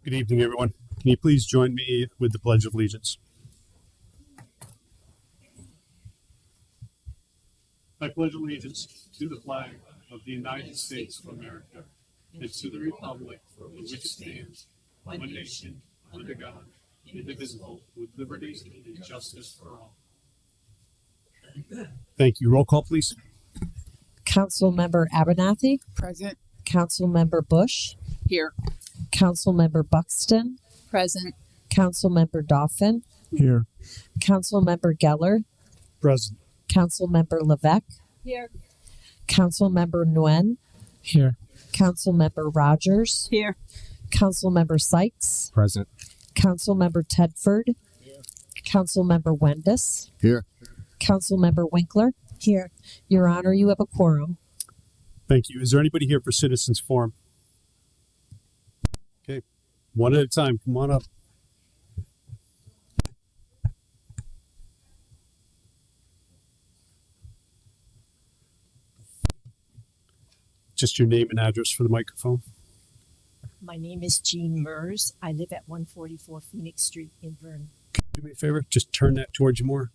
Good evening, everyone. Can you please join me with the Pledge of Allegiance? I pledge allegiance to the flag of the United States of America and to the republic for which it stands, one nation, under God, indivisible, with liberty and justice for all. Thank you. Roll call, please. Councilmember Abernathy. Present. Councilmember Bush. Here. Councilmember Buxton. Present. Councilmember Dauphin. Here. Councilmember Geller. Present. Councilmember Levesque. Here. Councilmember Nguyen. Here. Councilmember Rogers. Here. Councilmember Sykes. Present. Councilmember Tedford. Here. Councilmember Wendus. Here. Councilmember Winkler. Here. Your Honor, you have a quorum. Thank you. Is there anybody here for Citizens Forum? Okay. One at a time. Come on up. Just your name and address for the microphone. My name is Jean Mers. I live at 144 Phoenix Street in Vernon. Could you do me a favor? Just turn that towards you more.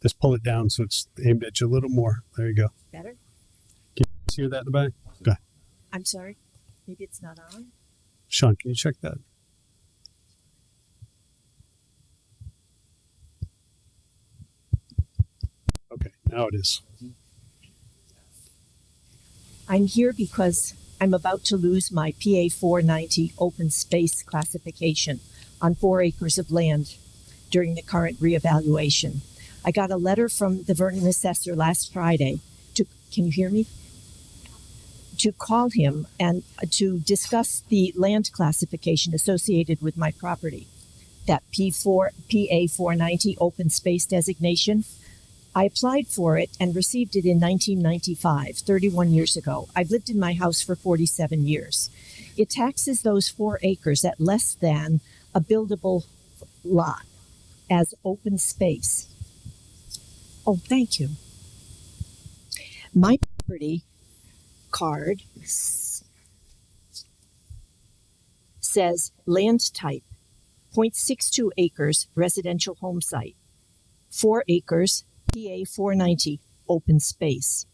Just pull it down so it's aimed at you a little more. There you go. Better? Can you hear that in the back? Go ahead. I'm sorry. Maybe it's not on. Sean, can you check that? Okay, now it is. I'm here because I'm about to lose my PA 490 open space classification on 4 acres of land during the current reevaluation. I got a letter from the Vernon assessor last Friday can you hear me? To call him and to discuss the land classification associated with my property, that PA 490 open space designation. I applied for it and received it in 1995, 31 years ago. I've lived in my house for 47 years. It taxes those 4 acres at less than a buildable lot as open space. Oh, thank you. My property card says land type, 0.62 acres residential home site, 4 acres PA 490 open space.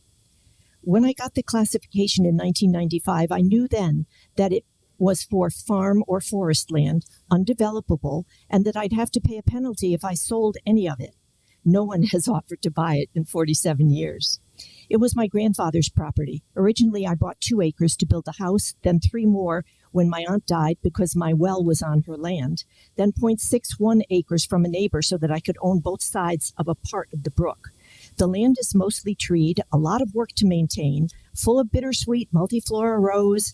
When I got the classification in 1995, I knew then that it was for farm or forest land, undevelopable, and that I'd have to pay a penalty if I sold any of it. No one has offered to buy it in 47 years. It was my grandfather's property. Originally, I bought 2 acres to build a house, then 3 more when my aunt died because my well was on her land, then 0.61 acres from a neighbor so that I could own both sides of a part of the brook. The land is mostly treed, a lot of work to maintain, full of bittersweet multiflora rose,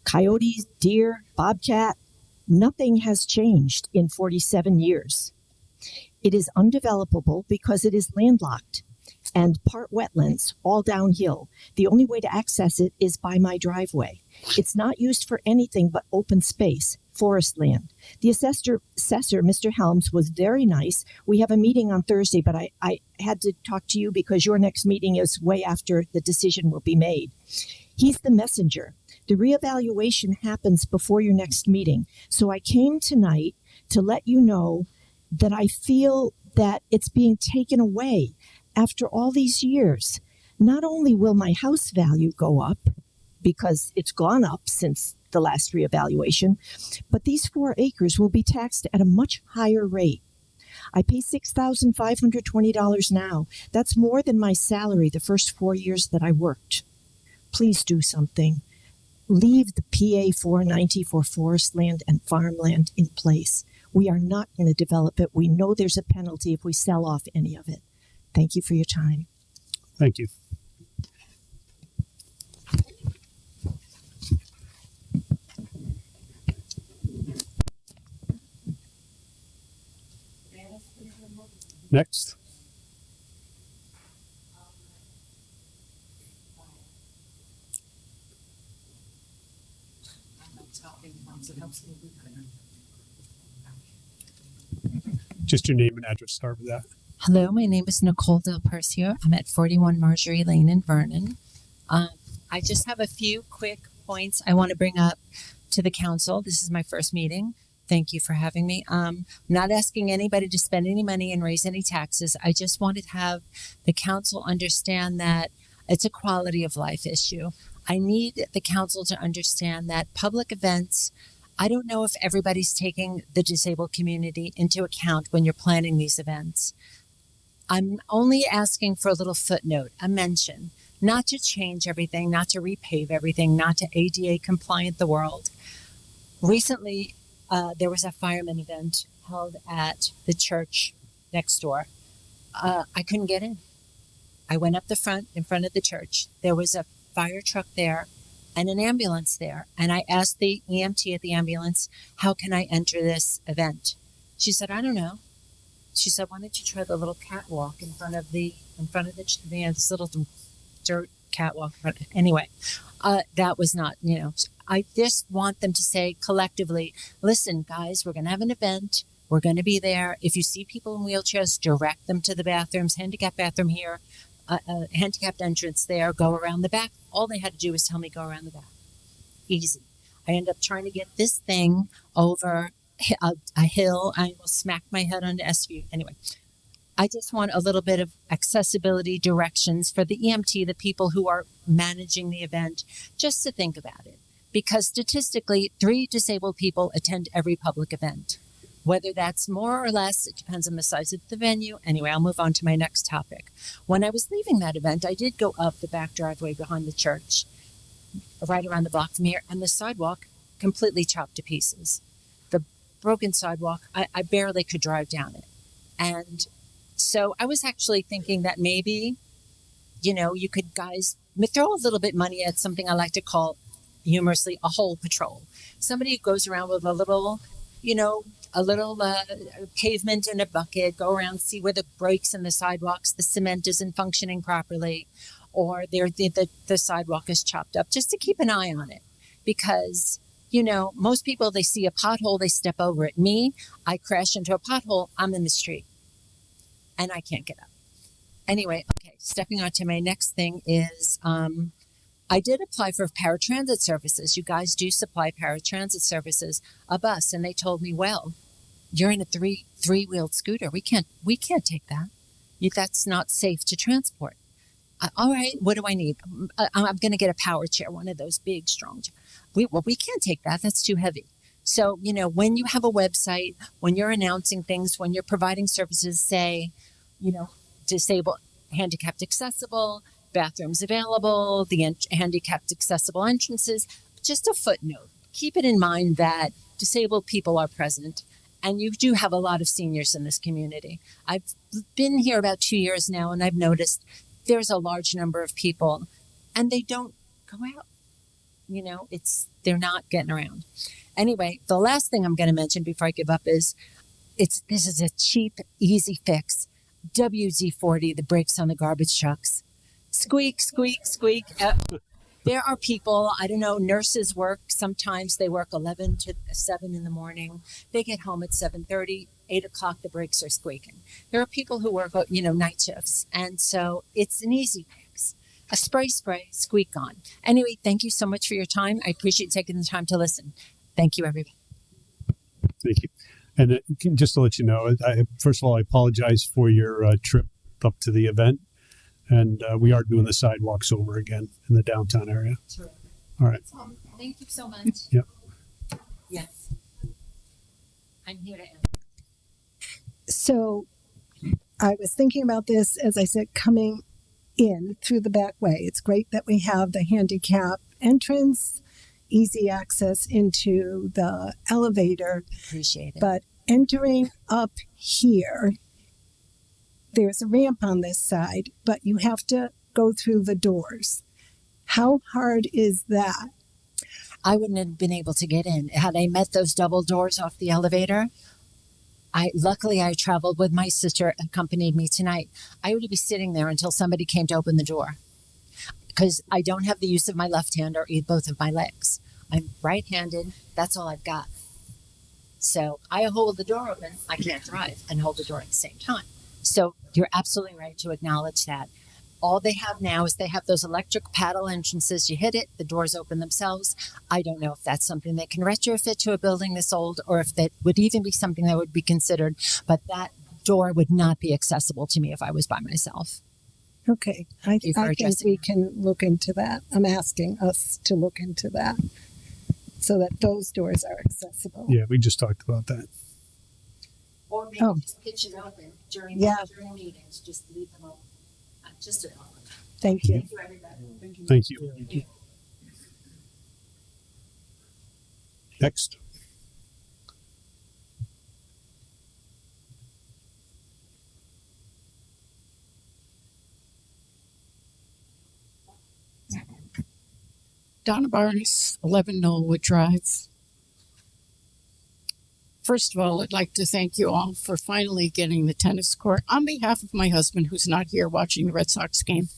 coyotes, deer, bobcat. Nothing has changed in 47 years. It is undevelopable because it is landlocked and part wetlands, all downhill. The only way to access it is by my driveway. It's not used for anything but open space, forest land. The assessor, Mr. Helms, was very nice. We have a meeting on Thursday, but I had to talk to you because your next meeting is way after the decision will be made. He's the messenger. The reevaluation happens before your next meeting. So I came tonight to let you know that I feel that it's being taken away after all these years. Not only will my house value go up, because it's gone up since the last reevaluation, but these 4 acres will be taxed at a much higher rate. I pay $6,520 now. That's more than my salary the first 4 years that I worked. Please do something. Leave the PA 490 for forest land and farmland in place. We are not going to develop it. We know there's a penalty if we sell off any of it. Thank you for your time. Thank you. Next. Just your name and address. Start with that. Hello, my name is Nicole Del Percio. I'm at 41 Marjorie Lane in Vernon. I just have a few quick points I want to bring up to the council. This is my first meeting. Thank you for having me. I'm not asking anybody to spend any money and raise any taxes. I just wanted to have the council understand that it's a quality of life issue. I need the council to understand that public events, I don't know if everybody's taking the disabled community into account when you're planning these events. I'm only asking for a little footnote, a mention, not to change everything, not to repave everything, not to ADA compliant the world. Recently, there was a fireman event held at the church next door. I couldn't get in. I went up the front, in front of the church. There was a fire truck there and an ambulance there. And I asked the EMT at the ambulance, how can I enter this event? She said, I don't know. She said, why don't you try the little catwalk in front of the van, this little dirt catwalk. Anyway, that was not, I just want them to say collectively, listen, guys, we're going to have an event. We're going to be there. If you see people in wheelchairs, direct them to the bathrooms, handicap bathroom here, handicapped entrance there, go around the back. All they had to do was tell me go around the back. Easy. I end up trying to get this thing over a hill. I will smack my head on the SU. Anyway, I just want a little bit of accessibility directions for the EMT, the people who are managing the event, just to think about it. Because statistically, 3 disabled people attend every public event. Whether that's more or less, it depends on the size of the venue. Anyway, I'll move on to my next topic. When I was leaving that event, I did go up the back driveway behind the church, right around the block from here, and the sidewalk completely chopped to pieces. The broken sidewalk, I barely could drive down it. And so I was actually thinking that maybe, you could guys throw a little bit money at something I like to call humorously a hole patrol. Somebody who goes around with a little pavement in a bucket, go around, see where the breaks in the sidewalks, the cement isn't functioning properly, or the sidewalk is chopped up, just to keep an eye on it. Because, most people, they see a pothole, they step over it. Me, I crash into a pothole, I'm in the street, and I can't get up. Anyway, okay, stepping on to my next thing is, I did apply for paratransit services. You guys do supply paratransit services, a bus, and they told me, well, you're in a three-wheeled scooter. We can't take that. That's not safe to transport. All right, what do I need? I'm going to get a power chair, one of those big, strong. We can't take that. That's too heavy. So, when you have a website, when you're announcing things, when you're providing services, say, disabled, handicapped accessible, bathrooms available, the handicapped accessible entrances, just a footnote. Keep it in mind that disabled people are present, and you do have a lot of seniors in this community. I've been here about 2 years now, and I've noticed there's a large number of people, and they don't go out. They're not getting around. Anyway, the last thing I'm going to mention before I give up is this is a cheap, easy fix. WD-40, the brakes on the garbage trucks. Squeak, squeak, squeak. There are people, I don't know, nurses work. Sometimes they work 11 to 7 in the morning. They get home at 7:30, 8 o'clock, the brakes are squeaking. There are people who work, night shifts. And so it's an easy fix. A spray, squeak on. Anyway, thank you so much for your time. I appreciate taking the time to listen. Thank you, everybody. Thank you. And just to let you know, first of all, I apologize for your trip up to the event. And we are doing the sidewalks over again in the downtown area. Terrific. All right. Thank you so much. Yep. Yes. I'm here to answer. So I was thinking about this, as I said, coming in through the back way. It's great that we have the handicap entrance, easy access into the elevator. Appreciate it. But entering up here, there's a ramp on this side, but you have to go through the doors. How hard is that? I wouldn't have been able to get in. Had I met those double doors off the elevator, luckily I traveled with my sister, accompanied me tonight. I would be sitting there until somebody came to open the door, because I don't have the use of my left hand or both of my legs. I'm right-handed. That's all I've got. So I hold the door open. I can't drive and hold the door at the same time. So you're absolutely right to acknowledge that. All they have now is they have those electric paddle entrances. You hit it, the doors open themselves. I don't know if that's something that can retrofit to a building this old, or if that would even be something that would be considered. But that door would not be accessible to me if I was by myself. Okay, I you think for addressing we can look into that. I'm asking us to look into that so that those doors are accessible. Yeah, we just talked about that. Or maybe Oh. just pitch it open during meetings. Just leave them open. Just Thank you. thank you, everybody. Thank you. Next. Donna Barnes, 11 Knollwood Drive. First of all, I'd like to thank you all for finally getting the tennis court, on behalf of my husband, who's not here watching the Red Sox game,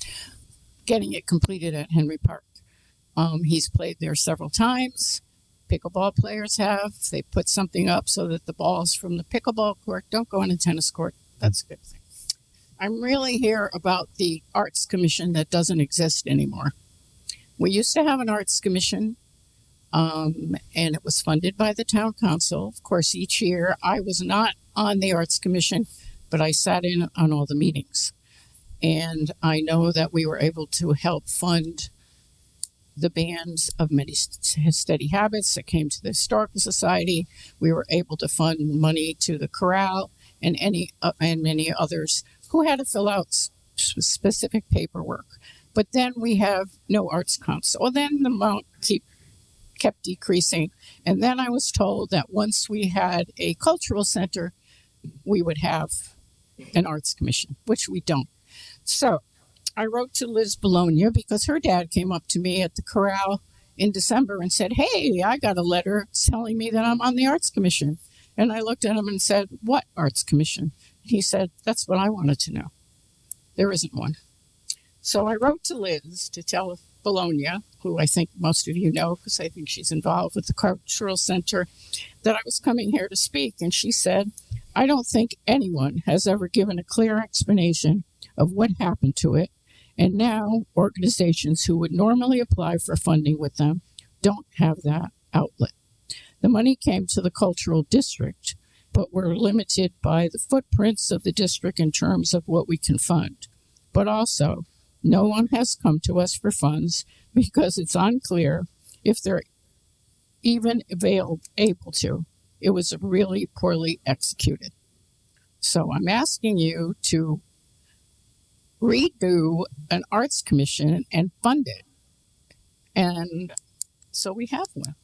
getting it completed at Henry Park. He's played there several times. Pickleball players have. They put something up so that the balls from the pickleball court don't go in a tennis court. That's a good thing. I'm really here about the Arts Commission that doesn't exist anymore. We used to have an Arts Commission, and it was funded by the town council. Of course, each year I was not on the Arts Commission, but I sat in on all the meetings. And I know that we were able to help fund the bands of Many Steady Habits that came to the Historical Society. We were able to fund money to the chorale and many others who had to fill out specific paperwork. But then we have no arts council. Well, then the amount kept decreasing. And then I was told that once we had a cultural center, we would have an arts commission, which we don't. So I wrote to Liz Bologna because her dad came up to me at the corral in December and said, "Hey, I got a letter telling me that I'm on the arts commission." And I looked at him and said, "What arts commission?" He said, "That's what I wanted to know. There isn't one." So I wrote to Liz to tell Bologna, who I think most of you know because I think she's involved with the Cultural Center, that I was coming here to speak. And she said, "I don't think anyone has ever given a clear explanation of what happened to it. And now organizations who would normally apply for funding with them don't have that outlet. The money came to the cultural district, but we're limited by the footprints of the district in terms of what we can fund. But also, no one has come to us for funds because it's unclear if they're even able to. It was really poorly executed. So I'm asking you to redo an arts commission and fund it. And so we have one."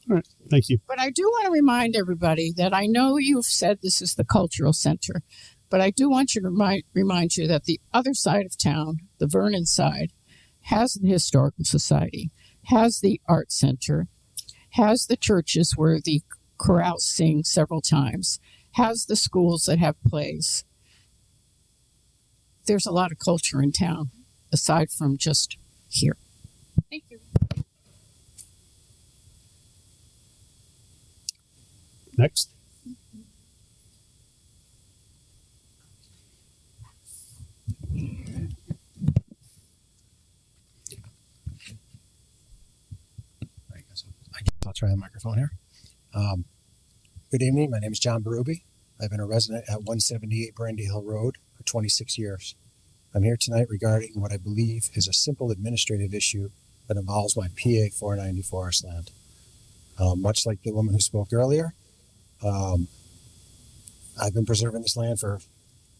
All right. Thank you. But I do want to remind everybody that I know you've said this is the cultural center, but I do want you to remind you that the other side of town, the Vernon side, has the Historical Society, has the Art Center, has the churches where the chorales sing several times, has the schools that have plays. There's a lot of culture in town aside from just here. Thank you. Next. I'll try the microphone here. Good evening. My name is John Berube. I've been a resident at 178 Brandy Hill Road for 26 years. I'm here tonight regarding what I believe is a simple administrative issue that involves my PA 490 forest land. Much like the woman who spoke earlier, I've been preserving this land for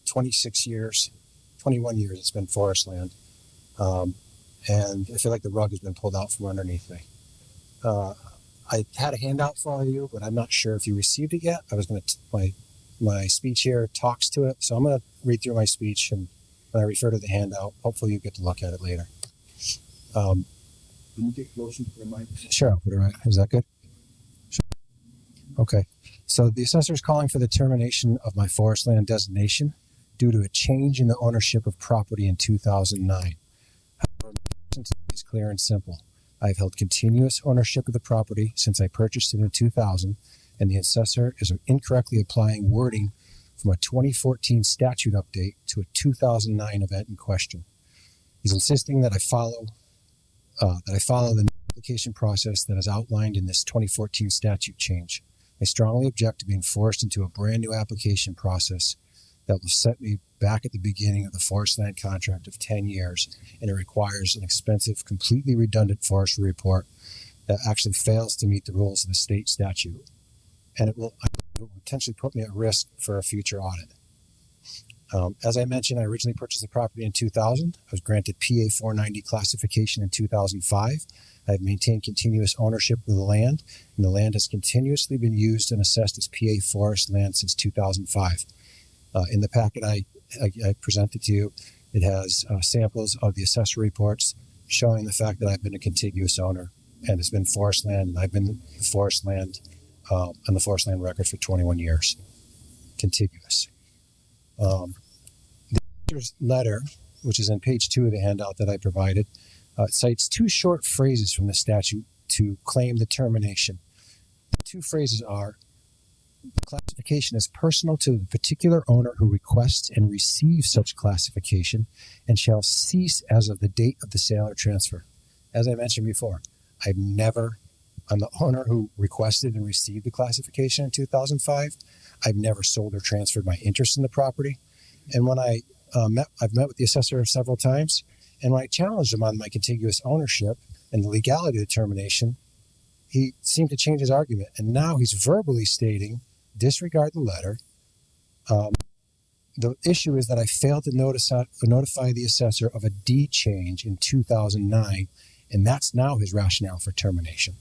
26 years, 21 years. It's been forest land. And I feel like the rug has been pulled out from underneath me. I had a handout for all of you, but I'm not sure if you received it yet. I was going to, my speech here talks to it. So I'm going to read through my speech, and when I refer to the handout, hopefully you get to look at it later. Can you get closer to the mic? Sure, I'll put it right. Is that good? Sure. Okay. So the assessor is calling for the termination of my forest land designation due to a change in the ownership of property in 2009. However, my position is clear and simple. I've held continuous ownership of the property since I purchased it in 2000, and the assessor is incorrectly applying wording from a 2014 statute update to a 2009 event in question. He's insisting that I follow the application process that is outlined in this 2014 statute change. I strongly object to being forced into a brand new application process that will set me back at the beginning of the forest land contract of 10 years, and it requires an expensive, completely redundant forestry report that actually fails to meet the rules of the state statute. And it will potentially put me at risk for a future audit. As I mentioned, I originally purchased the property in 2000. I was granted PA 490 classification in 2005. I've maintained continuous ownership of the land, and the land has continuously been used and assessed as PA forest land since 2005. In the packet I presented to you, it has samples of the assessor reports showing the fact that I've been a contiguous owner and it's been forest land, and I've been the forest land on the forest land record for 21 years, contiguous. The letter, which is on page 2 of the handout that I provided, cites 2 short phrases from the statute to claim the termination. The 2 phrases are: classification is personal to the particular owner who requests and receives such classification and shall cease as of the date of the sale or transfer. As I mentioned before, I'm the owner who requested and received the classification in 2005. I've never sold or transferred my interest in the property. And when I've met with the assessor several times, and when I challenged him on my contiguous ownership and the legality determination, he seemed to change his argument. And now he's verbally stating, disregard the letter. The issue is that I failed to notify the assessor of a deed change in 2009, and that's now his rationale for termination.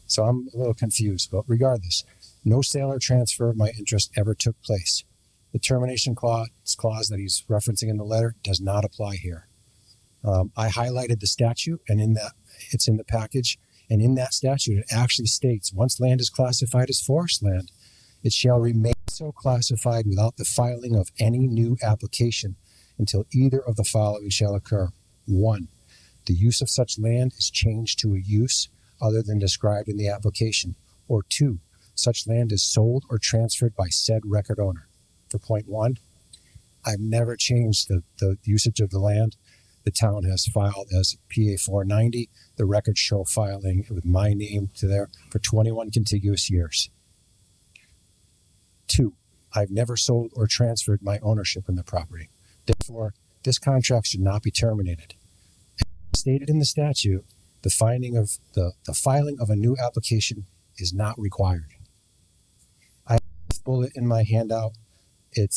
So I'm a little confused, but regardless, no sale or transfer of my interest ever took place. The termination clause that he's referencing in the letter does not apply here. I highlighted the statute, and it's in the package, and in that statute it actually states, once land is classified as forest land, it shall remain so classified without the filing of any new application until either of the following shall occur. 1, the use of such land is changed to a use other than described in the application, or 2, such land is sold or transferred by said record owner. For point 1, I've never changed the usage of the land. The town has filed as PA 490. The records show filing with my name to there for 21 contiguous years. 2, I've never sold or transferred my ownership in the property. Therefore, this contract should not be terminated. As stated in the statute, the filing of a new application is not required. I have this bullet in my handout. It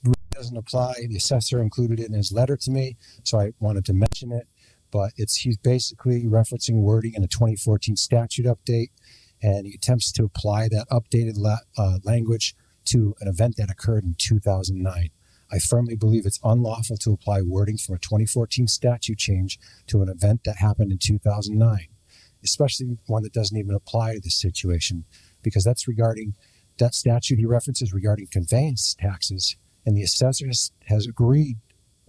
really doesn't apply. The assessor included it in his letter to me, so I wanted to mention it. But he's basically referencing wording in a 2014 statute update, and he attempts to apply that updated language to an event that occurred in 2009. I firmly believe it's unlawful to apply wording from a 2014 statute change to an event that happened in 2009, especially one that doesn't even apply to this situation, because that statute he references regarding conveyance taxes, and the assessor has agreed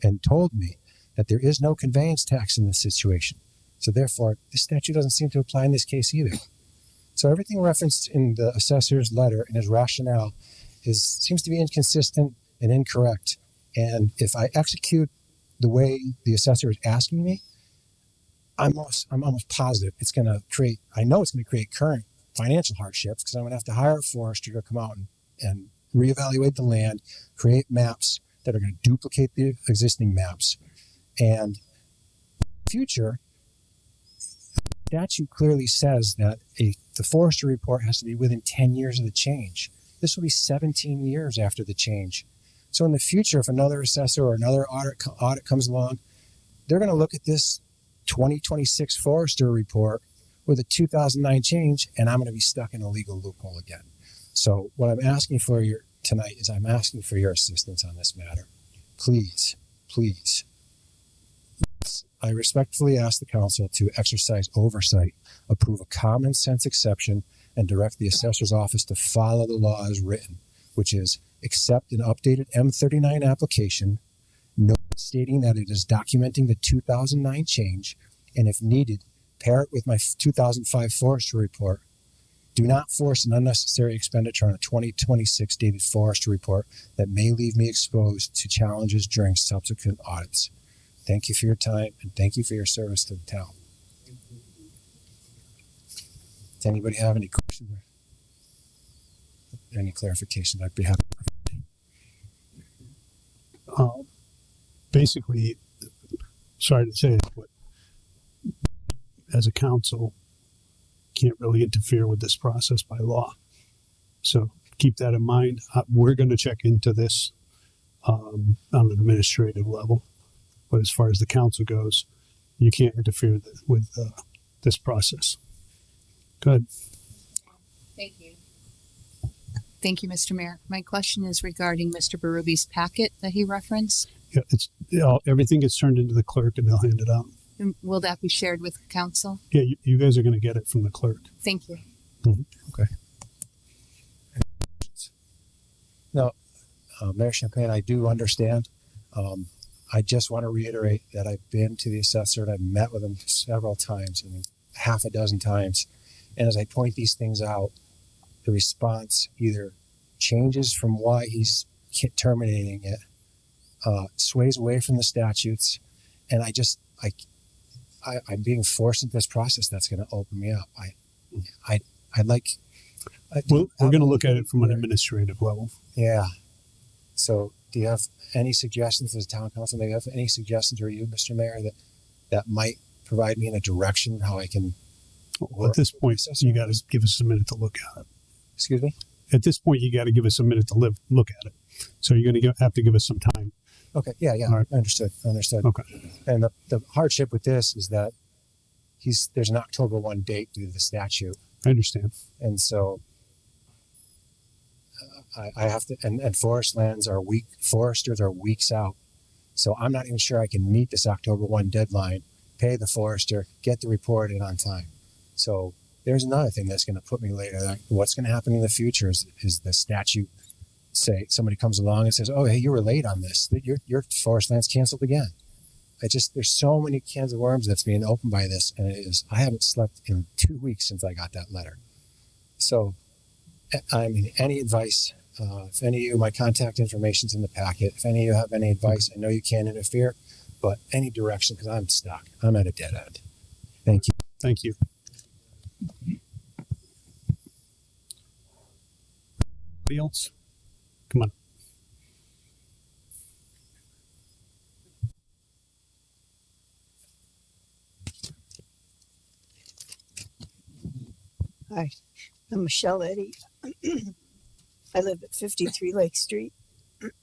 and told me that there is no conveyance tax in this situation. So therefore, this statute doesn't seem to apply in this case either. So everything referenced in the assessor's letter and his rationale seems to be inconsistent and incorrect. And if I execute the way the assessor is asking me, I'm almost positive it's going to create current financial hardships, because I'm going to have to hire a forester to come out and reevaluate the land, create maps that are going to duplicate the existing maps. And in the future, the statute clearly says that the forestry report has to be within 10 years of the change. This will be 17 years after the change. So in the future, if another assessor or another audit comes along, they're going to look at this 2026 forester report with a 2009 change, and I'm going to be stuck in a legal loophole again. So what I'm asking for tonight is I'm asking for your assistance on this matter. Please, please. I respectfully ask the council to exercise oversight, approve a common sense exception, and direct the assessor's office to follow the law as written, which is accept an updated M39 application, note stating that it is documenting the 2009 change, and if needed, pair it with my 2005 forestry report. Do not force an unnecessary expenditure on a 2026 David Forrester report that may leave me exposed to challenges during subsequent audits. Thank you for your time and thank you for your service to the town. Does anybody have any questions or any clarifications? I'd be happy. Basically, sorry to say it, but as a council, can't really interfere with this process by law. So keep that in mind. We're going to check into this on an administrative level, but as far as the council goes, you can't interfere with this process. Good. Thank you. Thank you, Mr. Mayor. My question is regarding Mr. Berrubi's packet that he referenced. Yeah, everything gets turned into the clerk and they'll hand it out. And will that be shared with council? Yeah, you guys are going to get it from the clerk. Thank you. Mm-hmm. Okay. Now, Mayor Champagne, I do understand. I just want to reiterate that I've been to the assessor and I've met with him several times, half a dozen times. And as I point these things out, the response either changes from why he's terminating it, sways away from the statutes, and I'm being forced into this process that's going to open me up. I'd like. We're going to look at it from an administrative level. Yeah. So, do you have any suggestions as town council? Maybe have any suggestions, or you, Mr. Mayor, that might provide me in a direction how I can. Well, at this point, you got to give us a minute to look at it. Excuse me? At this point, you got to give us a minute to look at it. So you're going to have to give us some time. Okay. Yeah. Right. Understood. Okay. And the hardship with this is that there's an October 1 date due to the statute. I understand. And so I have to, and foresters are weeks out. So I'm not even sure I can meet this October 1 deadline, pay the forester, get the report in on time. So there's another thing that's going to put me later. What's going to happen in the future is the statute say somebody comes along and says, "Oh, hey, you were late on this. Your forest land's canceled again." There's so many cans of worms that's being opened by this, and I haven't slept in 2 weeks since I got that letter. So, I mean, any advice? If any of you, my contact information's in the packet. If any of you have any advice, I know you can't interfere, but any direction, because I'm stuck. I'm at a dead end. Thank you. Thank you. Anybody else? Come on. Hi, I'm Michelle Eddy. I live at 53 Lake Street.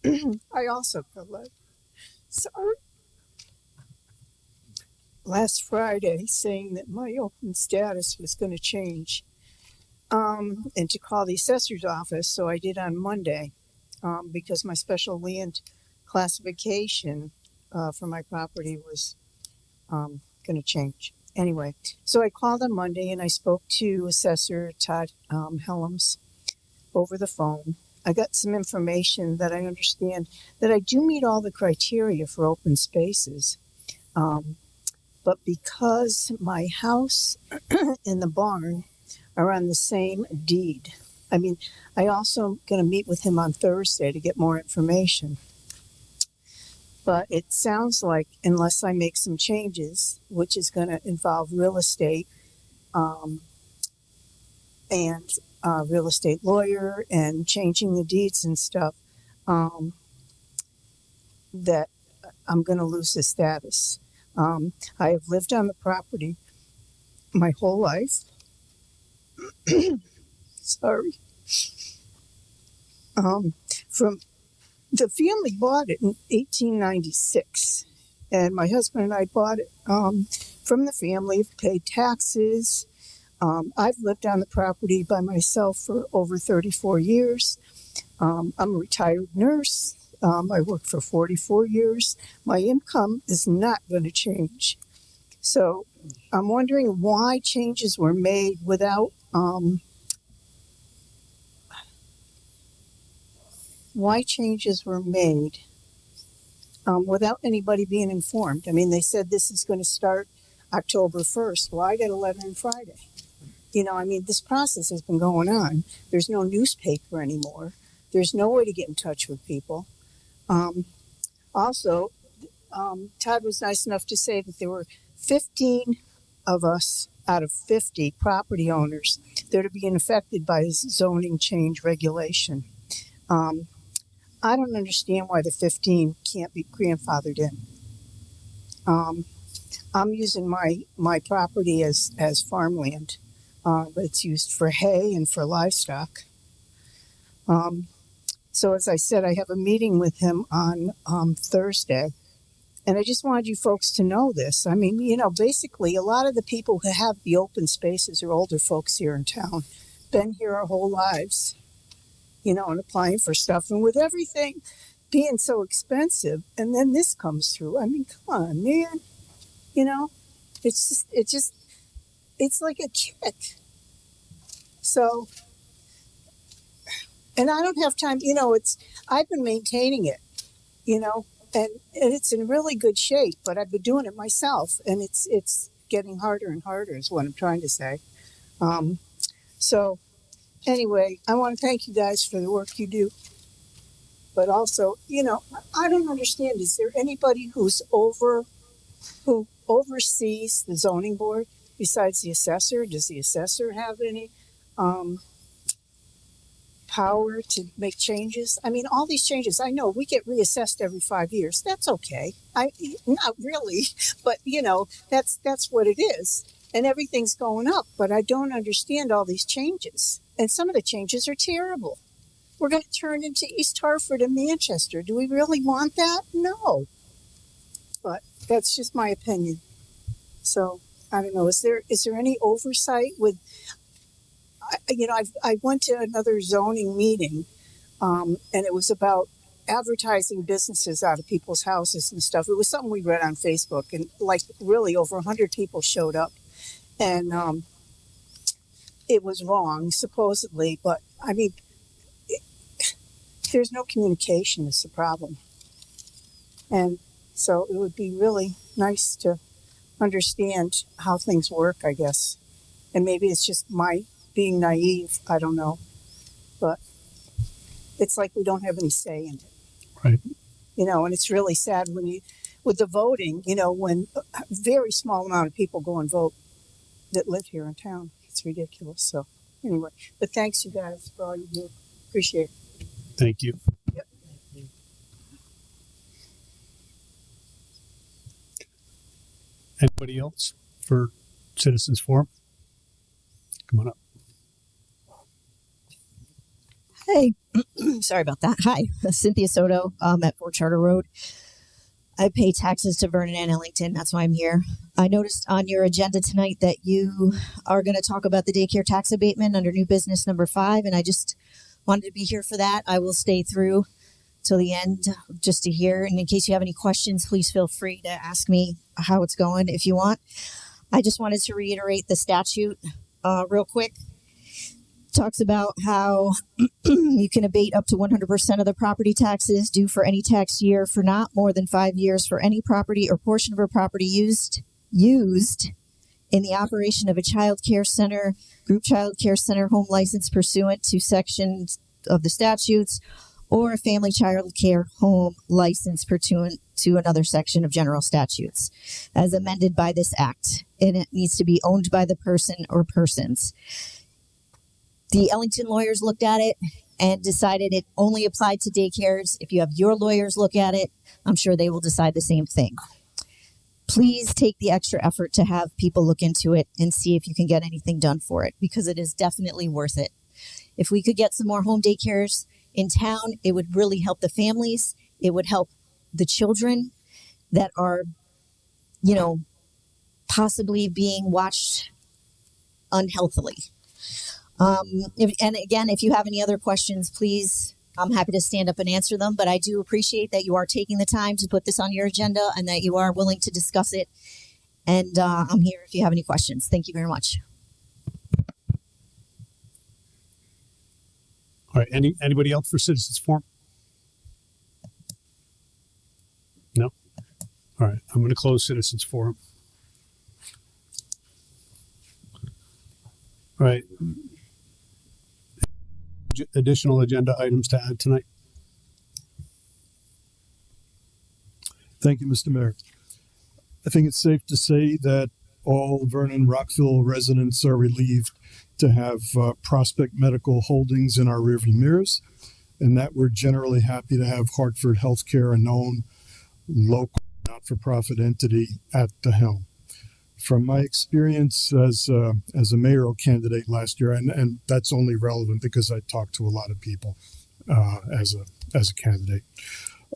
I also collect. Sorry. Last Friday, saying that my open status was going to change, and to call the assessor's office. So I did on Monday, because my special land classification for my property was going to change. Anyway, so I called on Monday and I spoke to Assessor Todd Helms over the phone. I got some information that I understand that I do meet all the criteria for open spaces. But because my house and the barn are on the same deed, I also going to meet with him on Thursday to get more information. But it sounds like unless I make some changes, which is going to involve real estate and a real estate lawyer and changing the deeds and stuff, that I'm going to lose the status. I have lived on the property my whole life. Sorry. The family bought it in 1896, and my husband and I bought it from the family, paid taxes. I've lived on the property by myself for over 34 years. I'm a retired nurse. I worked for 44 years. My income is not going to change. So I'm wondering why changes were made without without anybody being informed. I mean, they said this is going to start October 1st. Well, I got a letter on Friday. You know, I mean, this process has been going on. There's no newspaper anymore. There's no way to get in touch with people. Also, Todd was nice enough to say that there were 15 of us out of 50 property owners that are being affected by this zoning change regulation. I don't understand why the 15 can't be grandfathered in. I'm using my property as farmland. It's used for hay and for livestock. So as I said, I have a meeting with him on Thursday. And I just wanted you folks to know this. I mean, you know, basically a lot of the people who have the open spaces are older folks here in town, been here our whole lives, you know, and applying for stuff. And with everything being so expensive, and then this comes through. I mean, come on, man. You know, it's like a kick. So, and I don't have time, you know, I've been maintaining it, you know, and it's in really good shape, but I've been doing it myself, and it's getting harder and harder is what I'm trying to say. So anyway, I want to thank you guys for the work you do. But also, you know, I don't understand, is there anybody who oversees the zoning board besides the assessor? Does the assessor have any power to make changes? I mean, all these changes, I know we get reassessed every 5 years. That's okay. Not really, but you know, that's what it is. And everything's going up, but I don't understand all these changes. And some of the changes are terrible. We're going to turn into East Hartford and Manchester. Do we really want that? No. But that's just my opinion. So I don't know. Is there any oversight with? You know, I went to another zoning meeting, and it was about advertising businesses out of people's houses and stuff. It was something we read on Facebook, and like really over 100 people showed up, and it was wrong supposedly. But I mean, there's no communication is the problem, and so it would be really nice to understand how things work, I guess. And maybe it's just my being naive, I don't know, but it's like we don't have any say in it. Right. You know, and it's really sad with the voting, you know, when a very small amount of people go and vote that live here in town. It's ridiculous. So anyway, but thanks you guys for all you do. Appreciate it. Thank you. Yep. Anybody else for Citizens Forum? Come on up. Hey, sorry about that. Hi, Cynthia Soto at Fort Charter Road. I pay taxes to Vernon and Ellington. That's why I'm here. I noticed on your agenda tonight that you are going to talk about the daycare tax abatement under new business number 5, and I just wanted to be here for that. I will stay through till the end just to hear. And in case you have any questions, please feel free to ask me how it's going if you want. I just wanted to reiterate the statute real quick. Talks about how you can abate up to 100% of the property taxes due for any tax year for not more than 5 years for any property or portion of a property used in the operation of a child care center, group child care center home license pursuant to sections of the statutes, or a family child care home license pursuant to another section of general statutes, as amended by this act. And it needs to be owned by the person or persons. The Ellington lawyers looked at it and decided it only applied to daycares. If you have your lawyers look at it, I'm sure they will decide the same thing. Please take the extra effort to have people look into it and see if you can get anything done for it, because it is definitely worth it. If we could get some more home daycares in town, it would really help the families. It would help the children that are, you know, possibly being watched unhealthily. If you have any other questions, please, I'm happy to stand up and answer them, but I do appreciate that you are taking the time to put this on your agenda and that you are willing to discuss it. And I'm here if you have any questions. Thank you very much. All right. Anybody else for Citizens Forum? No? All right. I'm going to close Citizens Forum. Right. Additional agenda items to add tonight? Thank you, Mr. Mayor. I think it's safe to say that all Vernon Rockville residents are relieved to have Prospect Medical Holdings in our rearview mirrors, and that we're generally happy to have Hartford Healthcare, a known local not-for-profit entity, at the helm. From my experience as a mayoral candidate last year, and that's only relevant because I talked to a lot of people as a candidate.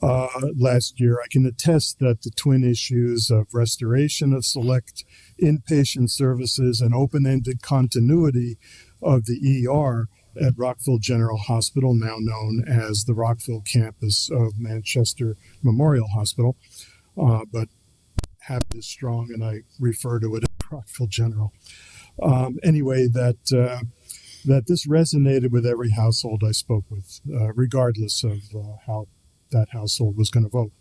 Last year, I can attest that the twin issues of restoration of select inpatient services and open-ended continuity of the ER at Rockville General Hospital, now known as the Rockville campus of Manchester Memorial Hospital, but habit is strong, and I refer to it as Rockville General. Anyway, that this resonated with every household I spoke with, regardless of how that household was going to vote.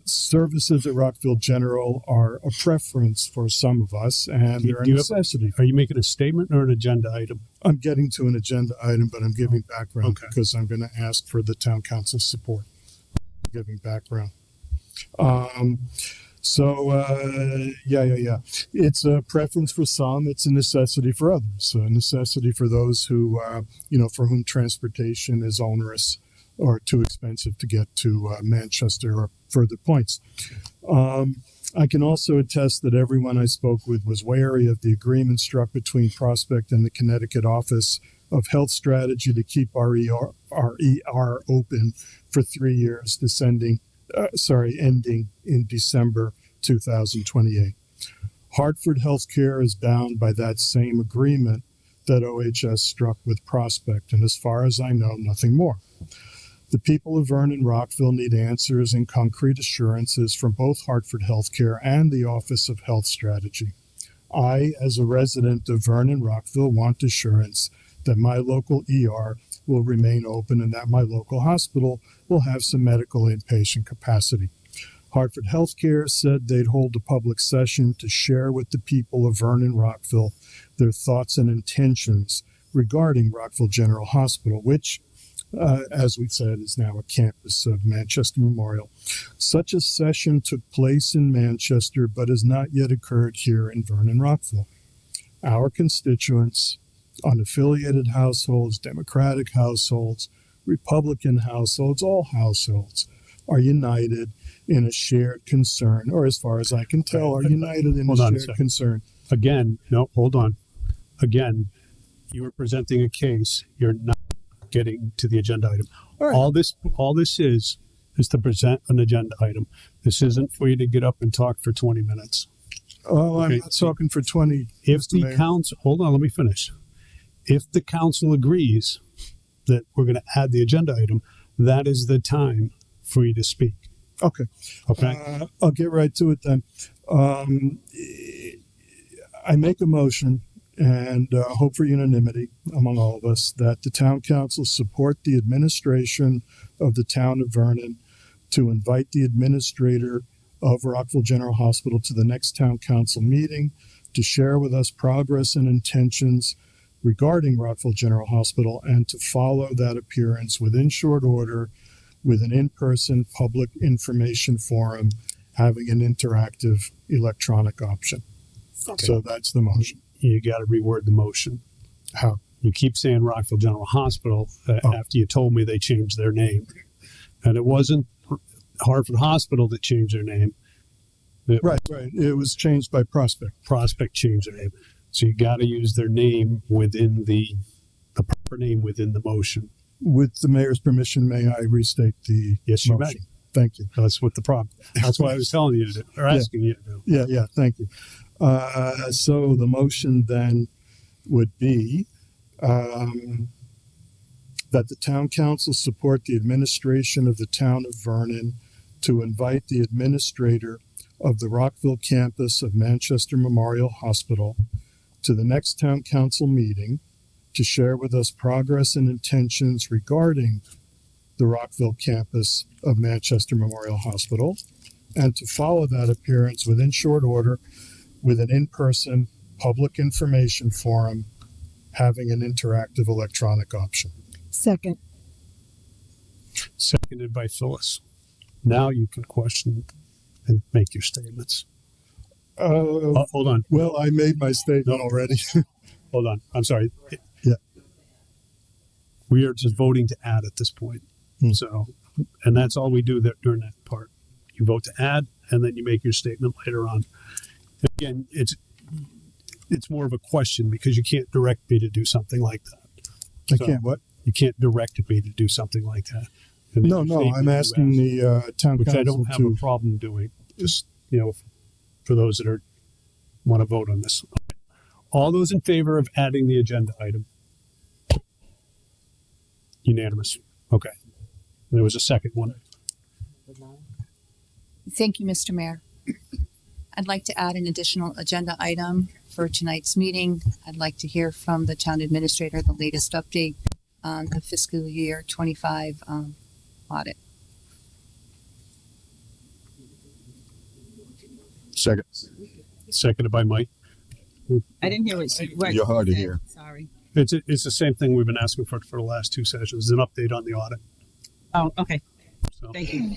Services at Rockville General are a preference for some of us, and they're a necessity. Are you making a statement or an agenda item? I'm getting to an agenda item, but I'm giving background because I'm going to ask for the town council's support. I'm giving background. Yeah. It's a preference for some. It's a necessity for others. A necessity for those who, for whom transportation is onerous or too expensive to get to Manchester or further points. I can also attest that everyone I spoke with was wary of the agreement struck between Prospect and the Connecticut Office of Health Strategy to keep our ER open for 3 years, ending in December 2028. Hartford Healthcare is bound by that same agreement that OHS struck with Prospect, and as far as I know, nothing more. The people of Vernon Rockville need answers and concrete assurances from both Hartford Healthcare and the Office of Health Strategy. I, as a resident of Vernon Rockville, want assurance that my local ER will remain open and that my local hospital will have some medical inpatient capacity. Hartford Healthcare said they'd hold a public session to share with the people of Vernon Rockville their thoughts and intentions regarding Rockville General Hospital, which, as we said, is now a campus of Manchester Memorial. Such a session took place in Manchester, but has not yet occurred here in Vernon Rockville. Our constituents, unaffiliated households, Democratic households, Republican households, all households, are united in a shared concern, or as far as I can tell, are united in a shared concern. Again, no, hold on. Again, you are presenting a case. You're not getting to the agenda item. All right. All this is to present an agenda item. This isn't for you to get up and talk for 20 minutes. Oh, okay. I'm not talking for 20. If the council, hold on, let me finish. If the council agrees that we're going to add the agenda item, that is the time for you to speak. Okay. I'll get right to it then. I make a motion and hope for unanimity among all of us that the town council support the administration of the town of Vernon to invite the administrator of Rockville General Hospital to the next town council meeting to share with us progress and intentions regarding Rockville General Hospital, and to follow that appearance within short order with an in-person public information forum having an interactive electronic option. Okay. So that's the motion. You got to reword the motion. How? You keep saying Rockville General Hospital after you told me they changed their name. And it wasn't Hartford Hospital that changed their name. Right. It was changed by Prospect. Prospect changed their name. So you got to use their name within the proper name within the motion. With the mayor's permission, may I restate the Yes, you motion? may. Thank you. That's what the problem. That's why I was telling you to do, or asking you to do. Yeah. Thank you. So the motion then would be that the town council support the administration of the town of Vernon to invite the administrator of the Rockville campus of Manchester Memorial Hospital to the next town council meeting to share with us progress and intentions regarding the Rockville campus of Manchester Memorial Hospital, and to follow that appearance within short order with an in-person public information forum having an interactive electronic option. Second. Seconded by Phyllis. Now you can question and make your statements. Hold on. Well, I made my statement already. Hold on. I'm sorry. Yeah. We are just voting to add at this point. So, and that's all we do during that part. You vote to add, and then you make your statement later on. Again, it's more of a question because you can't direct me to do something like that. I can't what? You can't direct me to do something like that. And No, I'm asking the town which council I don't have to. a problem doing. Just, for those that want to vote on this. All those in favor of adding the agenda item? Unanimous. Okay. There was a second one. Thank you, Mr. Mayor. I'd like to add an additional agenda item for tonight's meeting. I'd like to hear from the town administrator the latest update on the fiscal year 25 audit. Second. Seconded by Mike. I didn't hear what You're hard to you said. hear. Sorry. It's the same thing we've been asking for the last two sessions, an update on the audit. Oh, okay. So, Thank you.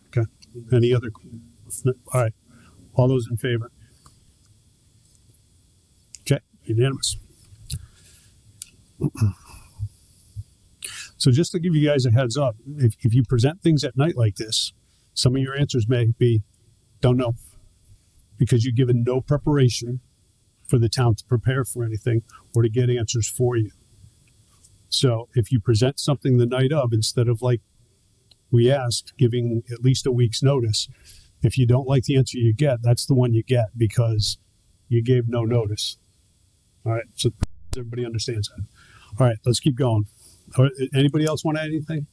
okay. Any other? All right. All those in favor? Okay. Unanimous. So just to give you guys a heads up, if you present things at night like this, some of your answers may be, don't know, because you've given no preparation for the town to prepare for anything or to get answers for you. So if you present something the night of, instead of like we asked, giving at least a week's notice, if you don't like the answer you get, that's the one you get because you gave no notice. All right. So everybody understands that. All right. Let's keep going. Anybody else want to add anything?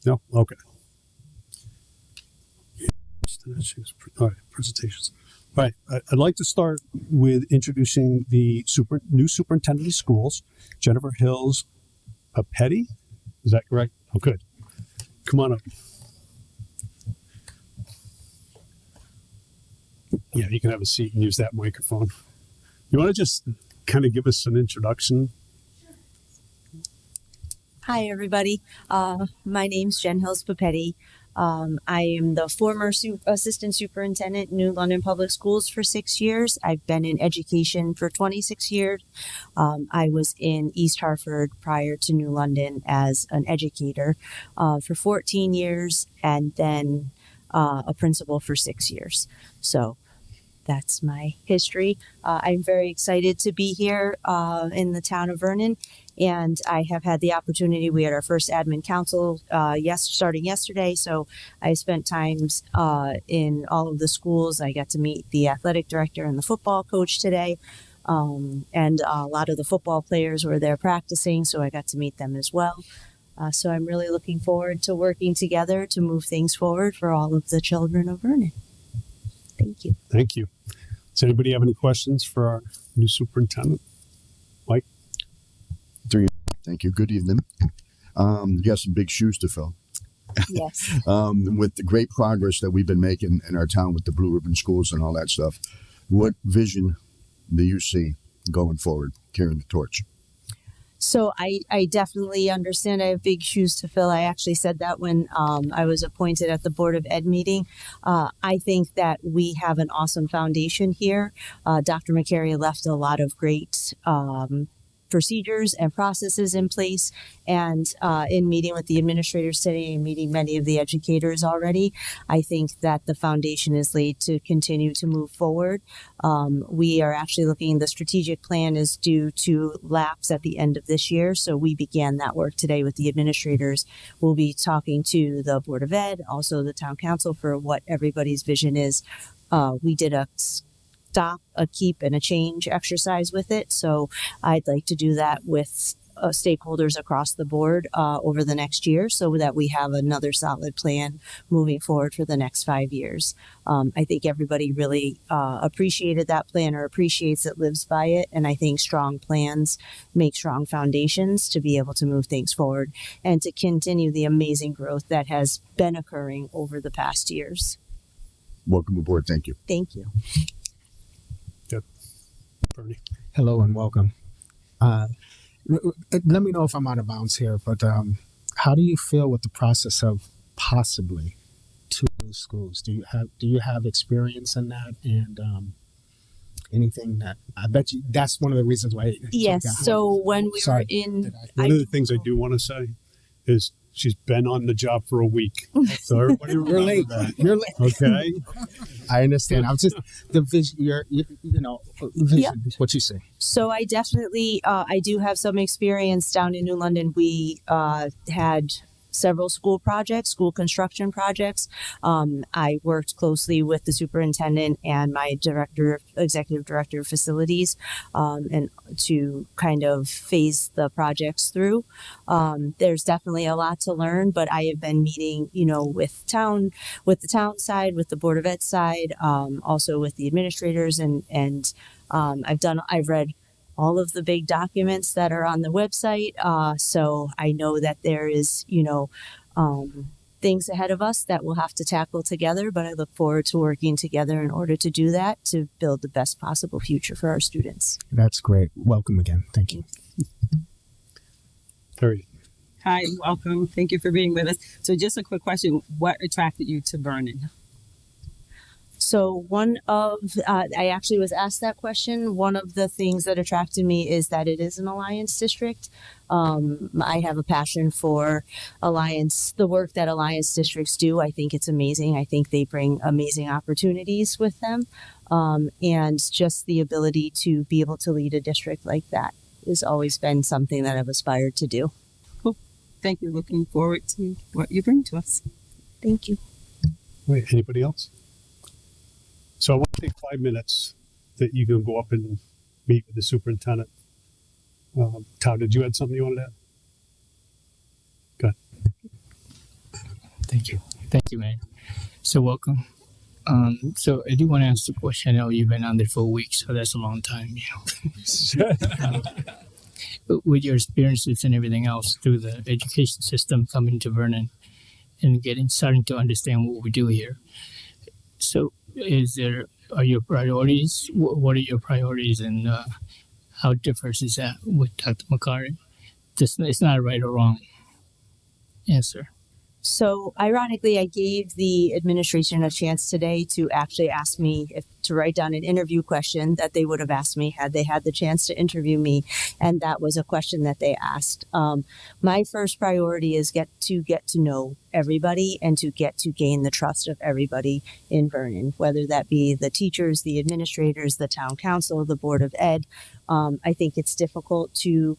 No? Okay. All right. Presentations. All right. I'd like to start with introducing the new superintendent of schools, Jennifer Hills Papetti. Is that correct? Oh, good. Come on up. Yeah, you can have a seat and use that microphone. You want to just kind of give us an introduction? Hi, everybody. My name's Jen Hills Papetti. I am the former assistant superintendent in New London Public Schools for 6 years. I've been in education for 26 years. I was in East Hartford prior to New London as an educator for 14 years and then a principal for 6 years. So that's my history. I'm very excited to be here in the town of Vernon. And I have had the opportunity. We had our first admin council starting yesterday. So I spent times in all of the schools. I got to meet the athletic director and the football coach today. And a lot of the football players were there practicing. So I got to meet them as well. So I'm really looking forward to working together to move things forward for all of the children of Vernon. Thank you. Thank you. Does anybody have any questions for our new superintendent? Mike? Thank you. Good evening. You got some big shoes to fill. Yes. With the great progress that we've been making in our town with the Blue Ribbon schools and all that stuff, what vision do you see going forward, carrying the torch? So I definitely understand I have big shoes to fill. I actually said that when I was appointed at the Board of Ed meeting. I think that we have an awesome foundation here. Dr. McCary left a lot of great procedures and processes in place. And in meeting with the administrators today and meeting many of the educators already, I think that the foundation is laid to continue to move forward. We are actually looking, the strategic plan is due to lapse at the end of this year. So we began that work today with the administrators. We'll be talking to the Board of Ed, also the Town Council for what everybody's vision is. We did a stop, a keep, and a change exercise with it. So I'd like to do that with stakeholders across the board over the next year so that we have another solid plan moving forward for the next 5 years. I think everybody really appreciated that plan or appreciates it, lives by it. And I think strong plans make strong foundations to be able to move things forward and to continue the amazing growth that has been occurring over the past years. Welcome aboard. Thank you. Thank you. Bernie. Hello and welcome. Let me know if I'm out of bounds here, but how do you feel with the process of possibly two new schools? Do you have experience in that, and anything that I bet you that's one of the reasons why? Yes. So when we were in, One of the things I do want to say is she's been on the job for a week. So everybody You're late. that. You're late. Okay. I understand. I'm just the vision. Vision. What you say. So I definitely, I do have some experience down in New London. We had several school construction projects. I worked closely with the superintendent and my executive director of facilities, and to kind of phase the projects through. There's definitely a lot to learn, but I have been meeting, with the town side, with the Board of Ed side, also with the administrators, and I've read all of the big documents that are on the website. So I know that there is, things ahead of us that we'll have to tackle together, but I look forward to working together in order to do that, to build the best possible future for our students. That's great. Welcome again. Thank you. Terry. Hi, welcome. Thank you for being with us. So just a quick question. What attracted you to Vernon? So I actually was asked that question. One of the things that attracted me is that it is an Alliance district. I have a passion for the work that Alliance districts do. I think it's amazing. I think they bring amazing opportunities with them. And just the ability to be able to lead a district like that has always been something that I've aspired to do. Cool. Thank you. Looking forward to what you bring to us. Thank you. Wait, anybody else? So I want to take 5 minutes that you can go up and meet with the superintendent. Todd, did you add something you wanted to add? Go ahead. Thank you, man. So welcome. So I do want to ask the question. I know you've been on there for a week, so that's a long time, But with your experiences and everything else through the education system coming to Vernon and starting to understand what we do here. So are your priorities? What are your priorities, and how differs is that with Dr. McCarty? It's not a right or wrong answer. So ironically, I gave the administration a chance today to actually ask me to write down an interview question that they would have asked me had they had the chance to interview me. And that was a question that they asked. My first priority is get to know everybody and to gain the trust of everybody in Vernon, whether that be the teachers, the administrators, the town council, the Board of Ed. I think it's difficult to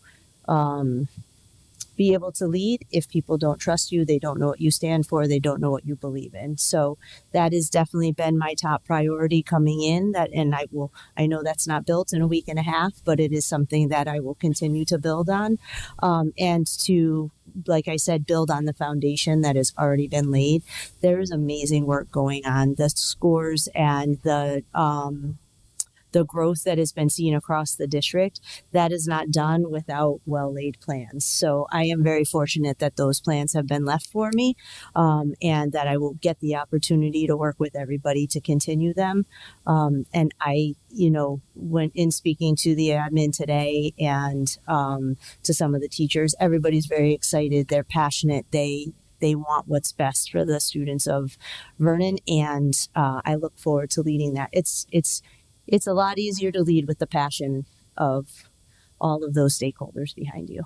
be able to lead if people don't trust you, they don't know what you stand for, they don't know what you believe in. So that has definitely been my top priority coming in. I know that's not built in a week and a half, but it is something that I will continue to build on, and to, like I said, build on the foundation that has already been laid. There is amazing work going on. The scores and the growth that has been seen across the district, that is not done without well-laid plans. So I am very fortunate that those plans have been left for me, and that I will get the opportunity to work with everybody to continue them. And I, when in speaking to the admin today and to some of the teachers, everybody's very excited. They're passionate. They want what's best for the students of Vernon, and I look forward to leading that. It's a lot easier to lead with the passion of all of those stakeholders behind you.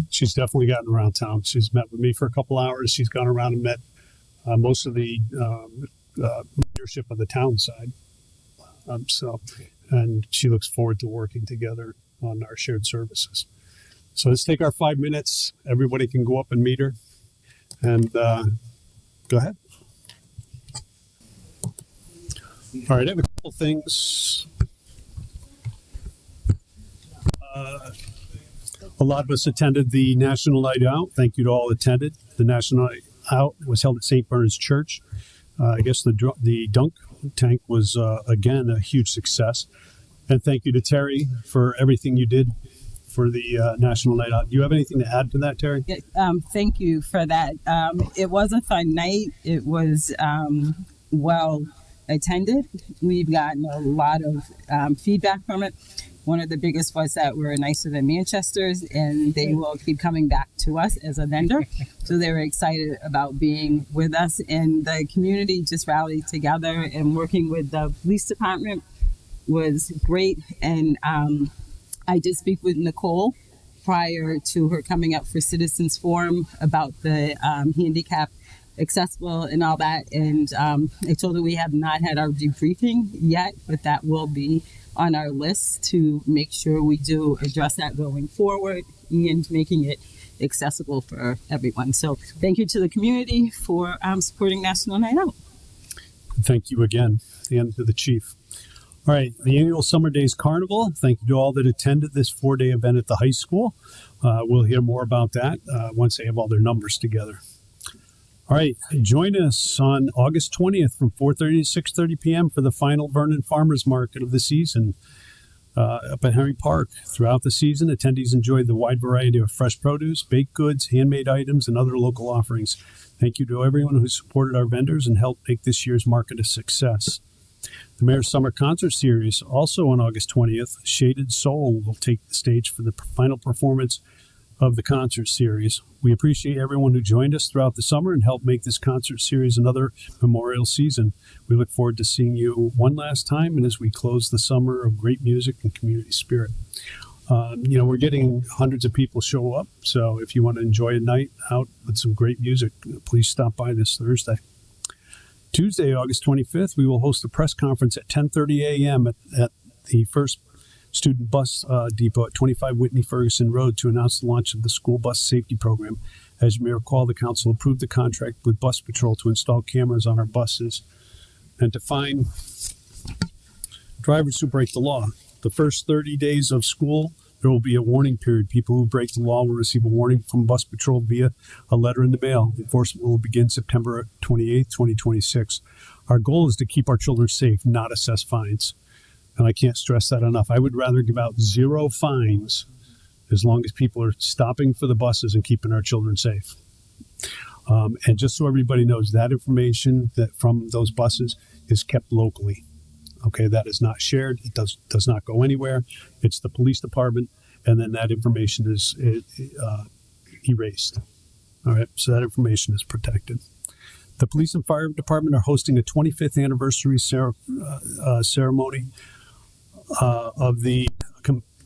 She's definitely gotten around town. She's met with me for a couple hours. She's gone around and met most of the leadership of the town side. And she looks forward to working together on our shared services. So let's take our 5 minutes. Everybody can go up and meet her. And go ahead. All right, I have a couple things. A lot of us attended the National Night Out. Thank you to all attended. The National Night Out was held at St. Bernard's Church. I guess the dunk tank was, again, a huge success. And thank you to Terry for everything you did for the National Night Out. Do you have anything to add to that, Terry? Thank you for that. It was a fun night. It was well attended. We've gotten a lot of feedback from it. One of the biggest was that we're nicer than Manchester's, and they will keep coming back to us as a vendor. So they were excited about being with us, and the community just rallied together, and working with the police department was great. And I did speak with Nicole prior to her coming up for Citizens Forum about the handicap accessible and all that. And I told her we have not had our debriefing yet, but that will be on our list to make sure we do address that going forward and making it accessible for everyone. So thank you to the community for supporting National Night Out. Thank you again, and to the chief. All right, the annual Summer Days Carnival. Thank you to all that attended this 4-day event at the high school. We'll hear more about that once they have all their numbers together. All right, join us on August 20th from 4:30 to 6:30 p.m. for the final Vernon Farmers Market of the season up at Henry Park. Throughout the season, attendees enjoy the wide variety of fresh produce, baked goods, handmade items, and other local offerings. Thank you to everyone who supported our vendors and helped make this year's market a success. The Mayor's Summer Concert Series, also on August 20th, Shaded Soul will take the stage for the final performance of the concert series. We appreciate everyone who joined us throughout the summer and helped make this concert series another memorial season. We look forward to seeing you one last time, and as we close the summer of great music and community spirit. We're getting hundreds of people show up, so if you want to enjoy a night out with some great music, please stop by this Thursday. Tuesday, August 25th, we will host a press conference at 10:30 a.m. at the First Student Bus Depot at 25 Whitney Ferguson Road to announce the launch of the school bus safety program. As you may recall, the council approved the contract with Bus Patrol to install cameras on our buses and to fine drivers who break the law. The first 30 days of school, there will be a warning period. People who break the law will receive a warning from Bus Patrol via a letter in the mail. Enforcement will begin September 28th, 2026. Our goal is to keep our children safe, not assess fines. And I can't stress that enough. I would rather give out 0 fines as long as people are stopping for the buses and keeping our children safe. And just so everybody knows, that information that from those buses is kept locally. Okay, that is not shared. It does not go anywhere. It's the police department, and then that information is erased. All right, so that information is protected. The police and fire department are hosting a 25th anniversary ceremony of the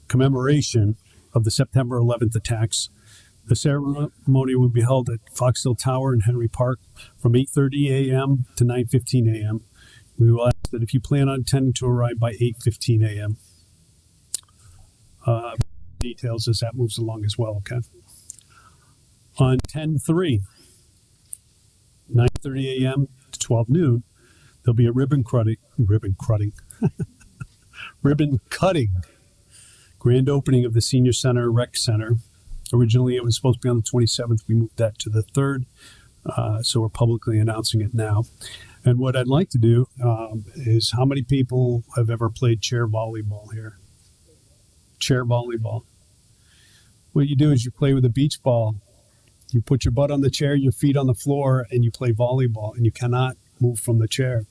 commemoration of the September 11th attacks. The ceremony will be held at Fox Hill Tower in Henry Park from 8:30 a.m. to 9:15 a.m. We will ask that if you plan on intending to arrive by 8:15 a.m. Details as that moves along as well, okay? On 10/3, 9:30 a.m. to 12 noon, there'll be a ribbon cutting grand opening of the Senior Center Rec Center. Originally, it was supposed to be on the 27th. We moved that to the 3rd, so we're publicly announcing it now. And what I'd like to do is, how many people have ever played chair volleyball here? Chair volleyball. What you do is you play with a beach ball. You put your butt on the chair, your feet on the floor, and you play volleyball, and you cannot move from the chair.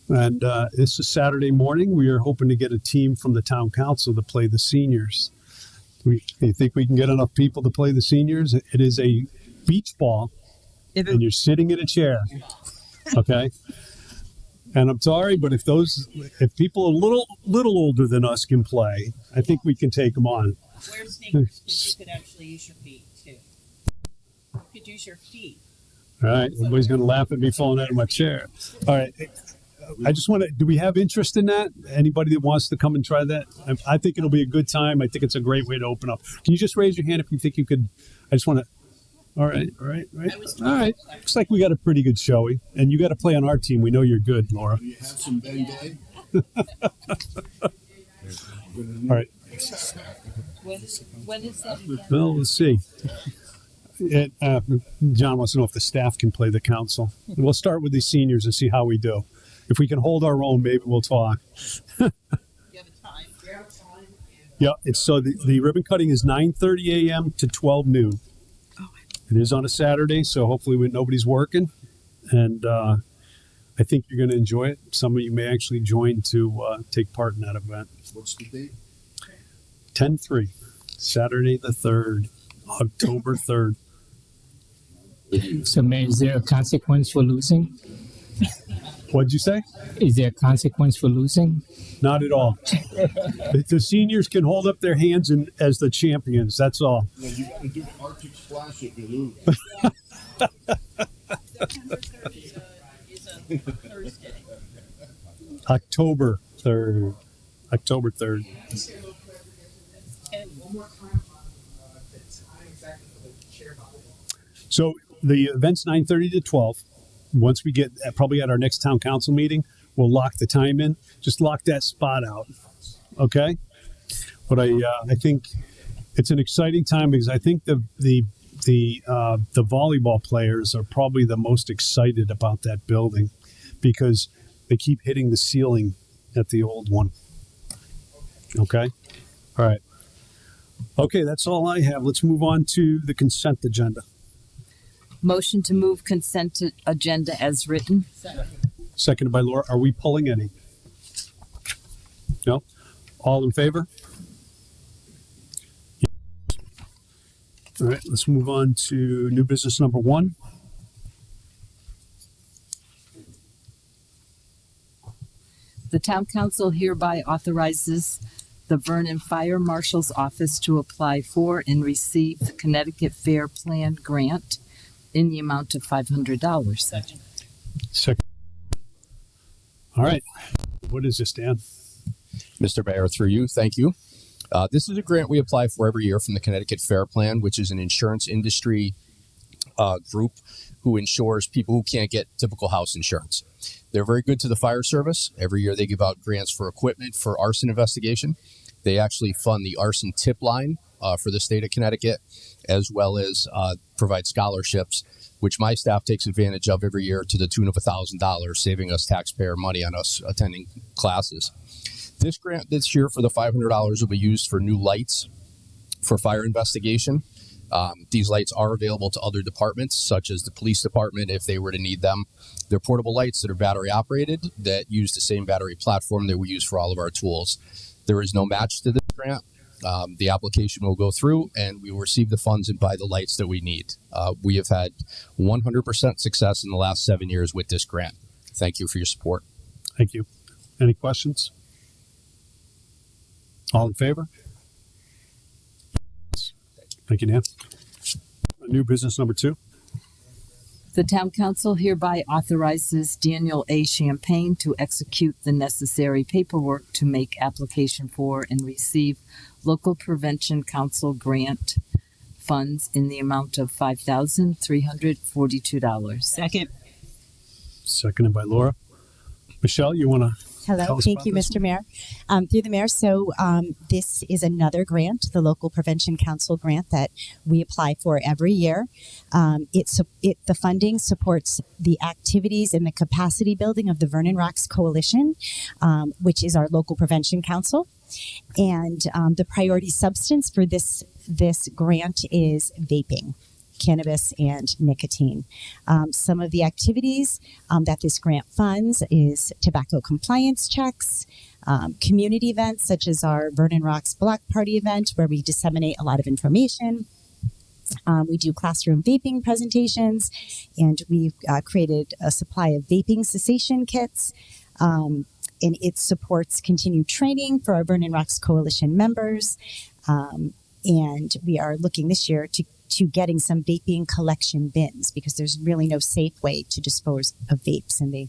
And this is Saturday morning. We are hoping to get a team from the town council to play the seniors. You think we can get enough people to play the seniors? It is a beach ball, and you're sitting in a chair. Okay? And I'm sorry, but if people a little older than us can play, I think we can take them on. Wear sneakers, because you could actually use your feet, too. You could use your feet. All right, everybody's going to laugh at me falling out of my chair. All right, I just want to, do we have interest in that? Anybody that wants to come and try that? I think it'll be a good time. I think it's a great way to open up. Can you just raise your hand if you think you could? I just want to. All right. All right. Looks like we got a pretty good showing. And you got to play on our team. We know you're good, Laura. Do you have some Bengay? All right. When is that again? Well, let's see. John wants to know if the staff can play the council. We'll start with the seniors and see how we do. If we can hold our own, maybe we'll talk. You have a time? Yeah, it's so the ribbon cutting is 9:30 a.m. to 12 noon. It is on a Saturday, so hopefully nobody's working. And I think you're going to enjoy it. Some of you may actually join to take part in that event. What's the date? 10-3, Saturday the 3rd, October 3rd. So, Mayor, is there a consequence for losing? What'd you say? Is there a consequence for losing? Not at all. The seniors can hold up their hands as the champions. That's all. Yeah, you got to do the Arctic splash if you lose. October 3rd. October 3rd. So the event's 9:30 to 12. Once we get probably at our next town council meeting, we'll lock the time in. Just lock that spot out, okay? But I think it's an exciting time because I think the volleyball players are probably the most excited about that building because they keep hitting the ceiling at the old one. Okay, all right. Okay, that's all I have. Let's move on to the consent agenda. Motion to move consent agenda as written. Seconded by Laura. Are we pulling any? No? All in favor? All right, let's move on to new business number 1. The town council hereby authorizes the Vernon Fire Marshal's Office to apply for and receive the Connecticut Fair Plan grant in the amount of $500. Second. All right. What is this, Dan? Mr. Mayor, through you, thank you. This is a grant we apply for every year from the Connecticut Fair Plan, which is an insurance industry group who insures people who can't get typical house insurance. They're very good to the fire service. Every year they give out grants for equipment for arson investigation. They actually fund the arson tip line for the state of Connecticut, as well as provide scholarships, which my staff takes advantage of every year to the tune of $1,000, saving us taxpayer money on us attending classes. This grant this year for the $500 will be used for new lights for fire investigation. These lights are available to other departments, such as the police department, if they were to need them. They're portable lights that are battery operated that use the same battery platform that we use for all of our tools. There is no match to this grant. The application will go through and we will receive the funds and buy the lights that we need. We have had 100% success in the last 7 years with this grant. Thank you for your support. Thank you. Any questions? All in favor? Thank you, Dan. New business number 2. The town council hereby authorizes Daniel A. Champagne to execute the necessary paperwork to make application for and receive local prevention council grant funds in the amount of $5,342. Second. Seconded by Laura. Michelle, you want to Hello, thank you, Mr. Mayor. Through the mayor, so this is another grant, the Local Prevention Council grant that we apply for every year. The funding supports the activities and the capacity building of the Vernon Rocks Coalition, which is our local prevention council. And the priority substance for this grant is vaping. Cannabis and nicotine. Some of the activities that this grant funds is tobacco compliance checks, community events such as our Vernon Rocks Block Party event where we disseminate a lot of information. We do classroom vaping presentations, and we've created a supply of vaping cessation kits. And it supports continued training for our Vernon Rocks Coalition members. And we are looking this year to getting some vaping collection bins because there's really no safe way to dispose of vapes, and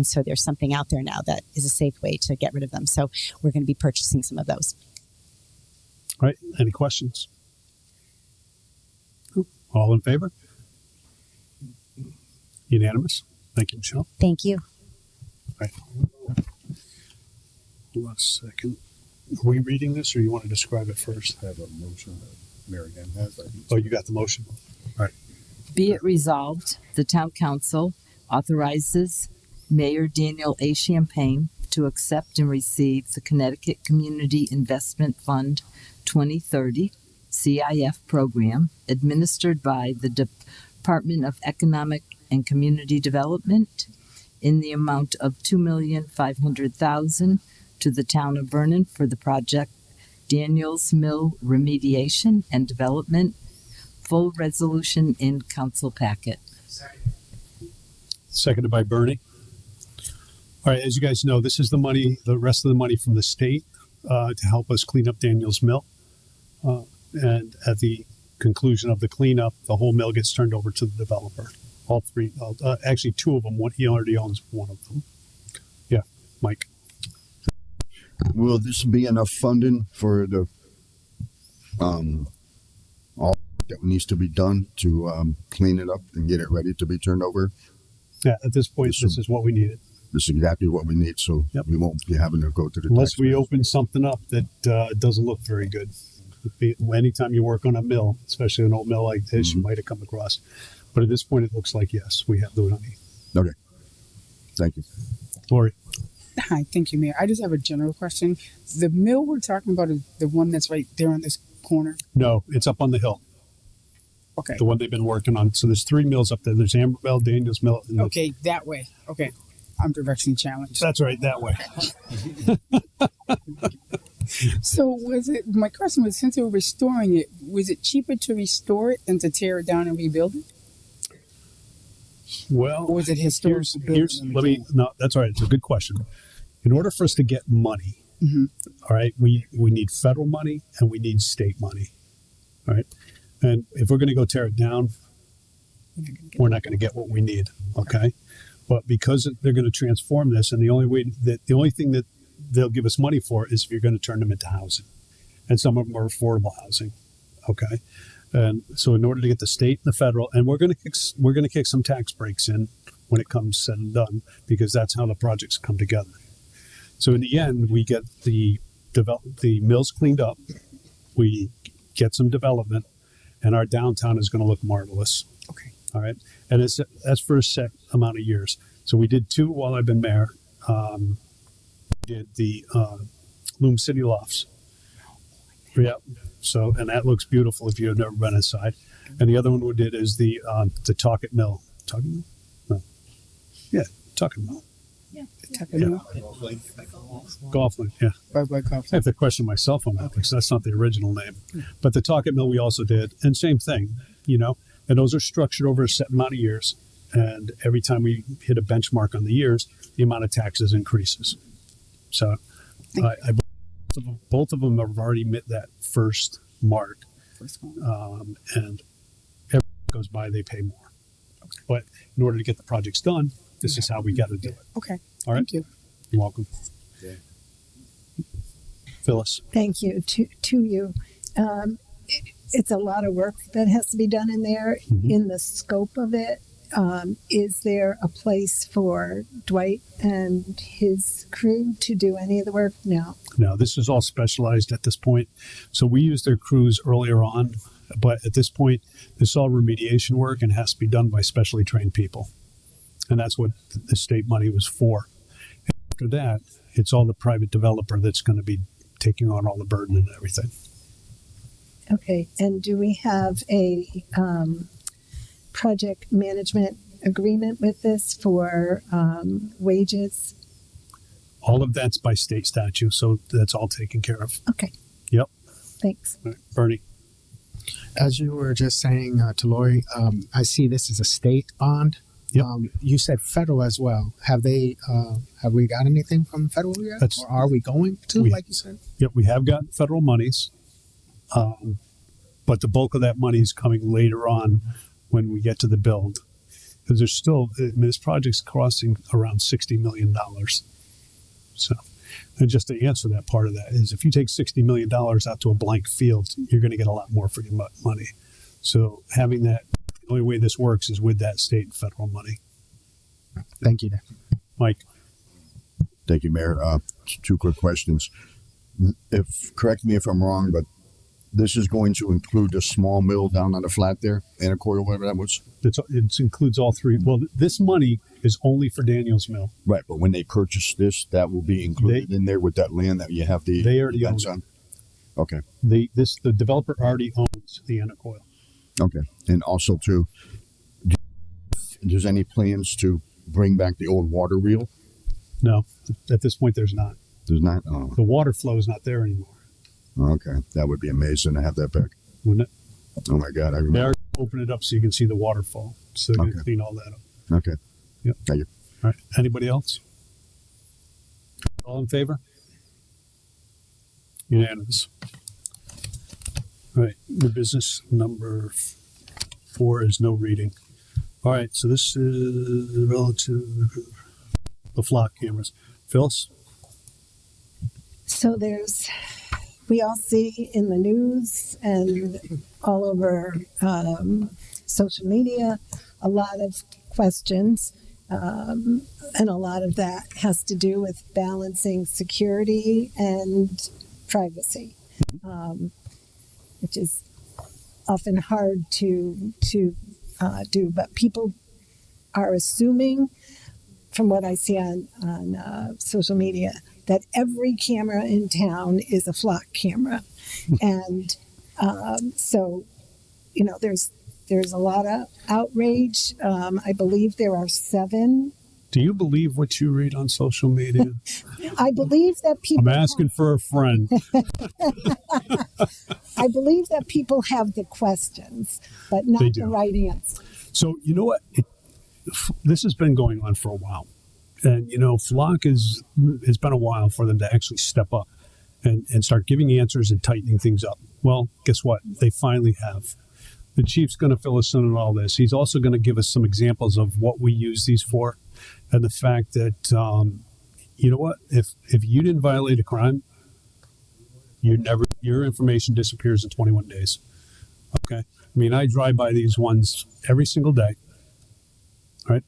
so there's something out there now that is a safe way to get rid of them. So we're going to be purchasing some of those. All right. Any questions? All in favor? Unanimous. Thank you, Michelle. Thank you. All right. Hold on a second. Are we reading this, or you want to describe it first? I have a motion that Mary Ann has. Oh, you got the motion. All right. Be it resolved, the town council authorizes Mayor Daniel A. Champagne to accept and receive the Connecticut Community Investment Fund 2030 CIF program administered by the Department of Economic and Community Development in the amount of $2,500,000 to the town of Vernon for the project Daniels Mill remediation and development. Full resolution in council packet. Seconded by Bernie. All right, as you guys know, this is the money, the rest of the money from the state to help us clean up Daniels Mill. And at the conclusion of the cleanup, the whole mill gets turned over to the developer. All three, actually two of them. He already owns one of them. Yeah, Mike. Will this be enough funding for the all that needs to be done to clean it up and get it ready to be turned over? Yeah, at this point, this is what we needed. This is exactly what we need, so we won't be having to go to the Unless we taxpayers. open something up that doesn't look very good. Anytime you work on a mill, especially an old mill like this, you might have come across. But at this point, it looks like, yes, we have the money. Okay. Thank you. Lori. Hi, thank you, Mayor. I just have a general question. The mill we're talking about is the one that's right there on this corner? No, it's up on the hill. Okay. The one they've been working on. So there's three mills up there. There's Amberville, Daniels Mill. And Okay, that way. Okay. I'm direction challenged. That's right, that way. So was it, my question was, since they were restoring it, was it cheaper to restore it than to tear it down and rebuild it? Well, or was it historical building? That's all right. It's a good question. In order for us to get money, all right, we need federal money and we need state money. All right. And if we're going to go tear it down, we're not going to get what we need. Okay. But because they're going to transform this, and the only thing that they'll give us money for is if you're going to turn them into housing, and some of them are affordable housing. Okay. And so in order to get the state and the federal, and we're going to kick some tax breaks in when it comes said and done, because that's how the projects come together. So in the end, we get the mills cleaned up, we get some development, and our downtown is going to look marvelous. Okay. All right. And that's for a set amount of years. So we did two while I've been mayor. We did the Loom City Lofts. Yeah. So, and that looks beautiful if you've never been inside. And the other one we did is the Talkett Mill. Talkett Mill? No. Yeah, Talkett Mill. Yeah. Mill. Golf Link, yeah. Bye-bye Golf I have to question myself on that because that's not the original name. But the Talkett Mill we also did. And same thing, and those are structured over a set amount of years. And every time we hit a benchmark on the years, the amount of taxes increases. So I believe both of them have already met that first mark. And every goes by, they pay more. Okay. But in order to get the projects done, this is how we got to do it. Okay. All right. Thank you. You're welcome. Phyllis. Thank you to you. It's a lot of work that has to be done in there. In the scope of it, is there a place for Dwight and his crew to do any of the work? No. No, this is all specialized at this point. So we used their crews earlier on, but at this point, this is all remediation work and has to be done by specially trained people. And that's what the state money was for. And after that, it's all the private developer that's going to be taking on all the burden and everything. Okay. And do we have a project management agreement with this for wages? All of that's by state statute, so that's all taken care of. Okay. Yep. Thanks. All right. Bernie. As you were just saying to Lori, I see this as a state bond. Yep. You said federal as well. Have we got anything from federal yet? Or are we going to, like you said? Yep, we have gotten federal monies, but the bulk of that money is coming later on when we get to the build. Because there's still, this project's costing around $60 million. So, and just to answer that part of that is if you take $60 million out to a blank field, you're going to get a lot more for your money. So having that, the only way this works is with that state and federal money. Thank you. Mike. Thank you, Mayor. Two quick questions. Correct me if I'm wrong, but this is going to include the small mill down on the flat there, Anacorte, whatever that was? It includes all three. Well, this money is only for Daniels Mill. Right, but when they purchase this, that will be included in there with that land that you have the They already own events on? Okay. The developer already owns the Anacorte. Okay. And also, too, there's any plans to bring back the old water wheel? No, at this point, there's not. There's not? Oh, The water flow is not there anymore, okay. That would be amazing to have that back. wouldn't it? Oh, my God. I They remember. are open it up so you can see the waterfall. So they're going to clean all that up. Okay. Yep. Thank you. All right. Anybody else? All in favor? Unanimous. All right. New business number 4 is no reading. All right. So this is relative the flock cameras. Phyllis? So we all see in the news and all over social media a lot of questions, and a lot of that has to do with balancing security and privacy, which is often hard to do. But people are assuming, from what I see on social media, that every camera in town is a flock camera. And so, there's a lot of outrage. I believe there are 7. Do you believe what you read on social media? I believe that people. I'm asking for a friend. I believe that people have the questions, but not the right answers. So, you know what? This has been going on for a while. And, Flock it's been a while for them to actually step up and start giving answers and tightening things up. Well, guess what? They finally have. The chief's going to fill us in on all this. He's also going to give us some examples of what we use these for, and the fact that, you know what? If you didn't violate a crime, your information disappears in 21 days. Okay? I mean, I drive by these ones every single day, right?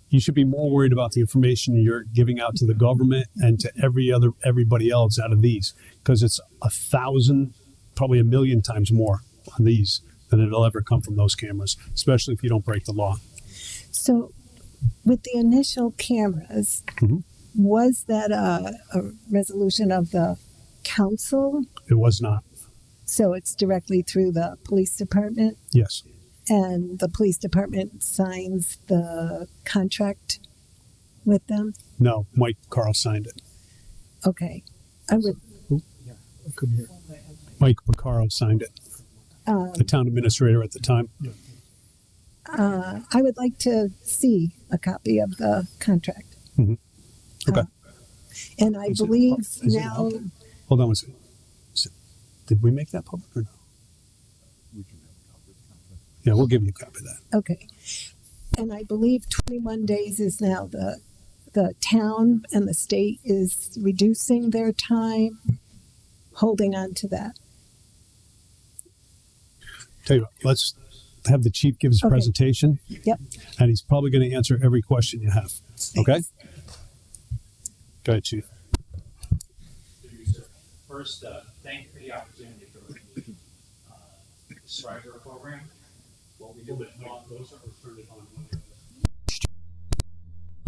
You should be more worried about the information you're giving out to the government and to everybody else out of these, because it's 1,000, probably 1 million times more on these than it'll ever come from those cameras, especially if you don't break the law. So, with the initial cameras, was that a resolution of the council? It was not. So it's directly through the police department? Yes. And the police department signs the contract with them? No, Mike Carl signed it. Okay. I would. I couldn't hear. Mike Picaro signed it. The town administrator at the time. I would like to see a copy of the contract. Okay. And I believe now. Hold on one second. Did we make that public or no? Yeah, we'll give you a copy of that. Okay. And I believe 21 days is now the town and the state is reducing their time, holding on to that. Tell you what, let's have the chief give his presentation. Yep. And he's probably going to answer every question you have. Okay? Go ahead, Chief. First, thank you for the opportunity to describe our program. What we do with those are turned it on.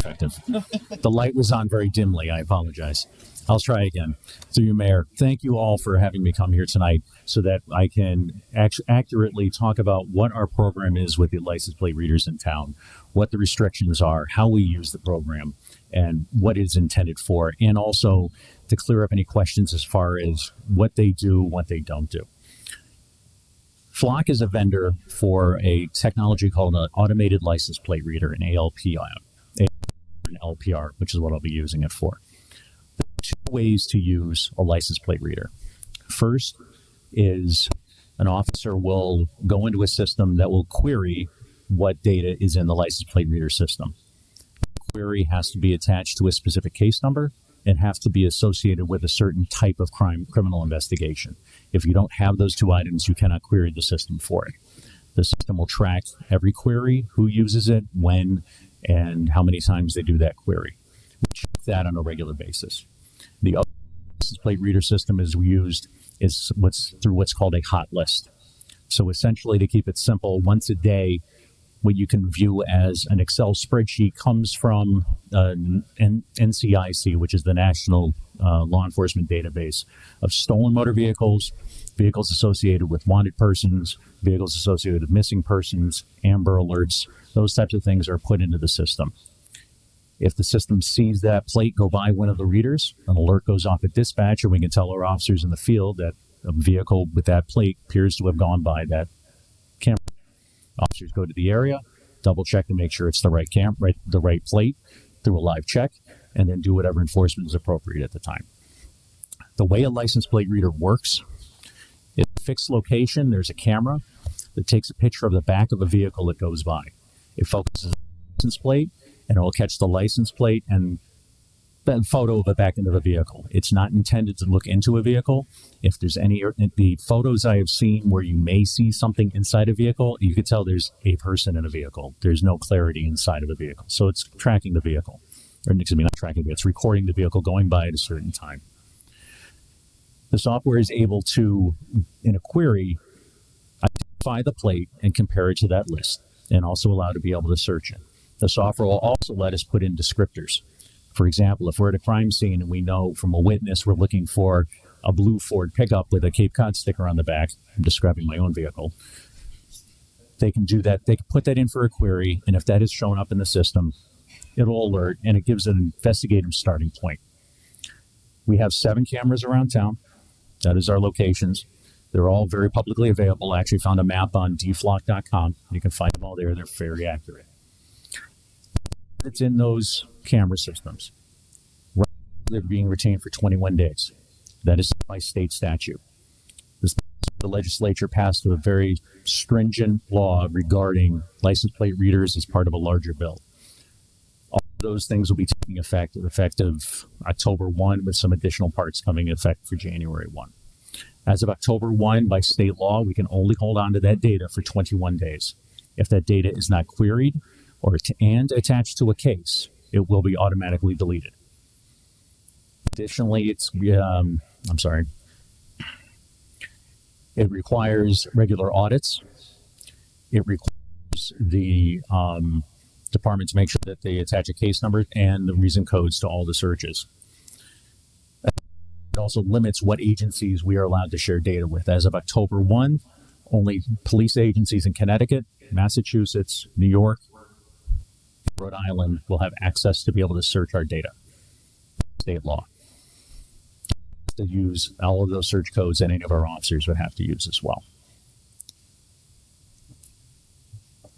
Effective. The light was on very dimly. I apologize. I'll try again. Through you, Mayor, thank you all for having me come here tonight so that I can accurately talk about what our program is with the license plate readers in town, what the restrictions are, how we use the program, and what it's intended for, and also to clear up any questions as far as what they do, what they don't do. Flock is a vendor for a technology called an automated license plate reader, an ALPR, which is what I'll be using it for. There are 2 ways to use a license plate reader. First is an officer will go into a system that will query what data is in the license plate reader system. The query has to be attached to a specific case number and have to be associated with a certain type of criminal investigation. If you don't have those 2 items, you cannot query the system for it. The system will track every query, who uses it, when, and how many times they do that query. We check that on a regular basis. The other license plate reader system is through what's called a hot list. So essentially, to keep it simple, once a day, what you can view as an Excel spreadsheet comes from NCIC, which is the National Law Enforcement Database of stolen motor vehicles, vehicles associated with wanted persons, vehicles associated with missing persons, Amber Alerts. Those types of things are put into the system. If the system sees that plate go by one of the readers, an alert goes off at dispatch, and we can tell our officers in the field that a vehicle with that plate appears to have gone by that camera. Officers go to the area, double check to make sure it's the right the right plate through a live check, and then do whatever enforcement is appropriate at the time. The way a license plate reader works is a fixed location. There's a camera that takes a picture of the back of a vehicle that goes by. It focuses on the license plate, and it will catch the license plate and then photo of it back into the vehicle. It's not intended to look into a vehicle. If there's any, the photos I have seen where you may see something inside a vehicle, you could tell there's a person in a vehicle. There's no clarity inside of a vehicle. So it's tracking the vehicle. Or excuse me, not tracking it, it's recording the vehicle going by at a certain time. The software is able to, in a query, identify the plate and compare it to that list, and also allow to be able to search it. The software will also let us put in descriptors. For example, if we're at a crime scene and we know from a witness we're looking for a blue Ford pickup with a Cape Cod sticker on the back, I'm describing my own vehicle, they can do that. They can put that in for a query, and if that is shown up in the system, it'll alert, and it gives an investigative starting point. We have 7 cameras around town. That is our locations. They're all very publicly available. I actually found a map on dflock.com. You can find them all there. They're very accurate. It's in those camera systems. They're being retained for 21 days. That is by state statute. The legislature passed a very stringent law regarding license plate readers as part of a larger bill. All of those things will be taking effect effective October 1, with some additional parts coming into effect for January 1. As of October 1, by state law, we can only hold on to that data for 21 days. If that data is not queried and attached to a case, it will be automatically deleted. Additionally, it requires regular audits. It requires the department to make sure that they attach a case number and the reason codes to all the searches. It also limits what agencies we are allowed to share data with. As of October 1, only police agencies in Connecticut, Massachusetts, New York, Rhode Island will have access to be able to search our data. State law. To use all of those search codes that any of our officers would have to use as well.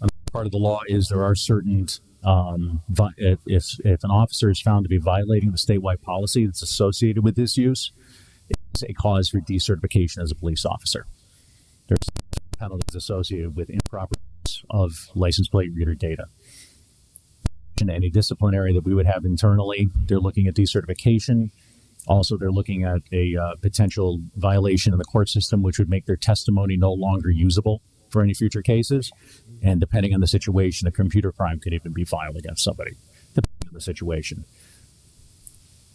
Another part of the law is there are certain, if an officer is found to be violating the statewide policy that's associated with this use, it's a cause for decertification as a police officer. There's penalties associated with improper use of license plate reader data. Any disciplinary that we would have internally, they're looking at decertification. Also, they're looking at a potential violation in the court system, which would make their testimony no longer usable for any future cases. And depending on the situation, a computer crime could even be filed against somebody, depending on the situation.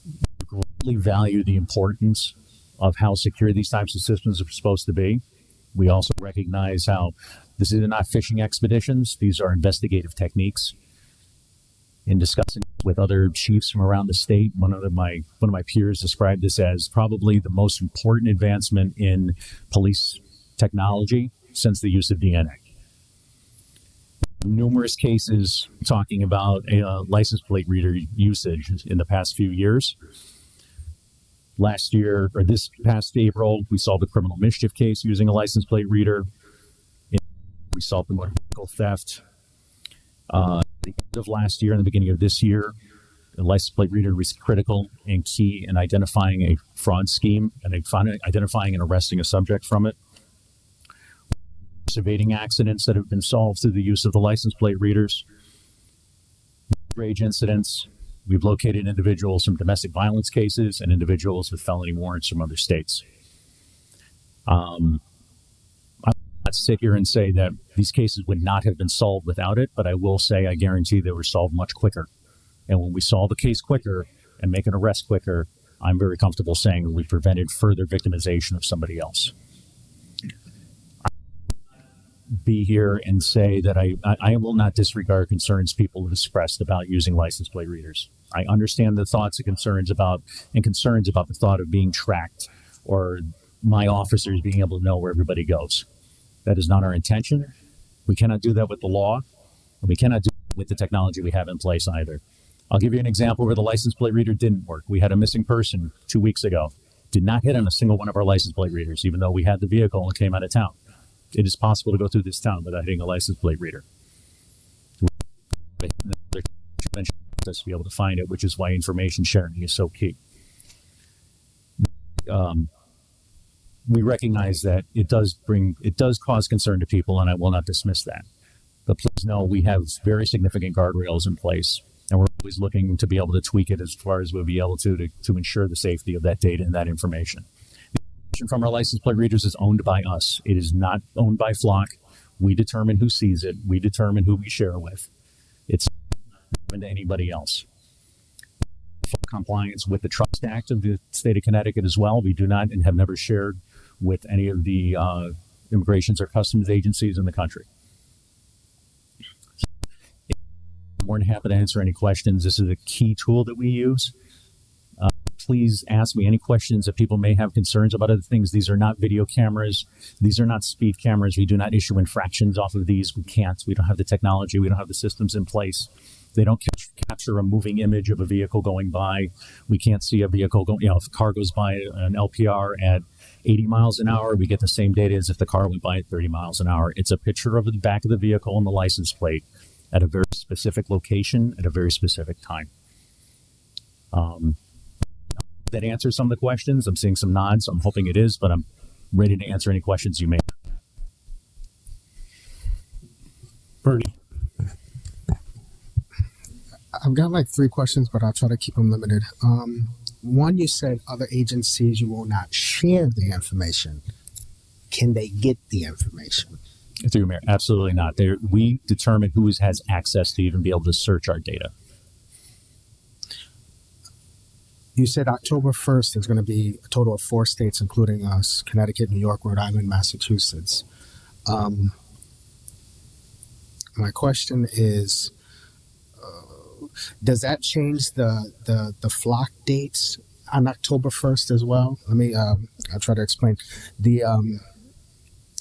We greatly value the importance of how secure these types of systems are supposed to be. We also recognize how this is not fishing expeditions. These are investigative techniques. In discussing with other chiefs from around the state, one of my peers described this as probably the most important advancement in police technology since the use of DNA. Numerous cases talking about a license plate reader usage in the past few years. Last year, or this past April, we solved a criminal mischief case using a license plate reader. We solved the motor vehicle theft. At the end of last year and the beginning of this year, the license plate reader was critical and key in identifying a fraud scheme and identifying and arresting a subject from it. Evading accidents that have been solved through the use of the license plate readers. Rage incidents. We've located individuals from domestic violence cases and individuals with felony warrants from other states. Not sit here and say that these cases would not have been solved without it, but I will say I guarantee they were solved much quicker. And when we solve a case quicker and make an arrest quicker, I'm very comfortable saying that we prevented further victimization of somebody else. be here and say that I will not disregard concerns people have expressed about using license plate readers. I understand the thoughts and concerns about the thought of being tracked or my officers being able to know where everybody goes. That is not our intention. We cannot do that with the law, and we cannot do it with the technology we have in place either. I'll give you an example where the license plate reader didn't work. We had a missing person 2 weeks ago. Did not hit on a single one of our license plate readers, even though we had the vehicle and came out of town. It is possible to go through this town without hitting a license plate reader. Us to be able to find it, which is why information sharing is so key. We recognize that it does cause concern to people, and I will not dismiss that. But please know we have very significant guardrails in place, and we're always looking to be able to tweak it as far as we'll be able to ensure the safety of that data and that information. The information from our license plate readers is owned by us. It is not owned by Flock. We determine who sees it. We determine who we share with. It's not to anybody else. Full compliance with the Trust Act of the state of Connecticut as well. We do not and have never shared with any of the immigrations or customs agencies in the country. I'm more than happy to answer any questions. This is a key tool that we use. Please ask me any questions that people may have concerns about other things. These are not video cameras. These are not speed cameras. We do not issue infractions off of these. We can't. We don't have the technology. We don't have the systems in place. They don't capture a moving image of a vehicle going by. We can't see a vehicle going, if a car goes by an LPR at 80 miles an hour, we get the same data as if the car went by at 30 miles an hour. It's a picture of the back of the vehicle and the license plate at a very specific location at a very specific time. That answers some of the questions. I'm seeing some nods. I'm hoping it is, but I'm ready to answer any questions you may have. Bernie. I've got like 3 questions, but I'll try to keep them limited. One, you said other agencies you will not share the information. Can they get the information? Through Mayor, absolutely not. We determine who has access to even be able to search our data. You said October 1st, there's going to be a total of 4 states, including us, Connecticut, New York, Rhode Island, Massachusetts. My question is, does that change the flock dates on October 1st as well? I'll try to explain.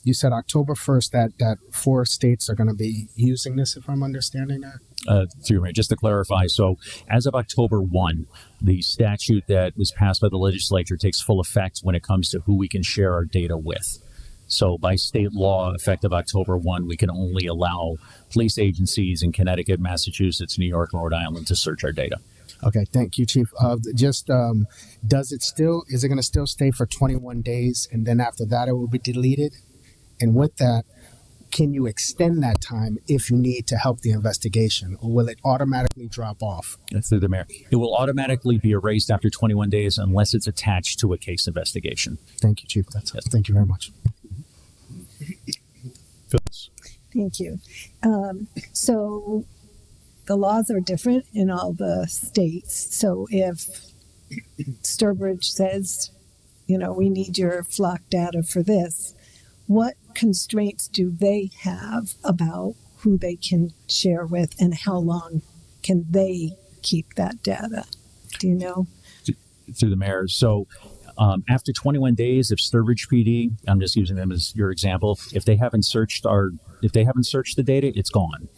You said October 1st that 4 states are going to be using this, if I'm understanding that? Just to clarify, so as of October 1, the statute that was passed by the legislature takes full effect when it comes to who we can share our data with. So by state law, effective October 1, we can only allow police agencies in Connecticut, Massachusetts, New York, and Rhode Island to search our data. Okay, thank you, Chief. Is it going to still stay for 21 days, and then after that it will be deleted? And with that, can you extend that time if you need to help the investigation, or will it automatically drop off? Through the Mayor. It will automatically be erased after 21 days unless it's attached to a case investigation. Thank you, Chief. Thank you very much. Phyllis. Thank you. So the laws are different in all the states. So if Sturbridge says, we need your flock data for this, what constraints do they have about who they can share with, and how long can they keep that data? Do you know? Through the Mayor. So after 21 days, if Sturbridge PD, I'm just using them as your example, if they haven't searched the data, it's gone.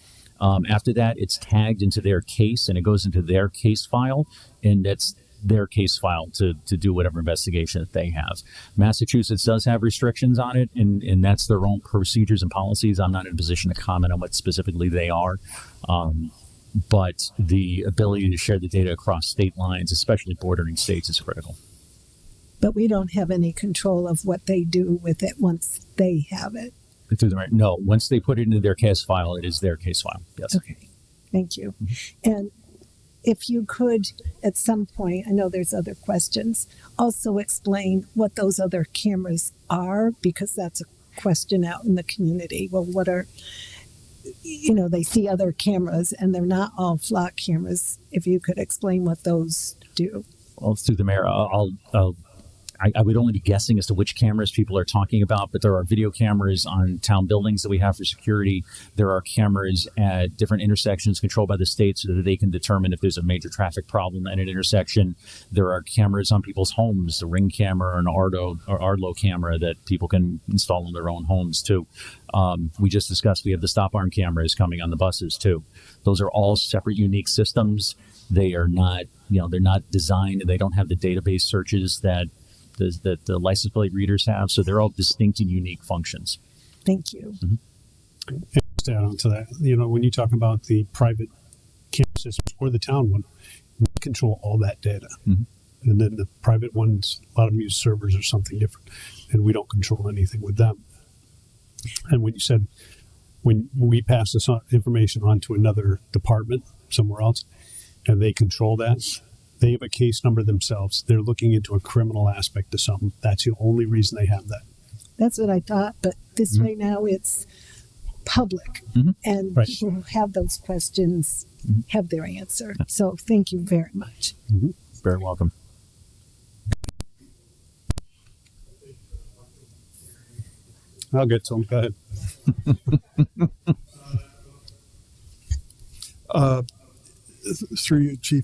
After that, it's tagged into their case, and it goes into their case file, and that's their case file to do whatever investigation that they have. Massachusetts does have restrictions on it, and that's their own procedures and policies. I'm not in a position to comment on what specifically they are. But the ability to share the data across state lines, especially bordering states, is critical. But we don't have any control of what they do with it once they have it. No, once they put it into their case file, it is their case file. Yes. Okay. Thank you. And if you could, at some point, I know there's other questions, also explain what those other cameras are, because that's a question out in the community. Well, what are, they see other cameras and they're not all flock cameras. If you could explain what those do. Well, through the Mayor, I'll I would only be guessing as to which cameras people are talking about, but there are video cameras on town buildings that we have for security. There are cameras at different intersections controlled by the state so that they can determine if there's a major traffic problem at an intersection. There are cameras on people's homes, a Ring camera or an Arlo camera that people can install in their own homes too. We just discussed we have the stop arm cameras coming on the buses too. Those are all separate, unique systems. They are not, they're not designed, and they don't have the database searches that the license plate readers have. So they're all distinct and unique functions. Thank you. And just to add on to that, when you talk about the private camera systems or the town one, we control all that data. And then the private ones, a lot of them use servers or something different, and we don't control anything with them. And when you said, when we pass this information on to another department somewhere else, and they control that, they have a case number themselves. They're looking into a criminal aspect of something. That's the only reason they have that. That's what I thought, but this right now it's public, and people who have those questions have their answer. So thank you very much. Very welcome. I'll get to them. Go ahead. Through you, Chief.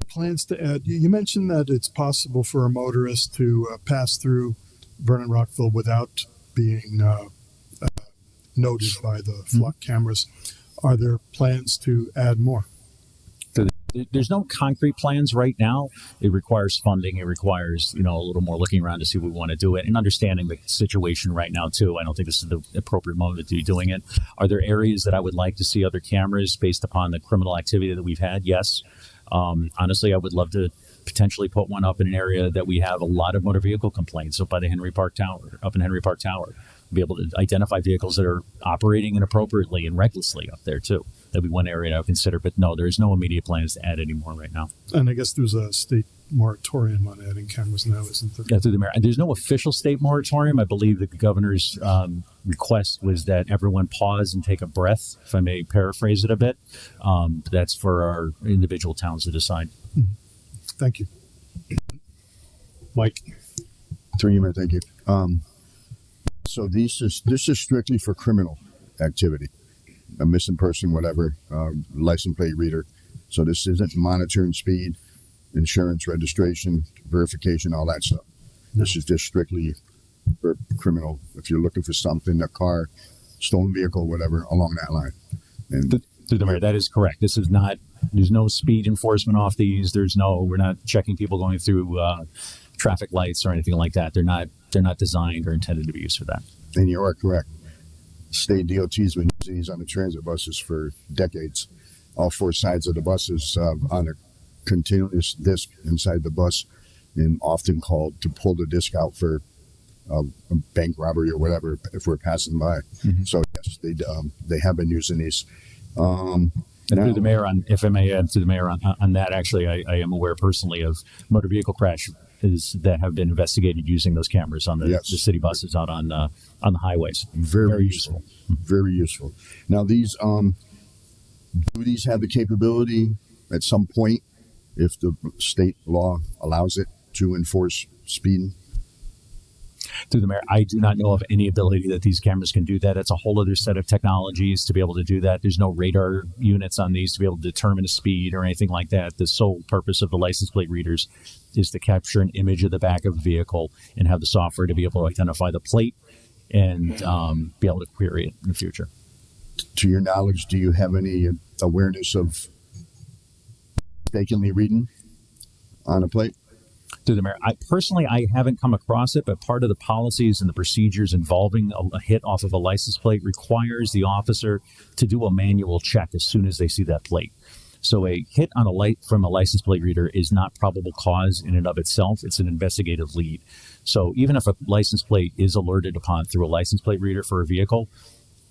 Plans to add, you mentioned that it's possible for a motorist to pass through Vernon Rockville without being noted by the flock cameras. Are there plans to add more? There's no concrete plans right now. It requires funding. It requires, a little more looking around to see if we want to do it and understanding the situation right now too. I don't think this is the appropriate moment to be doing it. Are there areas that I would like to see other cameras based upon the criminal activity that we've had? Yes. Honestly, I would love to potentially put one up in an area that we have a lot of motor vehicle complaints up by the Henry Park Tower, be able to identify vehicles that are operating inappropriately and recklessly up there too. That'd be one area I would consider, but no, there's no immediate plans to add any more right now. And I guess there's a state moratorium on adding cameras now, isn't there? Yeah, through the mayor. And there's no official state moratorium. I believe the governor's request was that everyone pause and take a breath, if I may paraphrase it a bit. But that's for our individual towns to decide. Thank you. Mike. Through you, Mayor, thank you. So this is strictly for criminal activity. A missing person, whatever, license plate reader. So this isn't monitoring speed, insurance, registration, verification, all that stuff. This is just strictly for criminal. If you're looking for something, a car, stolen vehicle, whatever, along that line. And through the mayor, that is correct. This is not. There's no speed enforcement off these. We're not checking people going through traffic lights or anything like that. They're not designed or intended to be used for that. And you are correct. State DOT's been using these on the transit buses for decades. All four sides of the buses on a continuous disc inside the bus, and often called to pull the disc out for a bank robbery or whatever if we're passing by. So yes, they have been using these. And through the mayor, if I may add to the mayor on that, actually, I am aware personally of motor vehicle crashes that have been investigated using those cameras on the city buses out on the highways. Very useful. Very useful. Now, these do these have the capability at some point, if the state law allows it, to enforce speeding? Through the mayor, I do not know of any ability that these cameras can do that. It's a whole other set of technologies to be able to do that. There's no radar units on these to be able to determine a speed or anything like that. The sole purpose of the license plate readers is to capture an image of the back of the vehicle and have the software to be able to identify the plate and be able to query it in the future. To your knowledge, do you have any awareness of mistakenly reading on a plate? Through the mayor, I haven't come across it, but part of the policies and the procedures involving a hit off of a license plate requires the officer to do a manual check as soon as they see that plate. So a hit on a light from a license plate reader is not probable cause in and of itself. It's an investigative lead. So even if a license plate is alerted upon through a license plate reader for a vehicle,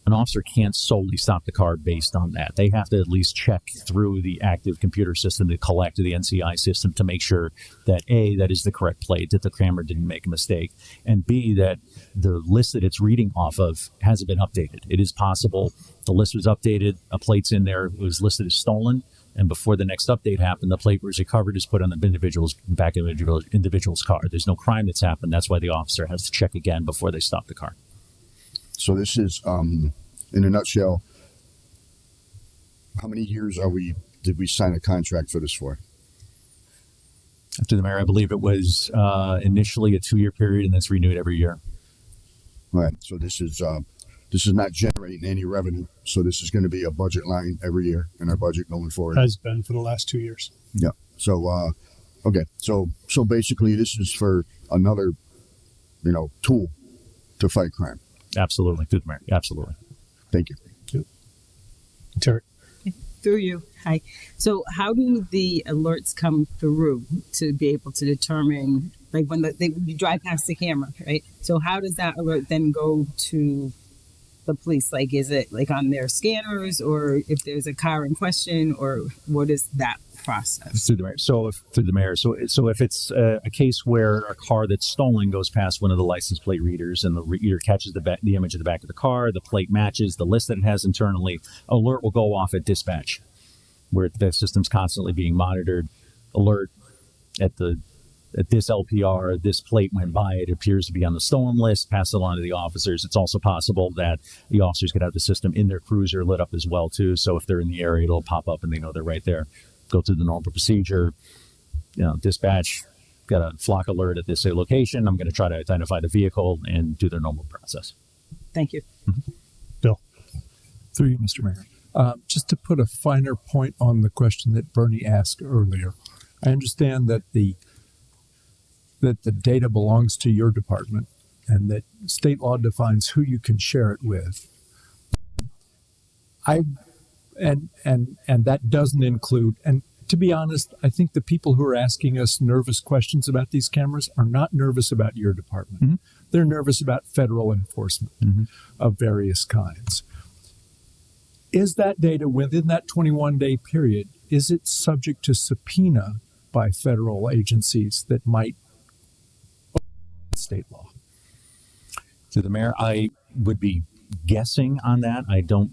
an officer can't solely stop the car based on that. They have to at least check through the active computer system to collect the NCI system to make sure that A, that is the correct plate, that the camera didn't make a mistake, and B, that the list that it's reading off of hasn't been updated. It is possible the list was updated, a plate's in there, it was listed as stolen, And before the next update happened, the plate was recovered, is put on the individual's back of individual's car. There's no crime that's happened. That's why the officer has to check again before they stop the car. So this is, in a nutshell, how many years did we sign a contract for this for? Through the mayor, I believe it was initially a 2-year period, and that's renewed every year. Right. So this is not generating any revenue. So this is going to be a budget line every year in our budget going forward. Has been for the last 2 years. Yeah. So okay. So basically, this is for another, tool to fight crime. Absolutely, through the mayor. Absolutely. Thank you. Terry. Through you. Hi. So how do the alerts come through to be able to determine, like when you drive past the camera, right? So how does that alert then go to the police? Like, is it like on their scanners, or if there's a car in question, or what is that process? Through the mayor. So if it's a case where a car that's stolen goes past one of the license plate readers, and the reader catches the image of the back of the car, the plate matches the list that it has internally, alert will go off at dispatch, where the system's constantly being monitored. Alert at this LPR, this plate went by, it appears to be on the stolen list, pass it on to the officers. It's also possible that the officers could have the system in their cruiser lit up as well, too. So if they're in the area, it'll pop up and they know they're right there. Go through the normal procedure. Dispatch, got a flock alert at this location. I'm going to try to identify the vehicle and do their normal process. Thank you. Mm-hmm. Bill. Through you, Mr. Mayor. Just to put a finer point on the question that Bernie asked earlier, I understand that the data belongs to your department and that state law defines who you can share it with. And that doesn't include, and to be honest, I think the people who are asking us nervous questions about these cameras are not nervous about your department. Mm-hmm. They're nervous about federal enforcement of various kinds. Is that data within that 21-day period, is it subject to subpoena by federal agencies that might state law? To the mayor, I would be guessing on that.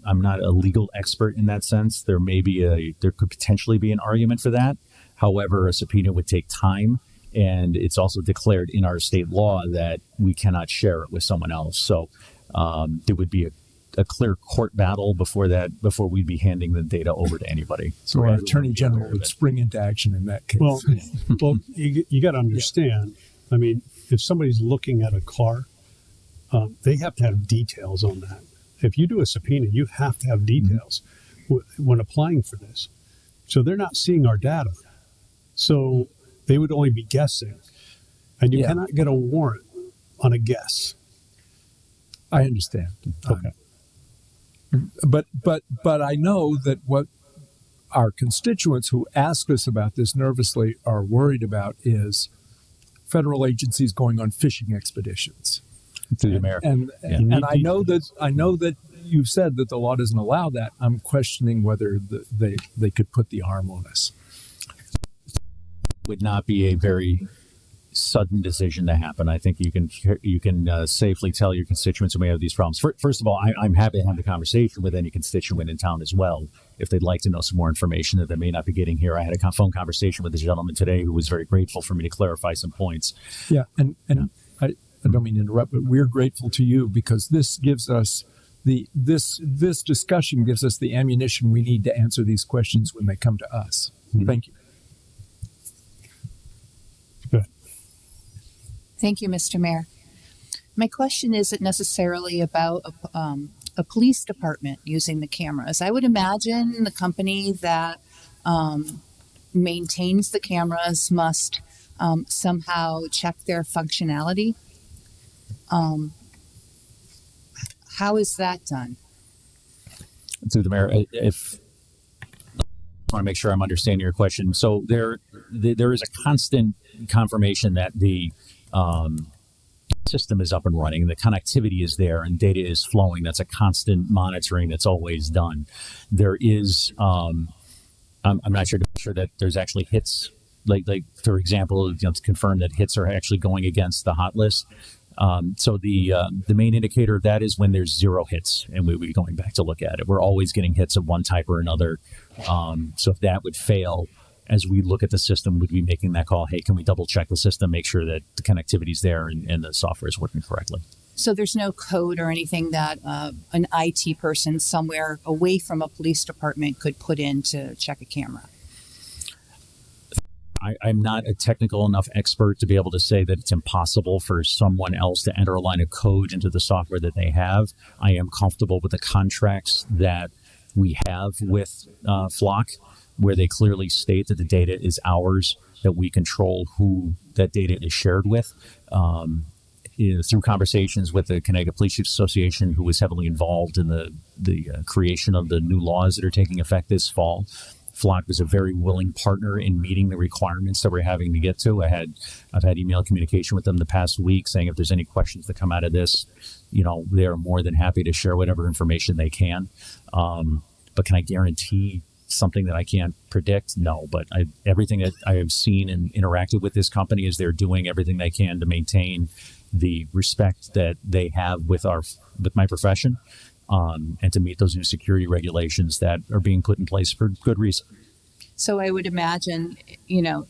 I'm not a legal expert in that sense. There could potentially be an argument for that. However, a subpoena would take time, and it's also declared in our state law that we cannot share it with someone else. So there would be a clear court battle before we'd be handing the data over to anybody. So our attorney general would spring into action in that case. Well, you got to understand. I mean, if somebody's looking at a car, they have to have details on that. If you do a subpoena, you have to have details when applying for this. So they're not seeing our data. So they would only be guessing. And you cannot get a warrant on a guess. I understand. Okay. But I know that what our constituents who ask us about this nervously are worried about is federal agencies going on fishing expeditions. Through the mayor. And I know that you've said that the law doesn't allow that. I'm questioning whether they could put the arm on us. Would not be a very sudden decision to happen. I think you can safely tell your constituents who may have these problems. First of all, I'm happy to have the conversation with any constituent in town as well if they'd like to know some more information that they may not be getting here. I had a phone conversation with a gentleman today who was very grateful for me to clarify some points. Yeah, and I don't mean to interrupt, but we're grateful to you because this gives us this discussion gives us the ammunition we need to answer these questions when they come to us. Mm-hmm. Thank you. Good. Thank you, Mr. Mayor. My question isn't necessarily about a police department using the cameras. I would imagine the company that maintains the cameras must somehow check their functionality. How is that done? Through the mayor, if I want to make sure I'm understanding your question. So there is a constant confirmation that the system is up and running, the connectivity is there, and data is flowing. That's a constant monitoring that's always done. There is, I'm not sure that there's actually hits. Like for example, to confirm that hits are actually going against the hot list. So the main indicator of that is when there's 0 hits, and we'll be going back to look at it. We're always getting hits of one type or another So if that would fail, as we look at the system, would we be making that call? Hey, can we double check the system, make sure that the connectivity is there and the software is working correctly? So there's no code or anything that an IT person somewhere away from a police department could put in to check a camera? I'm not a technical enough expert to be able to say that it's impossible for someone else to enter a line of code into the software that they have. I am comfortable with the contracts that we have with Flock, where they clearly state that the data is ours, that we control who that data is shared with. Through conversations with the Connecticut Police Chiefs Association, who was heavily involved in the creation of the new laws that are taking effect this fall, Flock was a very willing partner in meeting the requirements that we're having to get to. I've had email communication with them the past week saying if there's any questions that come out of this, they are more than happy to share whatever information they can. But can I guarantee something that I can't predict? No, but everything that I have seen and interacted with this company is they're doing everything they can to maintain the respect that they have with my profession. And to meet those new security regulations that are being put in place for good reason. So I would imagine,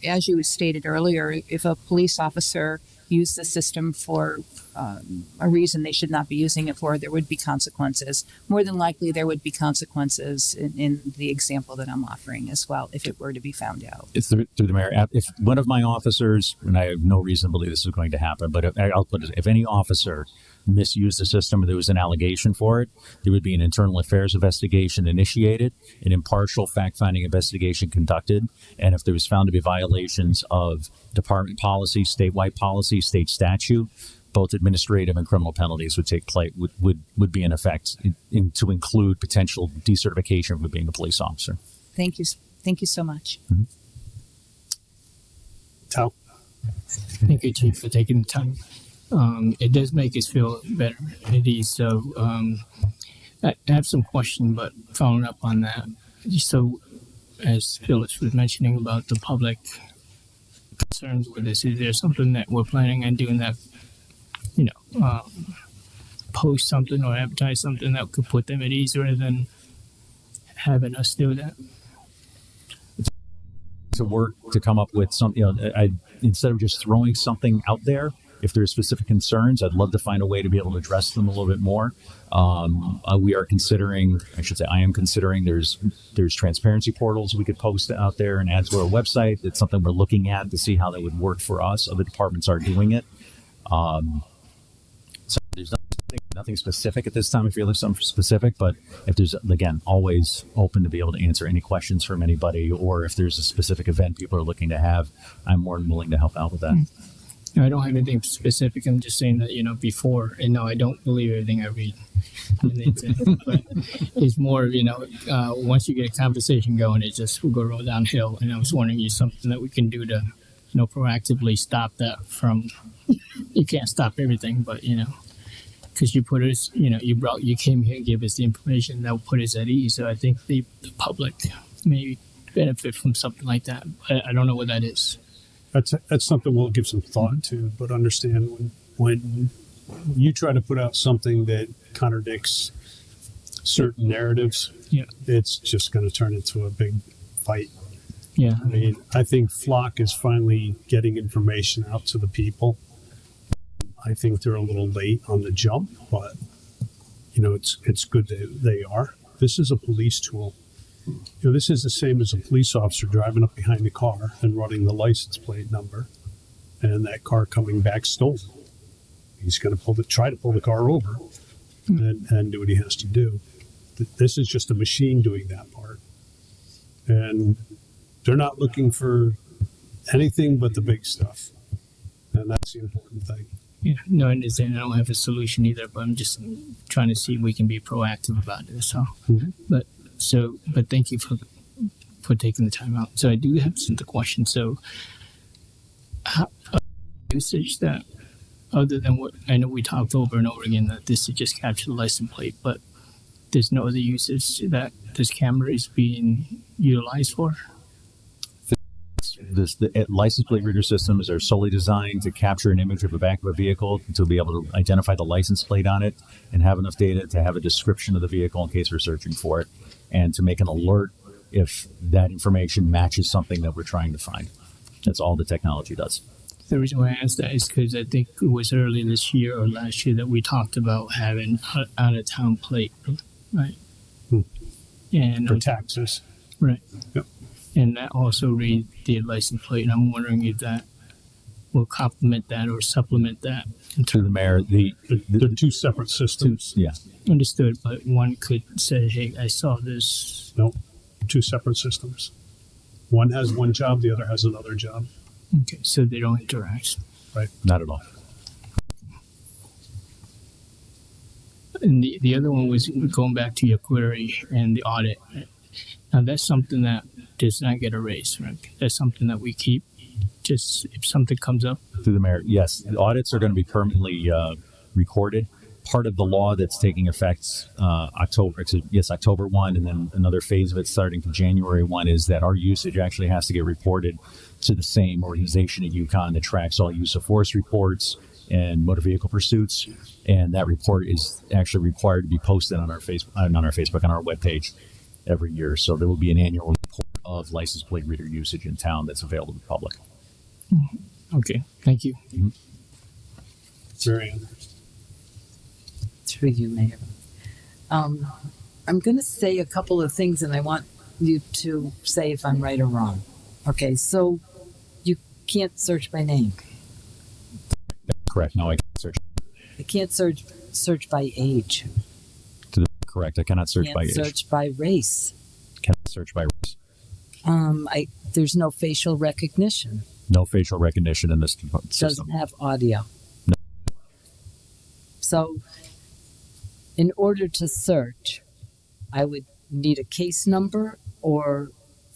as you stated earlier, if a police officer used the system for a reason they should not be using it for, there would be consequences. More than likely, there would be consequences in the example that I'm offering as well, if it were to be found out. It's through the mayor. If one of my officers, and I have no reason to believe this is going to happen, but I'll put it, if any officer misused the system or there was an allegation for it, there would be an internal affairs investigation initiated, an impartial fact-finding investigation conducted, and if there was found to be violations of department policy, statewide policy, state statute, both administrative and criminal penalties would take place, would be in effect to include potential decertification for being a police officer. Thank you so much. Mm-hmm. Tal? Thank you, Chief, for taking the time. It does make us feel better at ease. So I have some questions, but following up on that, so as Phyllis was mentioning about the public concerns with this, is there something that we're planning on doing that, post something or advertise something that could put them at ease rather than having us do that? To work to come up with something, instead of just throwing something out there, if there's specific concerns, I'd love to find a way to be able to address them a little bit more. We are considering, I am considering there's transparency portals we could post out there and add to our website. It's something we're looking at to see how that would work for us. Other departments are doing it. So there's nothing specific at this time if you're looking for something specific, but if there's, again, always open to be able to answer any questions from anybody, or if there's a specific event people are looking to have, I'm more than willing to help out with that. No, I don't have anything specific. I'm just saying that, before, and no, I don't believe everything I read on the internet, but it's more, once you get a conversation going, it just will go downhill. And I was wondering, is something that we can do to, proactively stop that from, you can't stop everything, but, because you put us, you came here and gave us the information that will put us at ease. So I think the public may benefit from something like that. I don't know what that is. That's something we'll give some thought to, but understand when you try to put out something that contradicts certain narratives, it's just going to turn into a big fight. Yeah. I mean, I think Flock is finally getting information out to the people. I think they're a little late on the jump, but it's good that they are. This is a police tool. This is the same as a police officer driving up behind the car and running the license plate number, and that car coming back stolen. He's going to try to pull the car over and do what he has to do. This is just a machine doing that part, and they're not looking for anything but the big stuff, and that's the important thing. Yeah, no, I understand. I don't have a solution either, but I'm just trying to see if we can be proactive about it. So, but thank you for taking the time out. So I do have some questions. So, how usage that, other than what I know we talked over and over again, that this is just capture the license plate, but there's no other usage that this camera is being utilized for? The license plate reader systems are solely designed to capture an image of the back of a vehicle to be able to identify the license plate on it and have enough data to have a description of the vehicle in case we're searching for it, and to make an alert if that information matches something that we're trying to find. That's all the technology does. The reason why I asked that is because I think it was early this year or last year that we talked about having out of town plate, right? And For taxes. right? Yep. And that also reads the license plate, and I'm wondering if that will complement that or supplement that. To the mayor, They're two separate systems. yeah. Understood, but one could say, "Hey, I saw this." No, two separate systems. One has one job, the other has another job. Okay, so they don't interact. Right. Not at all. And the other one was going back to your query and the audit. Now that's something that does not get erased, right? That's something that we keep. Just if something comes up. Through the mayor, yes, the audits are going to be permanently recorded. Part of the law that's taking effect October 1, and then another phase of it starting to January 1 is that our usage actually has to get reported to the same organization at UConn that tracks all use of force reports and motor vehicle pursuits, and that report is actually required to be posted on our Facebook, on our webpage every year. So there will be an annual report of license plate reader usage in town that's available to the public. Okay, thank you. Mm-hmm. Marianne. Through you, Mayor. I'm going to say a couple of things, and I want you to say if I'm right or wrong. Okay, so you can't search by name. Correct. No, I can't search. I can't search by age. Correct. I cannot search Can't by age. search by race. Cannot search by race. There's no facial recognition. No facial recognition in this system. Doesn't have audio. No. So, in order to search, I would need a case number, or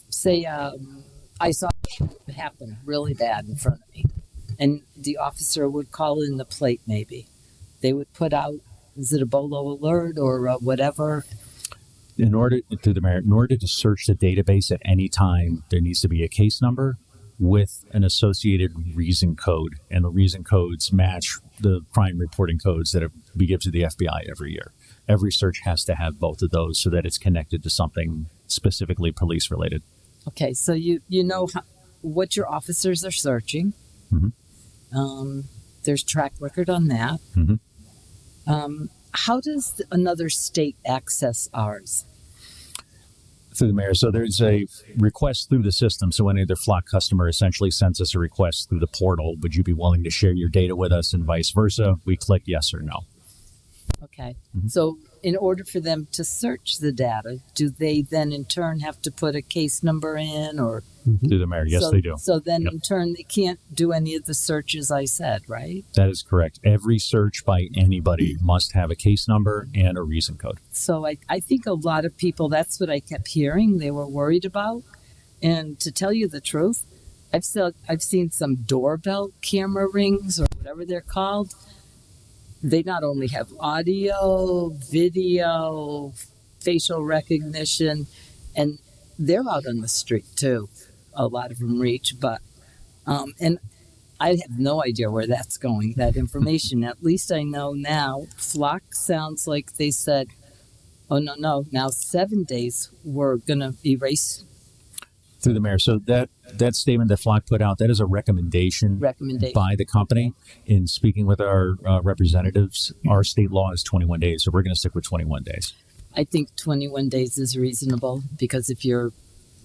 say I saw it happen really bad in front of me, and the officer would call in the plate. Maybe they would put out, is it a BOLO alert or whatever? In order to search the database at any time, there needs to be a case number with an associated reason code, and the reason codes match the crime reporting codes that we give to the FBI every year. Every search has to have both of those so that it's connected to something specifically police related. Okay, so you know what your officers are searching. Mm-hmm. There's track record on that. Mm-hmm. How does another state access ours? Through the mayor. So there's a request through the system. So when either Flock customer essentially sends us a request through the portal, would you be willing to share your data with us, and vice versa? We click yes or no. Okay. Mm-hmm. So in order for them to search the data, do they then in turn have to put a case number in, or? Through the mayor. Yes, they do. So then Yep. in turn, they can't do any of the searches I said, right? That is correct. Every search by anybody must have a case number and a reason code. So I think a lot of people, that's what I kept hearing they were worried about. And to tell you the truth, I've seen some doorbell camera rings or whatever they're called. They not only have audio, video, facial recognition, and they're out on the street too. A lot of them reach, but and I have no idea where that's going, that information. At least I know now. Flock sounds like they said, oh, no, now 7 days we're going to erase. Through the mayor. So that statement that Flock put out, that is a recommendation by the company. In speaking with our representatives, our state law is 21 days, so we're going to stick with 21 days. I think 21 days is reasonable, because if you're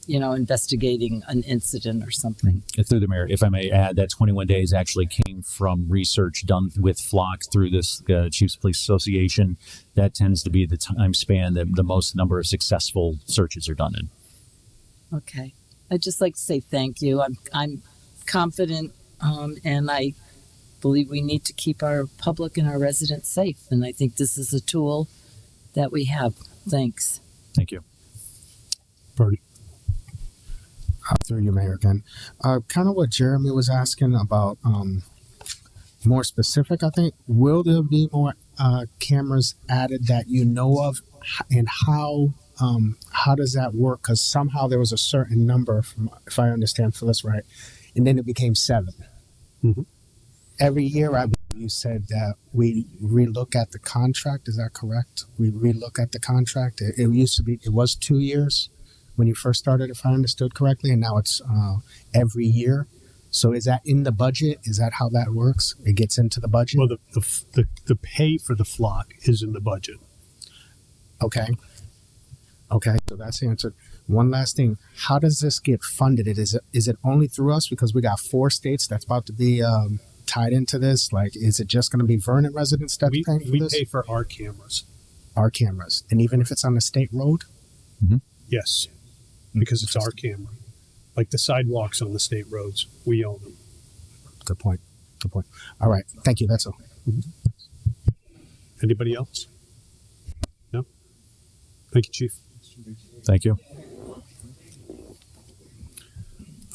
investigating an incident or something. Through the mayor, if I may add, that 21 days actually came from research done with Flock through this Chiefs Police Association. That tends to be the time span that the most number of successful searches are done in. Okay. I'd just like to say thank you. I'm confident, and I believe we need to keep our public and our residents safe. And I think this is a tool that we have. Thanks. Thank you. Bernie. Through you, Mayor, again. Kind of what Jeremy was asking about, more specific, I think. Will there be more cameras added that you know of, and how does that work? Because somehow there was a certain number, from, if I understand Phyllis right, and then it became 7. Mm-hmm. Every year, I believe you said that we relook at the contract. Is that correct? We relook at the contract. It used to be, it was 2 years. when you first started, if I understood correctly, and now it's every year. So is that in the budget? Is that how that works? It gets into the budget? Well, the pay for the flock is in the budget. Okay. Okay, so that's answered. One last thing. How does this get funded? Is it only through us? Because we got 4 states that's about to be tied into this. Like, is it just going to be Vernon residents that's paying for this? We pay for our cameras. Our cameras. And even if it's on a state road? Yes, because it's our camera. Like the sidewalks on the state roads, we own them. Good point. Good point. All right. Thank you. That's all. Anybody else? No? Thank you, Chief. Thank you.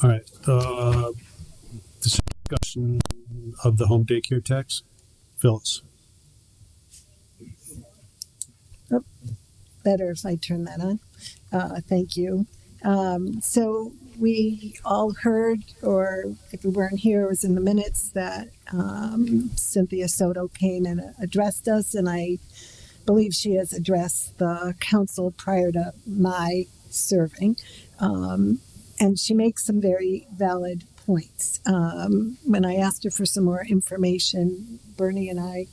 All right. Discussion of the home daycare tax. Phyllis. Oh, better if I turn that on. Thank you. So we all heard, or if we weren't here, it was in the minutes that Cynthia Soto came and addressed us, and I believe she has addressed the council prior to my serving. And she makes some very valid points. When I asked her for some more information, Bernie and I,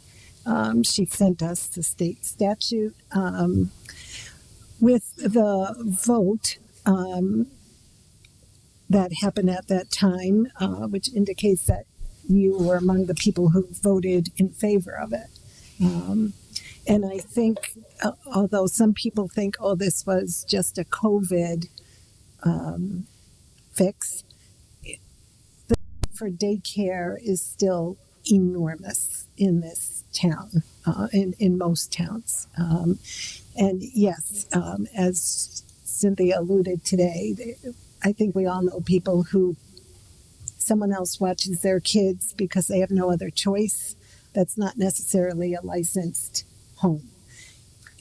she sent us the state statute. With the vote that happened at that time, which indicates that you were among the people who voted in favor of it. And I think, although some people think, oh, this was just a COVID fix, the need for daycare is still enormous in this town, in most towns. And yes, as Cynthia alluded today, I think we all know people who someone else watches their kids because they have no other choice. That's not necessarily a licensed home.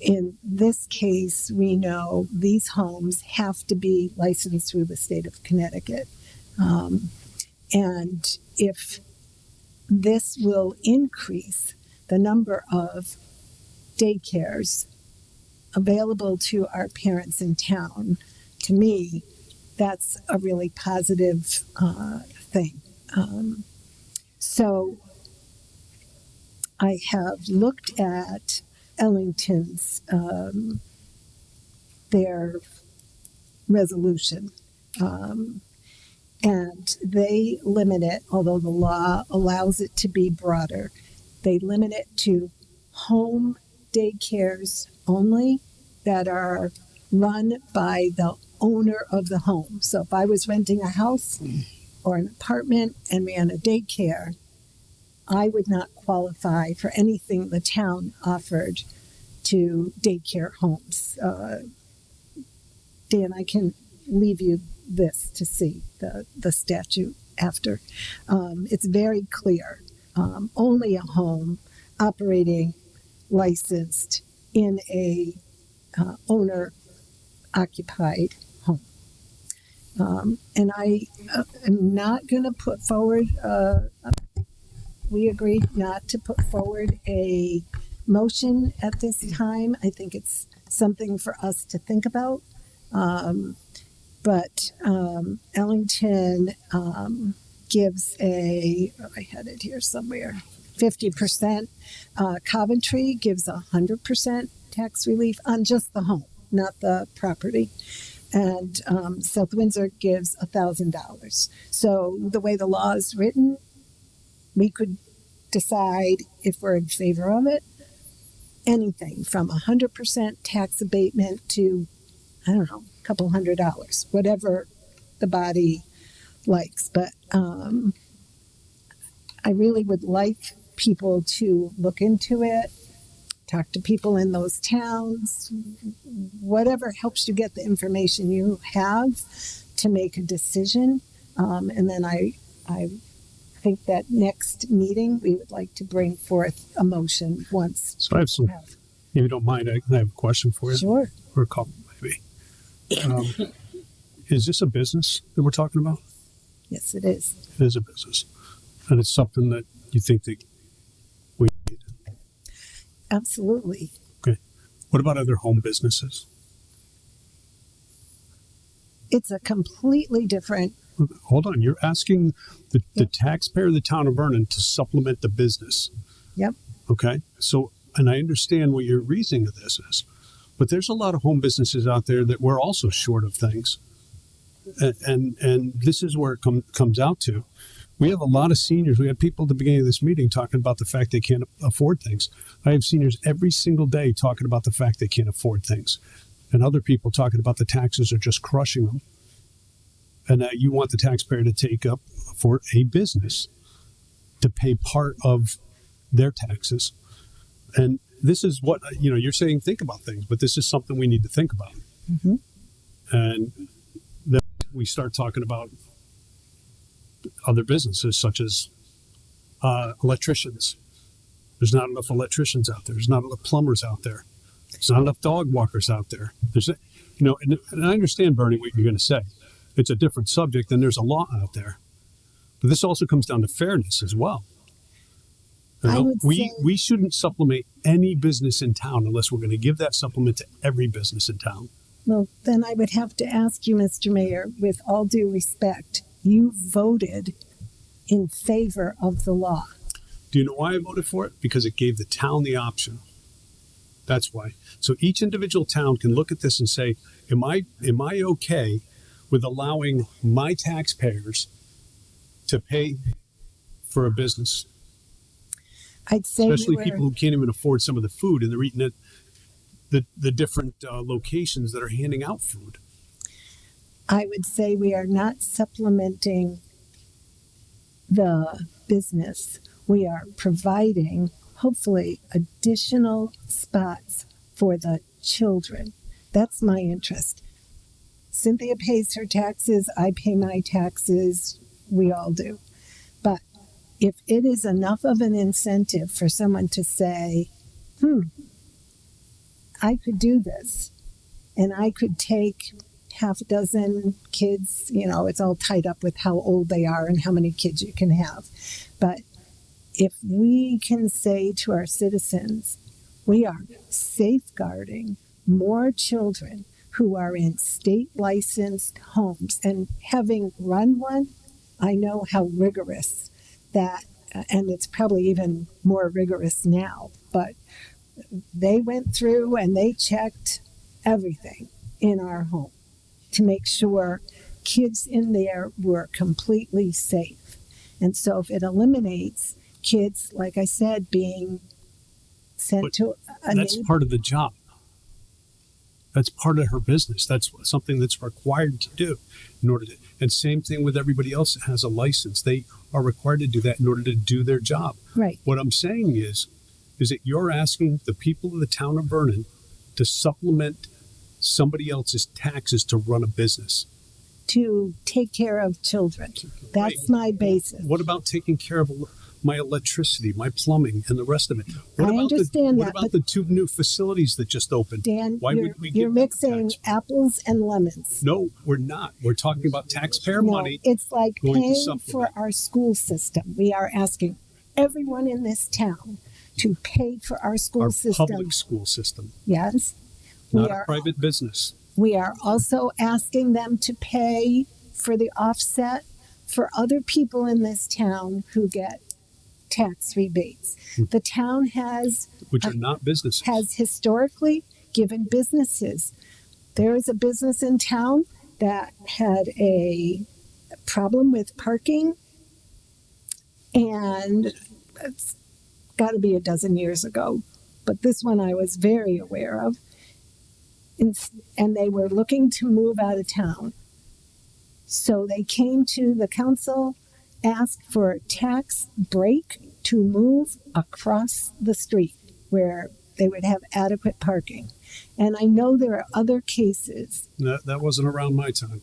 In this case, we know these homes have to be licensed through the state of Connecticut. And if this will increase the number of daycares available to our parents in town, to me, that's a really positive thing. So I have looked at Ellington's, their resolution, and they limit it, although the law allows it to be broader, they limit it to home daycares only that are run by the owner of the home. So if I was renting a house or an apartment and ran a daycare, I would not qualify for anything the town offered to daycare homes. Dan, I can leave you this to see the statute after. It's very clear. Only a home operating licensed in a owner-occupied home. And I am not going to put forward, we agreed not to put forward a motion at this time. I think it's something for us to think about. But Ellington gives I had it here somewhere, 50%. Coventry gives 100% tax relief on just the home, not the property. And South Windsor gives $1,000. So the way the law is written, we could decide if we're in favor of it. Anything from 100% tax abatement to, I don't know, a couple $100, whatever the body likes. But I really would like people to look into it, talk to people in those towns, whatever helps you get the information you have to make a decision. And then I think that next meeting we would like to bring forth a motion once. So I have some, if you don't mind, I have a question for you. Sure. Or a couple, maybe. Is this a business that we're talking about? Yes, it is. It is a business. And it's something that you think that we need. Absolutely. Okay. What about other home businesses? It's a completely different. Hold on. You're asking the taxpayer of the town of Vernon to supplement the business. Yep. Okay. So, and I understand what your reasoning of this is, but there's a lot of home businesses out there that we're also short of things. And this is where it comes out to. We have a lot of seniors. We had people at the beginning of this meeting talking about the fact they can't afford things. I have seniors every single day talking about the fact they can't afford things, and other people talking about the taxes are just crushing them, and that you want the taxpayer to take up for a business to pay part of their taxes. And this is what, you're saying think about things, but this is something we need to think about. Mm-hmm. And then we start talking about other businesses such as electricians. There's not enough electricians out there. There's not enough plumbers out there. There's not enough dog walkers out there. And I understand, Bernie, what you're going to say. It's a different subject, and there's a law out there. But this also comes down to fairness as well. We shouldn't supplement any business in town unless we're going to give that supplement to every business in town. Well, then I would have to ask you, Mr. Mayor, with all due respect, you voted in favor of the law. Do you know why I voted for it? Because it gave the town the option. That's why. So each individual town can look at this and say, am I okay with allowing my taxpayers to pay for a business? I'd say especially people who can't even afford some of the food, and they're eating at the different locations that are handing out food. I would say we are not supplementing the business. We are providing, hopefully, additional spots for the children. That's my interest. Cynthia pays her taxes. I pay my taxes. We all do. But if it is enough of an incentive for someone to say, I could do this, and I could take half a dozen kids, it's all tied up with how old they are and how many kids you can have. But if we can say to our citizens, we are safeguarding more children who are in state licensed homes, and having run one, I know how rigorous that, and it's probably even more rigorous now, but they went through and they checked everything in our home to make sure kids in there were completely safe. And so if it eliminates kids, like I said, being sent to that's part of the job. That's part of her business. That's something that's required to do in order to, and same thing with everybody else that has a license. They are required to do that in order to do their job. Right. What I'm saying is that you're asking the people of the town of Vernon to supplement somebody else's taxes to run a business. To take care of children. That's my basis. What about taking care of my electricity, my plumbing, and the rest of it? I understand what about the two new facilities that just opened? Dan, Why would we you're mixing apples and lemons. No, we're not. We're talking about taxpayer money. It's like paying for our school system. We are asking everyone in this town to pay for our school system. Public school system. Yes. Not a private business. We are also asking them to pay for the offset for other people in this town who get tax rebates. The town which are not businesses. Has historically given businesses. There is a business in town that had a problem with parking, and it's got to be a dozen years ago, but this one I was very aware of. And they were looking to move out of town. So they came to the council, asked for a tax break to move across the street where they would have adequate parking. And I know there are other cases. That wasn't around my time.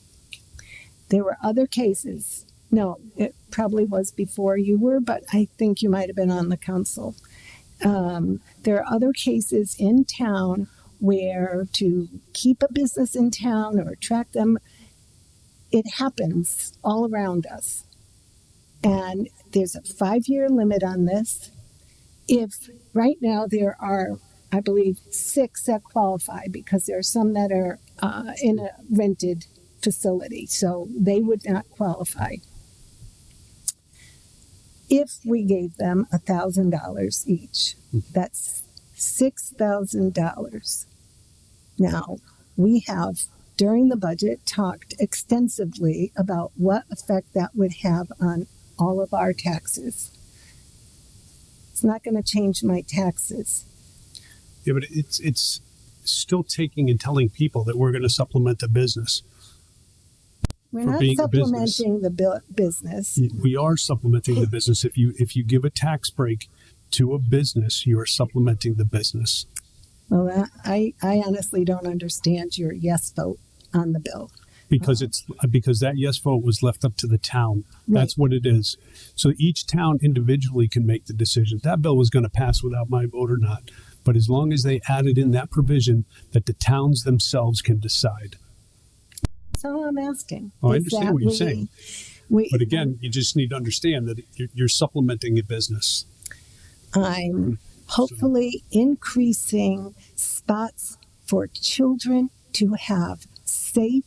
There were other cases. No, it probably was before you were, but I think you might have been on the council. There are other cases in town where to keep a business in town or attract them, it happens all around us. And there's a 5-year limit on this. If right now there are, I believe, 6 that qualify, because there are some that are in a rented facility, so they would not qualify. If we gave them $1,000 each, that's $6,000. Now, we have, during the budget, talked extensively about what effect that would have on all of our taxes. It's not going to change my taxes. Yeah, but it's still taking and telling people that we're going to supplement the business. We're not supplementing the business. We are supplementing the business. If you give a tax break to a business, you are supplementing the business. Well, I honestly don't understand your yes vote on the bill. Because that yes vote was left up to the town. Right. That's what it is. So each town individually can make the decision. That bill was going to pass without my vote or not. But as long as they added in that provision that the towns themselves can decide. That's all I'm asking. Oh, I understand what you're saying. But again, you just need to understand that you're supplementing a business. I'm hopefully increasing spots for children to have safe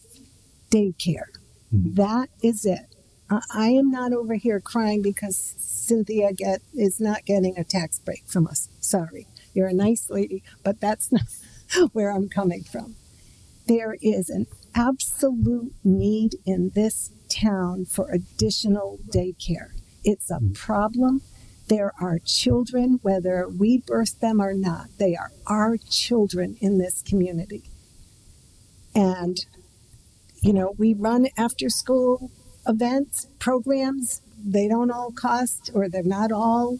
daycare. That is it. I am not over here crying because Cynthia is not getting a tax break from us. Sorry. You're a nice lady, but that's not where I'm coming from. There is an absolute need in this town for additional daycare. It's a problem. There are children, whether we birth them or not, they are our children in this community. And, we run after school events, programs. They don't all cost, or they're not all.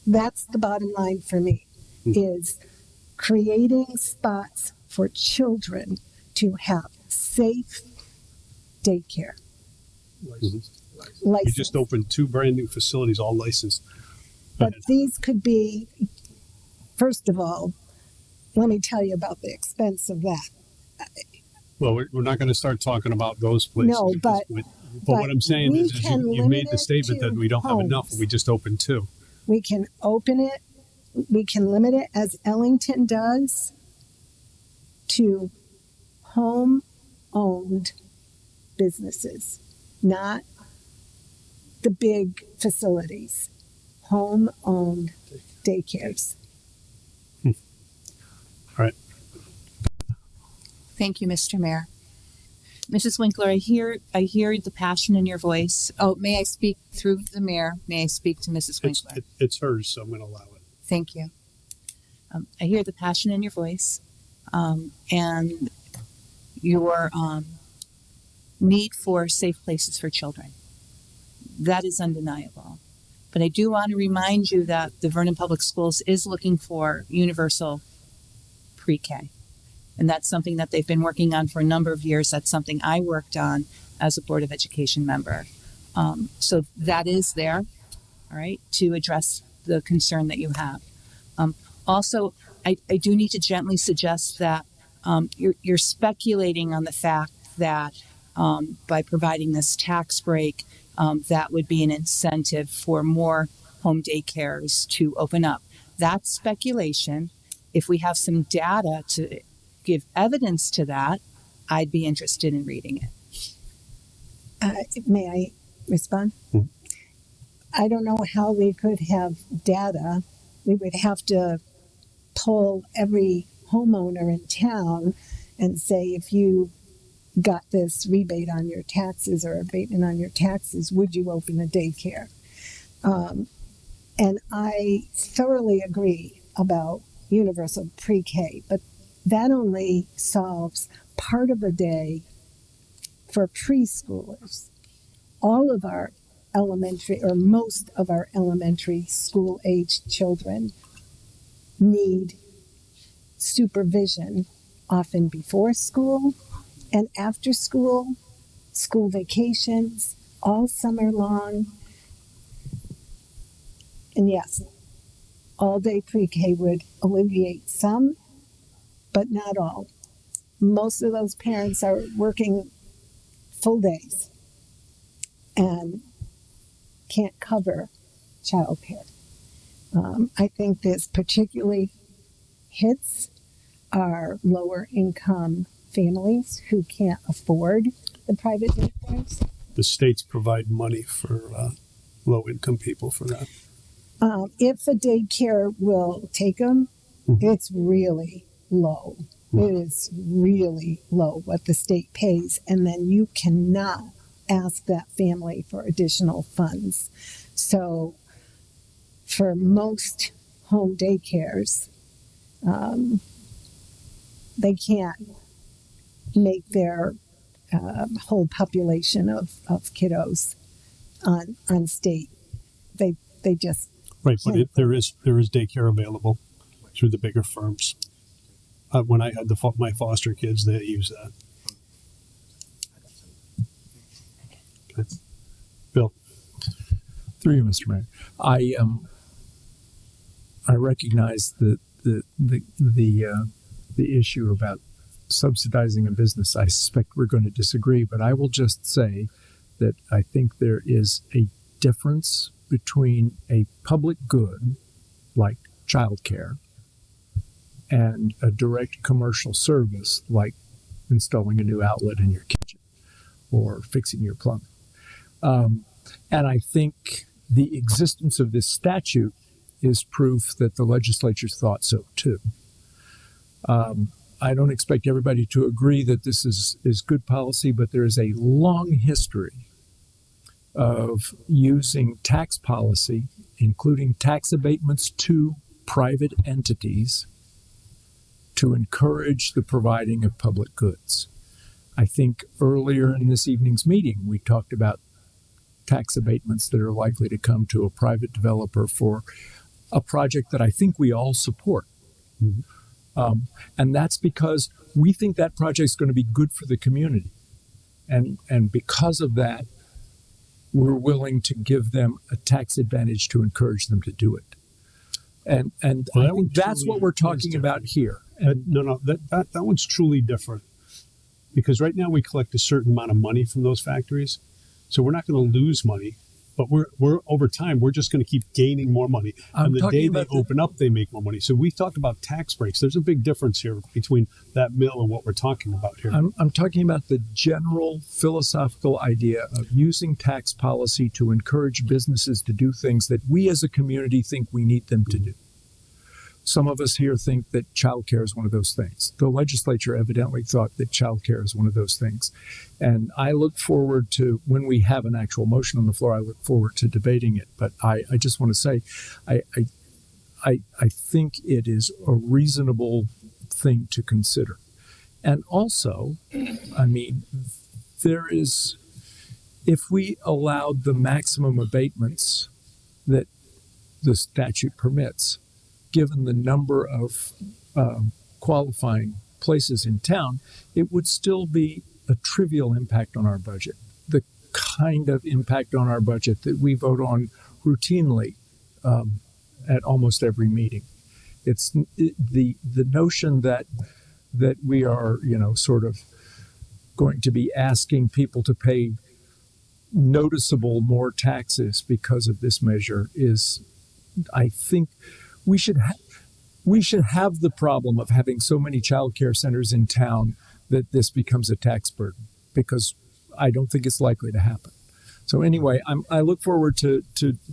That's the bottom line for me, is creating spots for children to have safe daycare. Licensed. You just opened 2 brand new facilities, all licensed. But these could be, first of all, let me tell you about the expense of that. Well, we're not going to start talking about those places. No, but what I'm saying is you made the statement that we don't have enough, and we just opened 2. We can open it, we can limit it, as Ellington does, to home-owned businesses, not the big facilities, home-owned daycares. All right. Thank you, Mr. Mayor. Mrs. Winkler, I hear the passion in your voice. Oh, may I speak through the mayor? May I speak to Mrs. Winkler? It's hers, so I'm going to allow it. Thank you. I hear the passion in your voice, and your need for safe places for children. That is undeniable. But I do want to remind you that the Vernon Public Schools is looking for universal pre-K. And that's something that they've been working on for a number of years. That's something I worked on as a Board of Education member. So that is there, all right, to address the concern that you have. Also, I do need to gently suggest that you're speculating on the fact that by providing this tax break, that would be an incentive for more home daycares to open up. That's speculation. If we have some data to give evidence to that, I'd be interested in reading it. May I respond? I don't know how we could have data. We would have to poll every homeowner in town and say, if you got this rebate on your taxes or abatement on your taxes, would you open a daycare? And I thoroughly agree about universal pre-K, but that only solves part of the day for preschoolers. All of our elementary, or most of our elementary school-aged children need supervision, often before school and after school, school vacations, all summer long. And yes, all-day pre-K would alleviate some, but not all. Most of those parents are working full days and can't cover childcare. I think this particularly hits are lower income families who can't afford the private daycares. The states provide money for low income people for that. If a daycare will take them, it's really low. It is really low what the state pays, and then you cannot ask that family for additional funds. So for most home daycares, they can't make their whole population of kiddos on state. They just right, but there is daycare available through the bigger firms. When I had my foster kids, they use that. Okay. Bill, through you, Mr. Mayor, I recognize the issue about subsidizing a business. I suspect we're going to disagree, but I will just say that I think there is a difference between a public good like childcare and a direct commercial service like installing a new outlet in your kitchen or fixing your plumbing. And I think the existence of this statute is proof that the legislature thought so too. I don't expect everybody to agree that this is good policy, but there is a long history of using tax policy, including tax abatements to private entities, to encourage the providing of public goods. I think earlier in this evening's meeting, we talked about tax abatements that are likely to come to a private developer for a project that I think we all support. And that's because we think that project is going to be good for the community. And because of that, we're willing to give them a tax advantage to encourage them to do it. And I think that's what we're talking about here. And that one's truly different. Because right now we collect a certain amount of money from those factories. So we're not going to lose money. But we're over time, we're just going to keep gaining more money. And the day they open up, they make more money. So we talked about tax breaks. There's a big difference here between that mill and what we're talking about here. I'm talking about the general philosophical idea of using tax policy to encourage businesses to do things that we as a community think we need them to do. Some of us here think that childcare is one of those things. The legislature evidently thought that childcare is one of those things. And I look forward to, when we have an actual motion on the floor, I look forward to debating it. But I just want to say, I think it is a reasonable thing to consider. And also, I mean, if we allowed the maximum abatements that the statute permits, given the number of qualifying places in town, it would still be a trivial impact on our budget. The kind of impact on our budget that we vote on routinely at almost every meeting. It's the notion that we are, sort of going to be asking people to pay noticeable more taxes because of this measure is, I think, we should have the problem of having so many child care centers in town that this becomes a tax burden, because I don't think it's likely to happen. So anyway, I look forward to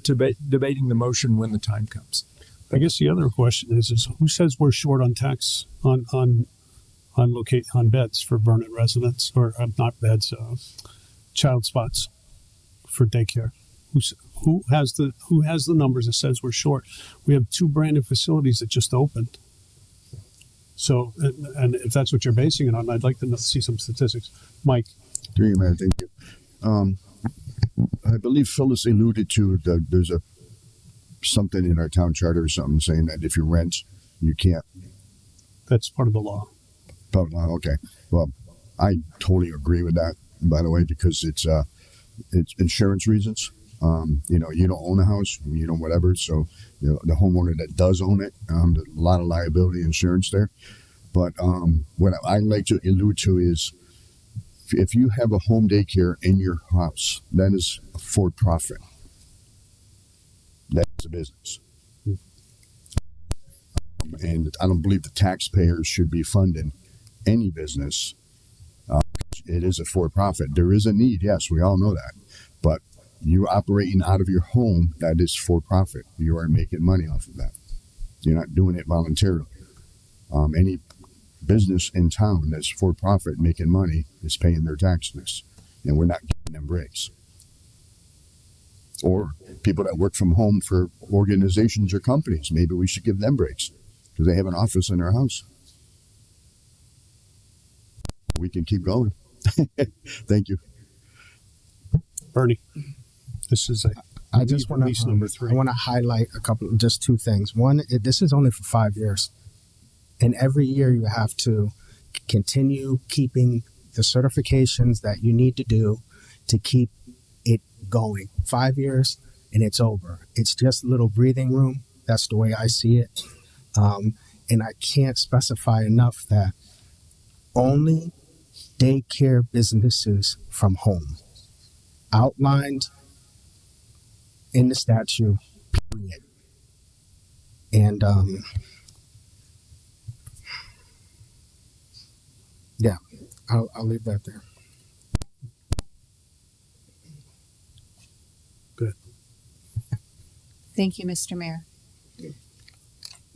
debating the motion when the time comes. I guess the other question is who says we're short on tax on beds for Vernon residents, or not beds, child spots for daycare? Who has the numbers that says we're short? We have 2 brand new facilities that just opened. So, and if that's what you're basing it on, I'd like to see some statistics. Mike. Thank you. I believe Phyllis alluded to that there's something in our town charter or something saying that if you rent, you can't. That's part of the law. Part of the law, okay. Well, I totally agree with that, by the way, because it's insurance reasons. You don't own a house, whatever. So, the homeowner that does own it, there's a lot of liability insurance there. But what I'd like to allude to is, if you have a home daycare in your house, that is for profit. That's a business. And I don't believe the taxpayers should be funding any business. It is a for-profit. There is a need, yes, we all know that. But you're operating out of your home, that is for-profit. You are making money off of that. You're not doing it voluntarily. Any business in town that's for-profit making money is paying their taxes, and we're not giving them breaks. Or people that work from home for organizations or companies, maybe we should give them breaks because they have an office in their house. We can keep going. Thank you. Bernie, this is I just want release to number 3. I want to highlight just 2 things. One, this is only for 5 years, and every year you have to continue keeping the certifications that you need to do to keep it going. 5 years and it's over. It's just a little breathing room. That's the way I see it. And I can't specify enough that only daycare businesses from home outlined in the statute, period. And yeah, I'll leave that there. Good. Thank you, Mr. Mayor.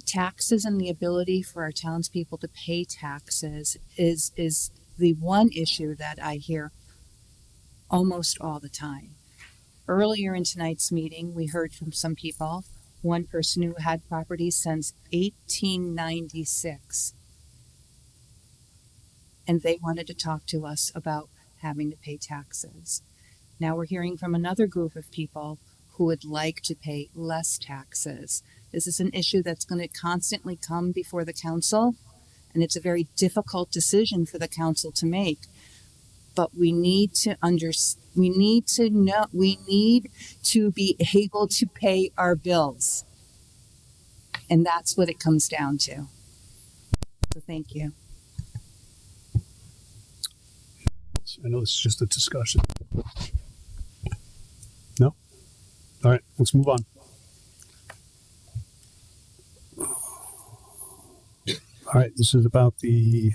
Taxes and the ability for our townspeople to pay taxes is the one issue that I hear almost all the time. Earlier in tonight's meeting, we heard from some people, one person who had property since 1896, and they wanted to talk to us about having to pay taxes. Now we're hearing from another group of people who would like to pay less taxes. This is an issue that's going to constantly come before the council, and it's a very difficult decision for the council to make. But we need to we need to be able to pay our bills. And that's what it comes down to. So thank you. I know this is just a discussion. No? All right, let's move on. All right, this is about the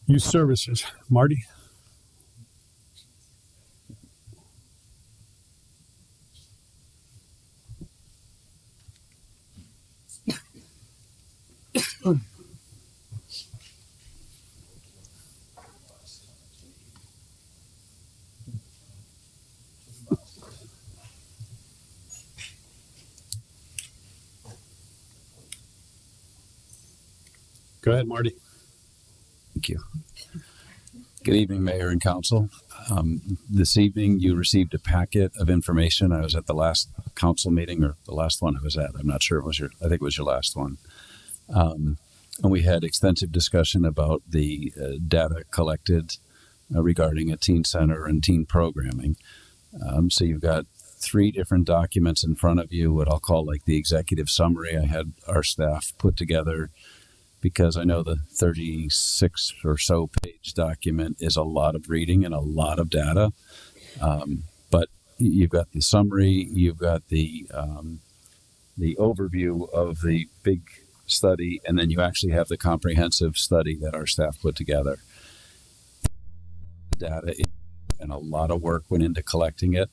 youth services. Marty? Go ahead, Marty. Thank you. Good evening, Mayor and Council. This evening, you received a packet of information. I was at the last council meeting, or the last one I was at. I'm not sure it was I think it was your last one. And we had extensive discussion about the data collected regarding a teen center and teen programming. So you've got 3 different documents in front of you, what I'll call like the executive summary I had our staff put together, because I know the 36 or so page document is a lot of reading and a lot of data. But you've got the summary, you've got the overview of the big study, and then you actually have the comprehensive study that our staff put together. The data, and a lot of work went into collecting it.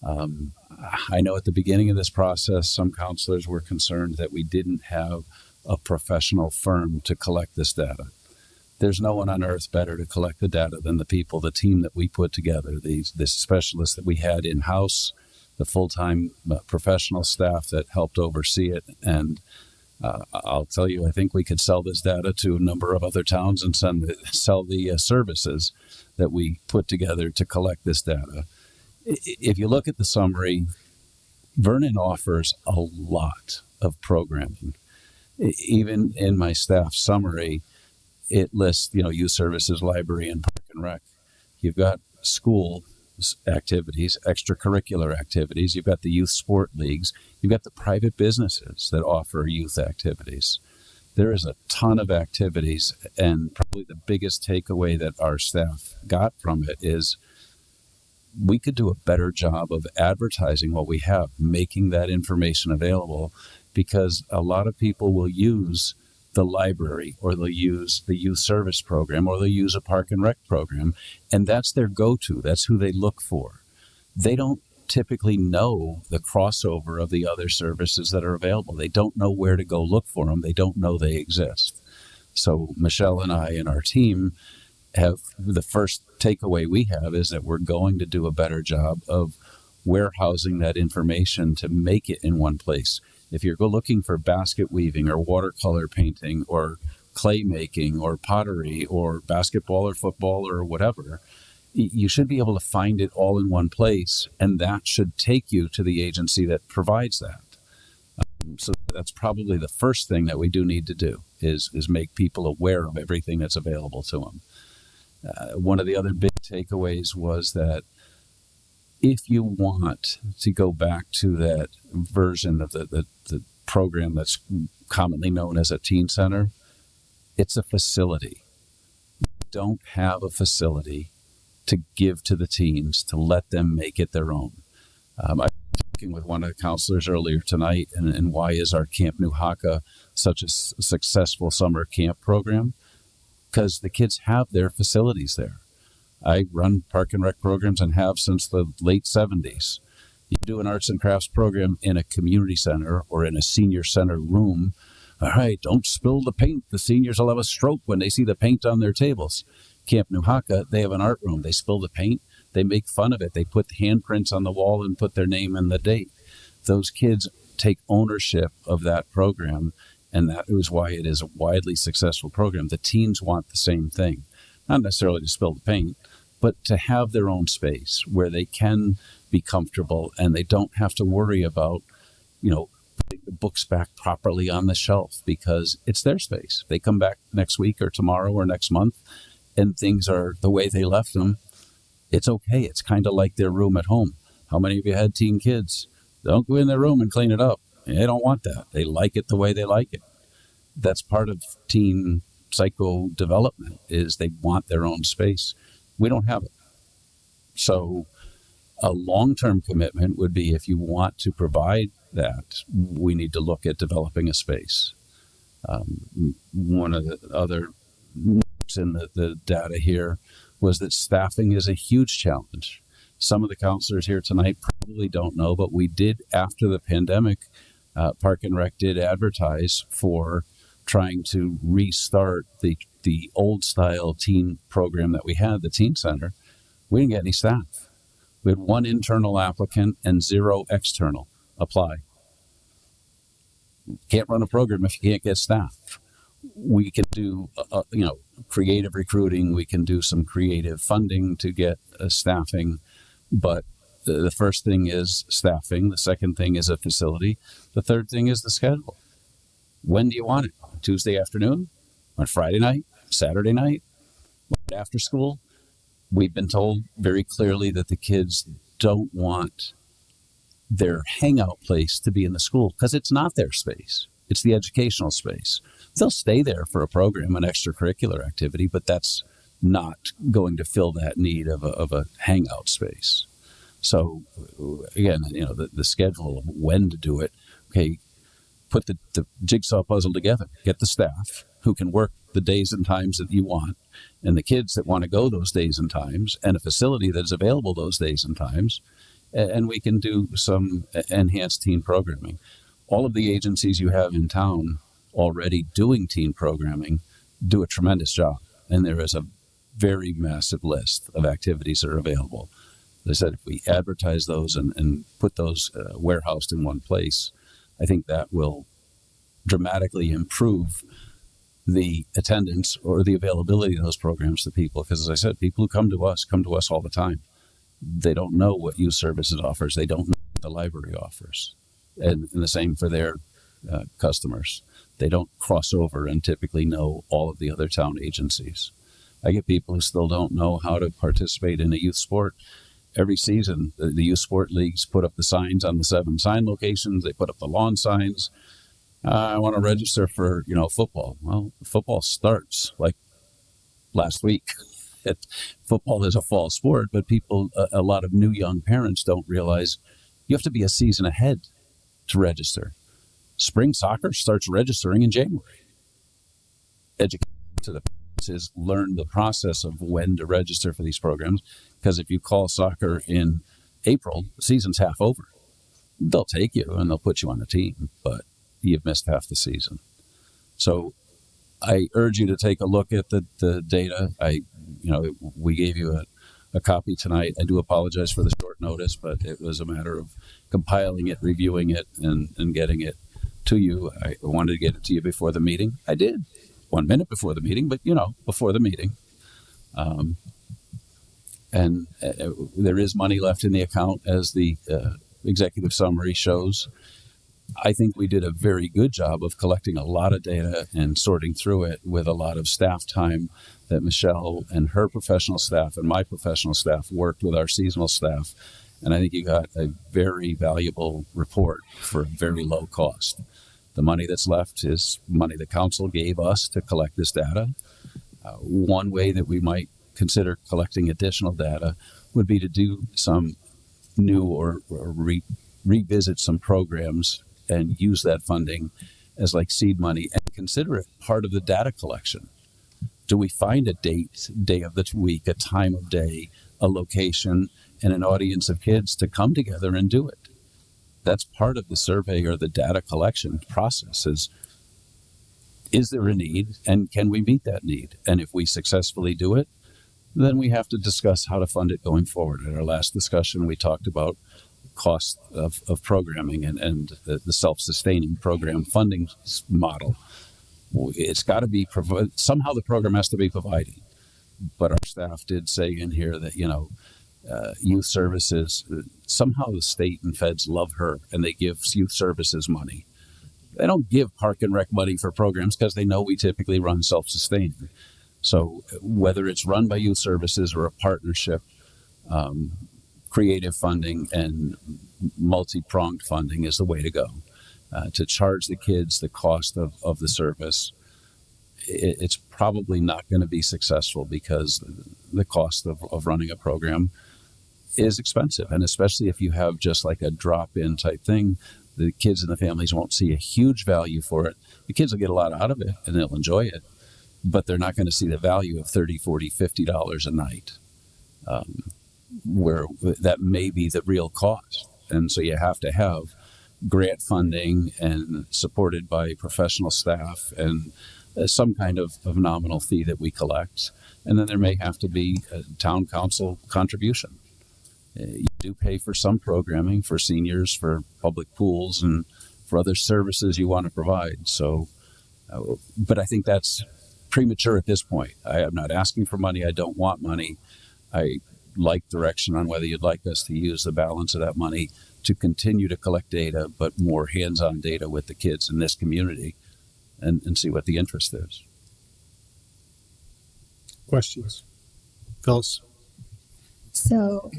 I know at the beginning of this process, some counselors were concerned that we didn't have a professional firm to collect this data. There's no one on earth better to collect the data than the team that we put together, the specialists that we had in-house, the full-time professional staff that helped oversee it. And I'll tell you, I think we could sell this data to a number of other towns and sell the services that we put together to collect this data. If you look at the summary, Vernon offers a lot of programming. Even in my staff summary, it lists, youth services, library, and park and rec. You've got school activities, extracurricular activities. You've got the youth sport leagues. You've got the private businesses that offer youth activities. There is a ton of activities, and probably the biggest takeaway that our staff got from it is we could do a better job of advertising what we have, making that information available, because a lot of people will use the library, or they'll use the youth service program, or they'll use a park and rec program, and that's their go-to. That's who they look for. They don't typically know the crossover of the other services that are available. They don't know where to go look for them. They don't know they exist. So Michelle and I and our team have, the first takeaway we have is that we're going to do a better job of warehousing that information to make it in one place. If you're looking for basket weaving or watercolor painting or clay making or pottery or basketball or football or whatever, you should be able to find it all in one place, and that should take you to the agency that provides that. So that's probably the first thing that we do need to do is make people aware of everything that's available to them. One of the other big takeaways was that if you want to go back to that version of the program that's commonly known as a teen center, it's a facility. You don't have a facility to give to the teens, to let them make it their own. I was talking with one of the counselors earlier tonight, and why is our Camp New Haka such a successful summer camp program? Because the kids have their facilities there. I run park and rec programs and have since the late 70s. You do an arts and crafts program in a community center or in a senior center room. All right, don't spill the paint. The seniors will have a stroke when they see the paint on their tables. Camp New Haka, they have an art room. They spill the paint. They make fun of it. They put handprints on the wall and put their name and the date. Those kids take ownership of that program, and that is why it is a widely successful program. The teens want the same thing. Not necessarily to spill the paint, but to have their own space where they can be comfortable and they don't have to worry about, putting the books back properly on the shelf because it's their space. They come back next week or tomorrow or next month and things are the way they left them. It's okay. It's kind of like their room at home. How many of you had teen kids? Don't go in their room and clean it up. They don't want that. They like it the way they like it. That's part of teen psycho development, is they want their own space. We don't have it. So a long-term commitment would be, if you want to provide that, we need to look at developing a space. One of the other notes in the data here was that staffing is a huge challenge. Some of the counselors here tonight probably don't know, but we did, after the pandemic, Park and Rec did advertise for trying to restart the old style teen program that we had, the teen center. We didn't get any staff. We had one internal applicant and 0 external apply. Can't run a program if you can't get staff. We can do, creative recruiting. We can do some creative funding to get staffing, but the first thing is staffing. The second thing is a facility. The third thing is the schedule. When do you want it? Tuesday afternoon? On Friday night? Saturday night? After school? We've been told very clearly that the kids don't want their hangout place to be in the school because it's not their space. It's the educational space. They'll stay there for a program, an extracurricular activity, but that's not going to fill that need of a hangout space. So again, the schedule of when to do it. Okay, put the jigsaw puzzle together. Get the staff who can work the days and times that you want, and the kids that want to go those days and times, and a facility that is available those days and times, and we can do some enhanced teen programming. All of the agencies you have in town already doing teen programming do a tremendous job, and there is a very massive list of activities that are available. As I said, if we advertise those and put those warehoused in one place, I think that will dramatically improve the attendance or the availability of those programs to people. Because as I said, people who come to us all the time. They don't know what youth services offers. They don't know what the library offers. And the same for their customers. They don't cross over and typically know all of the other town agencies. I get people who still don't know how to participate in a youth sport. Every season, the youth sport leagues put up the signs on the 7 sign locations. They put up the lawn signs. I want to register for, football. Well, football starts like last week. Football is a fall sport, but a lot of new young parents don't realize you have to be a season ahead to register. Spring soccer starts registering in January. Education to the parents is learn the process of when to register for these programs, because if you call soccer in April, the season's half over. They'll take you and they'll put you on the team, but you've missed half the season. So I urge you to take a look at the data. We gave you a copy tonight. I do apologize for the short notice, but it was a matter of compiling it, reviewing it, and getting it to you. I wanted to get it to you before the meeting. I did 1 minute before the meeting, but before the meeting. There is money left in the account, as the executive summary shows. I think we did a very good job of collecting a lot of data and sorting through it with a lot of staff time that Michelle and her professional staff and my professional staff worked with our seasonal staff. And I think you got a very valuable report for a very low cost. The money that's left is money the council gave us to collect this data. One way that we might consider collecting additional data would be to do some new or revisit some programs and use that funding as like seed money and consider it part of the data collection. Do we find a day of the week, a time of day, a location, and an audience of kids to come together and do it? That's part of the survey or the data collection process. Is there a need, and can we meet that need? And if we successfully do it, then we have to discuss how to fund it going forward. At our last discussion, we talked about cost of programming and the self-sustaining program funding model. It's got to be somehow the program has to be provided. But our staff did say in here that youth services, somehow the state and feds love her and they give youth services money. They don't give park and rec money for programs because they know we typically run self-sustaining. So whether it's run by youth services or a partnership, creative funding and multi-pronged funding is the way to go. To charge the kids the cost of the service, it's probably not going to be successful because the cost of running a program is expensive. And especially if you have just like a drop-in type thing, the kids and the families won't see a huge value for it. The kids will get a lot out of it and they'll enjoy it, but they're not going to see the value of $30, $40, $50 a night, where that may be the real cost. And so you have to have grant funding and supported by professional staff and some kind of nominal fee that we collect. And then there may have to be a town council contribution. You do pay for some programming for seniors, for public pools, and for other services you want to provide. So, but I think that's premature at this point. I am not asking for money. I don't want money. I like direction on whether you'd like us to use the balance of that money to continue to collect data, but more hands-on data with the kids in this community and see what the interest is. Questions? Phyllis? So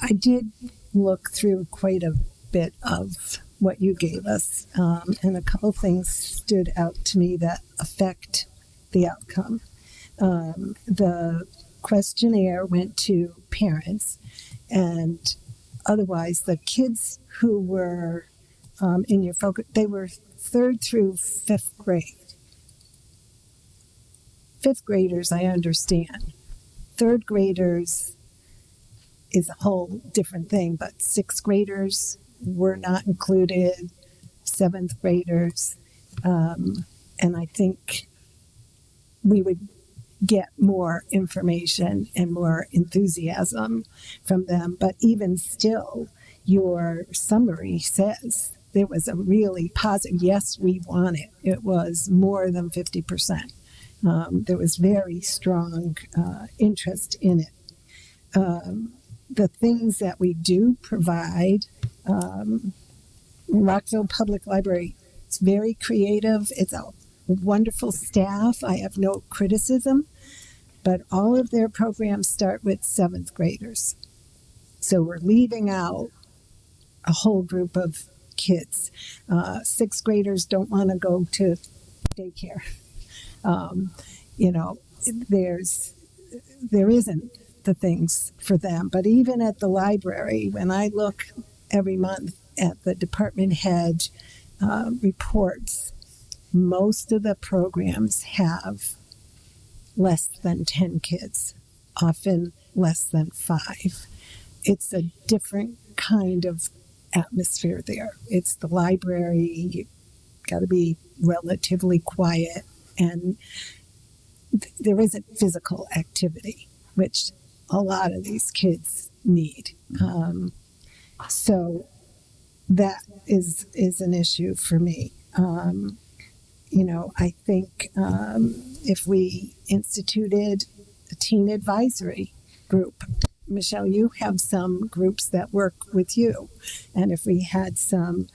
I did look through quite a bit of what you gave us, and a couple things stood out to me that affect the outcome. The questionnaire went to parents, and otherwise the kids who were in your focus, they were 3rd through 5th grade. 5th graders, I understand. 3rd graders is a whole different thing, but 6th graders were not included, 7th graders, and I think we would get more information and more enthusiasm from them. But even still, your summary says there was a really positive, yes, we want it. It was more than 50%. There was very strong interest in it. The things that we do provide, Rockville Public Library, it's very creative. It's a wonderful staff. I have no criticism, but all of their programs start with 7th graders. So we're leaving out a whole group of kids. 6th graders don't want to go to daycare. There isn't the things for them. But even at the library, when I look every month at the department head reports, most of the programs have less than 10 kids, often less than 5. It's a different kind of atmosphere there. It's the library. You got to be relatively quiet, and there isn't physical activity, which a lot of these kids need. So that is an issue for me. I think if we instituted a teen advisory group, Michelle, you have some groups that work with you, and if we had some,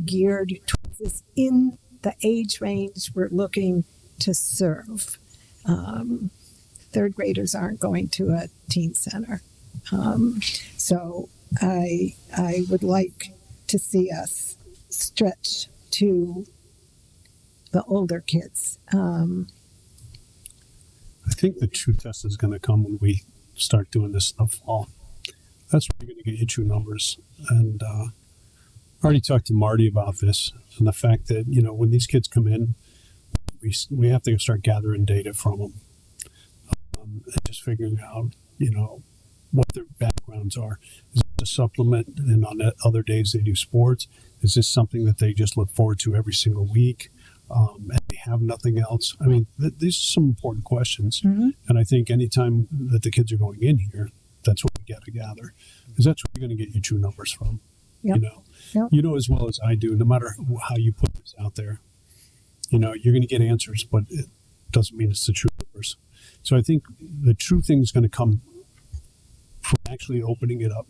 geared towards this in the age range we're looking to serve. Third graders aren't going to a teen center. So I would like to see us stretch to the older kids. I think the true test is going to come when we start doing this in the fall. That's where you're going to get your true numbers. And I already talked to Marty about this and the fact that, when these kids come in, we have to start gathering data from them and just figuring out, what their backgrounds are. Is it a supplement? And on other days they do sports? Is this something that they just look forward to every single week? And they have nothing else? I mean, these are some important questions. Mm-hmm. And I think anytime that the kids are going in here, that's what we got to gather, because that's where you're going to get your true numbers from. Yep. You know as well as I do, no matter how you put this out there, you're going to get answers, but it doesn't mean it's the true numbers. So I think the true thing is going to come from actually opening it up.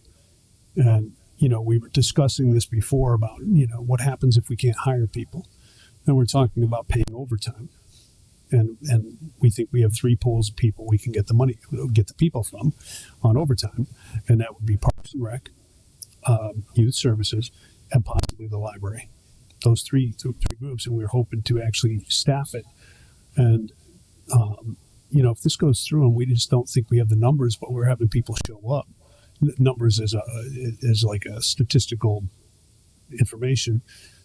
And, we were discussing this before about, what happens if we can't hire people. And we're talking about paying overtime. And we think we have 3 pools of people we can get the people from on overtime. And that would be Parks and Rec, Youth Services, and possibly the library. Those three groups, and we're hoping to actually staff it. And, if this goes through and we just don't think we have the numbers, but we're having people show up, numbers is like a statistical information,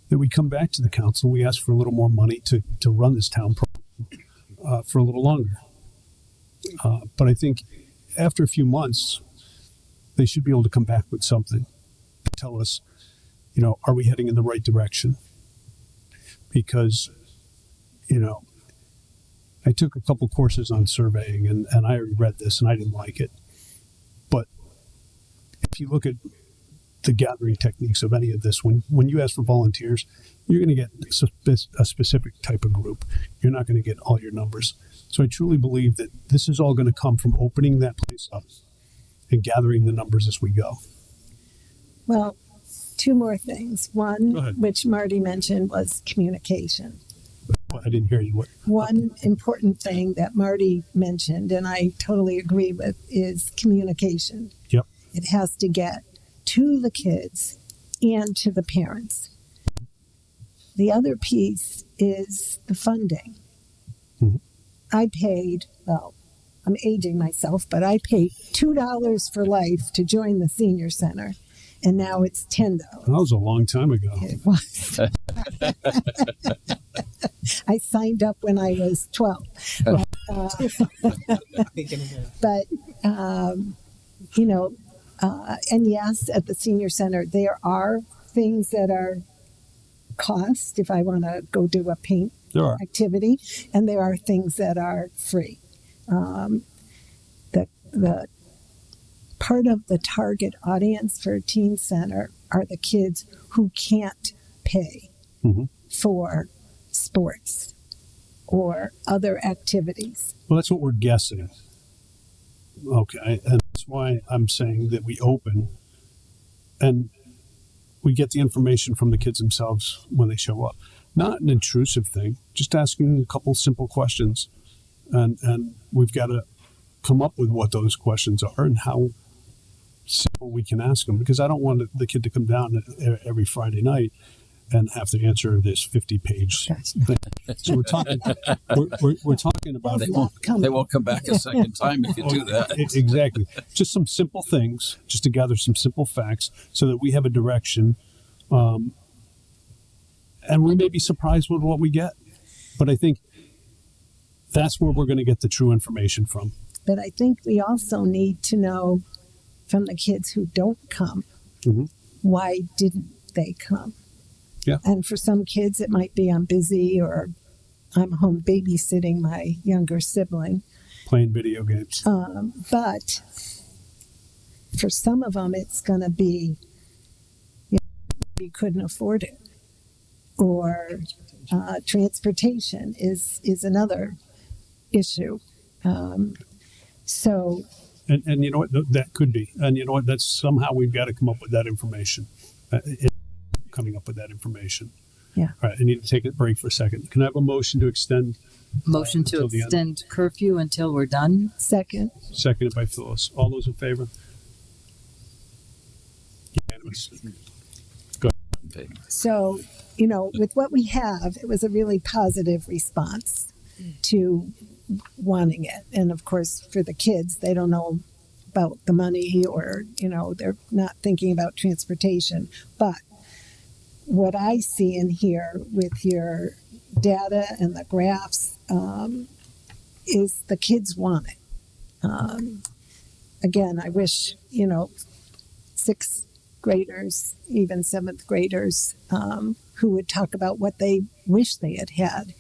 that we come back to the council, we ask for a little more money to run this town program for a little longer. But I think after a few months, they should be able to come back with something to tell us, are we heading in the right direction? Because, I took a couple courses on surveying, and I already read this, and I didn't like it. But if you look at the gathering techniques of any of this, when you ask for volunteers, you're going to get a specific type of group. You're not going to get all your numbers. So I truly believe that this is all going to come from opening that place up and gathering the numbers as we go. Well, 2 more things. One, which Marty mentioned, was communication. I didn't hear you. What? One important thing that Marty mentioned, and I totally agree with, is communication. Yep. It has to get to the kids and to the parents. The other piece is the funding. Mm-hmm. I paid, I'm aging myself, but I paid $2 for life to join the senior center, and now it's $10. That was a long time ago. It was. I signed up when I was 12. And yes, at the senior center, there are things that are cost if I want to go do a paint activity, and there are things that are free. The part of the target audience for a teen center are the kids who can't pay for sports or other activities. Well, that's what we're guessing. Okay, and that's why I'm saying that we open and we get the information from the kids themselves when they show up. Not an intrusive thing, just asking a couple simple questions. And we've got to come up with what those questions are and how simple we can ask them, because I don't want the kid to come down every Friday night and have to answer this 50-page thing. So we're talking about they won't come back a second time if you do that. Exactly. Just some simple things, just to gather some simple facts so that we have a direction. And and we may be surprised with what we get. But I think that's where we're going to get the true information from. But I think we also need to know from the kids who don't come, why didn't they come? Yeah. And for some kids, it might be I'm busy or I'm home babysitting my younger sibling. Playing video games. But for some of them, it's going to be you couldn't afford it, or transportation is another issue. So, and you know what, that could be, and you know what, that's somehow we've got to come up with that information. Coming up with that information. Yeah. All right. I need to take a break for a second. Can I have a motion to extend? Motion to extend curfew until we're done. Second. Seconded by Phyllis. All those in favor? Unanimous. Go ahead. So, with what we have, it was a really positive response to wanting it. And of course, for the kids, they don't know about the money or, they're not thinking about transportation. But what I see in here with your data and the graphs is the kids want it. Again, I wish, sixth graders, even seventh graders, who would talk about what they wish they had had.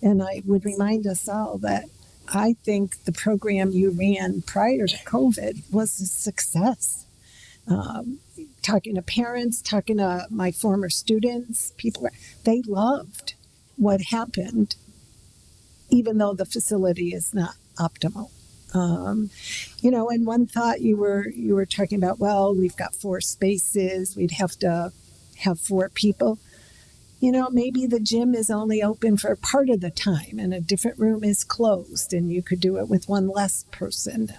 And I would remind us all that I think the program you ran prior to COVID was a success. Talking to parents, talking to my former students, they loved what happened, even though the facility is not optimal. And one thought you were talking about, well, we've got 4 spaces, we'd have to have 4 people. Maybe the gym is only open for part of the time and a different room is closed and you could do it with one less person,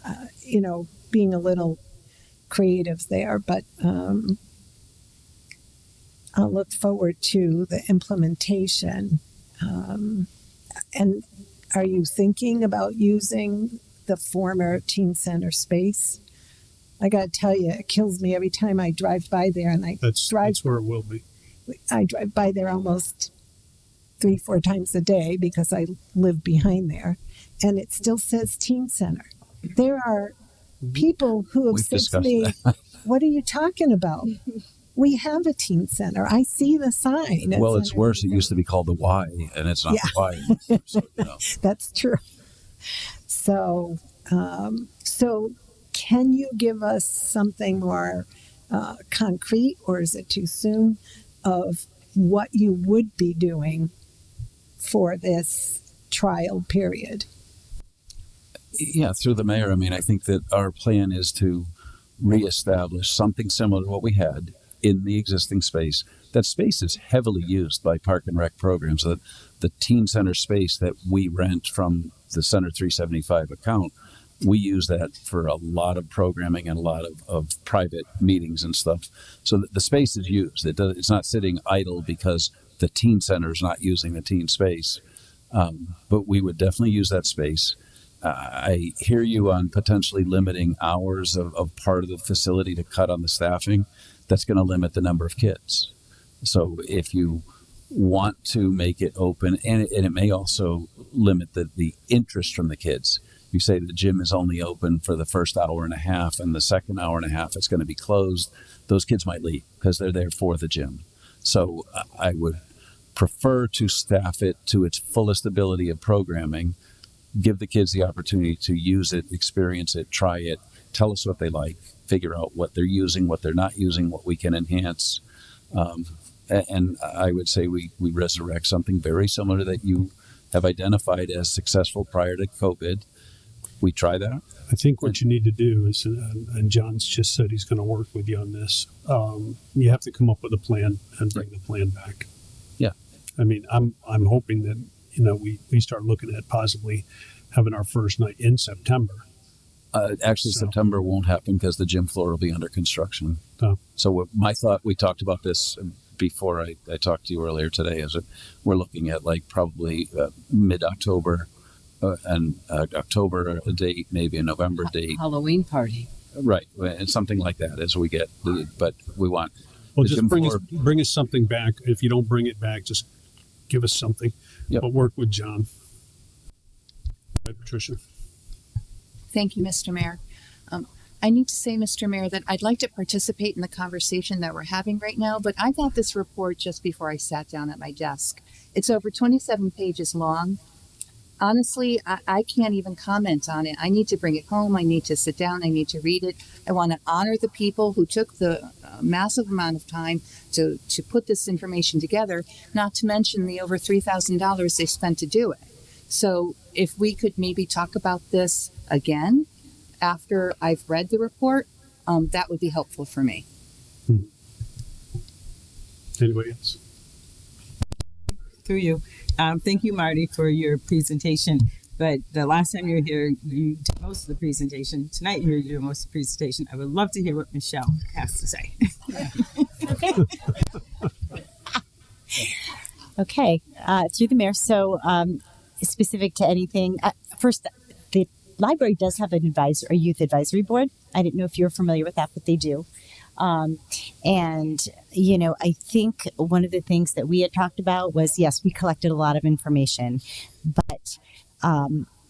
being a little creative there. But I'll look forward to the implementation. And are you thinking about using the former teen center space? I got to tell you, it kills me every time I drive by there, and that's where it will be. I drive by there almost 3-4 times a day because I live behind there, and it still says teen center. There are people who have said to me, "What are you talking about? We have a teen center. I see the sign." Well, it's worse. It used to be called the Y, and it's not the Y anymore, so, That's true. So, can you give us something more concrete, or is it too soon, of what you would be doing for this trial period? Yeah, through the mayor. I think that our plan is to reestablish something similar to what we had in the existing space. That space is heavily used by Park and Rec programs. The teen center space that we rent from the Center 375 account, we use that for a lot of programming and a lot of private meetings and stuff. So the space is used. It's not sitting idle because the teen center is not using the teen space. But we would definitely use that space. I hear you on potentially limiting hours of part of the facility to cut on the staffing. That's going to limit the number of kids. So if you want to make it open, and it may also limit the interest from the kids. You say the gym is only open for the first hour and a half, and the second hour and a half it's going to be closed. Those kids might leave because they're there for the gym. So I would prefer to staff it to its fullest ability of programming, give the kids the opportunity to use it, experience it, try it, tell us what they like, figure out what they're using, what they're not using, what we can enhance. And I would say we resurrect something very similar that you have identified as successful prior to COVID. We try that. I think what you need to do is, and John's just said he's going to work with you on this, you have to come up with a plan and bring the plan back. Yeah. I'm hoping that, we start looking at possibly having our first night in September. September won't happen because the gym floor will be under construction. Oh. So my thought, we talked about this before I talked to you earlier today, is that we're looking at probably mid-October and October a date, maybe a November date. Halloween party. Right. And something like that as we get, but we want Well, the just gym bring floor. bring us something back. If you don't bring it back, just give us something. Yep. But work with John. Right, Patricia. Thank you, Mr. Mayor. I need to say, Mr. Mayor, that I'd like to participate in the conversation that we're having right now, but I got this report just before I sat down at my desk. It's over 27 pages long. Honestly, I can't even comment on it. I need to bring it home. I need to sit down. I need to read it. I want to honor the people who took the massive amount of time to put this information together, not to mention the over $3,000 they spent to do it. So if we could maybe talk about this again after I've read the report, that would be helpful for me. Anybody else? Through you. Thank you, Marty, for your presentation. But the last time you were here, you did most of the presentation. Tonight, you're doing most of the presentation. I would love to hear what Michelle has to say. Okay. Through the mayor. So, specific to anything, first, the library does have a youth advisory board. I didn't know if you're familiar with that, but they do. And, I think one of the things that we had talked about was, yes, we collected a lot of information, but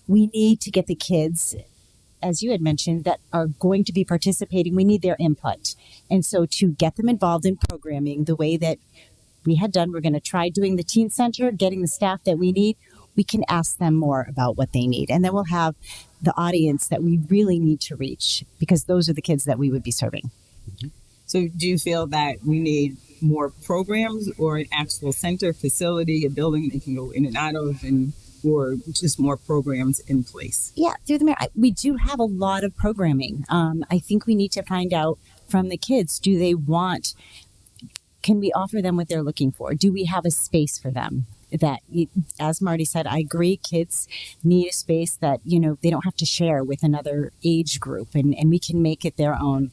we need to get the kids, as you had mentioned, that are going to be participating, we need their input. And so to get them involved in programming the way that we had done, we're going to try doing the teen center, getting the staff that we need. We can ask them more about what they need. And then we'll have the audience that we really need to reach, because those are the kids that we would be serving. So do you feel that we need more programs or an actual center, facility, a building they can go in and out of, or just more programs in place? Yeah, through the mayor, we do have a lot of programming. I think we need to find out from the kids, can we offer them what they're looking for? Do we have a space for them? That, as Marty said, I agree, kids need a space that, they don't have to share with another age group, and we can make it their own.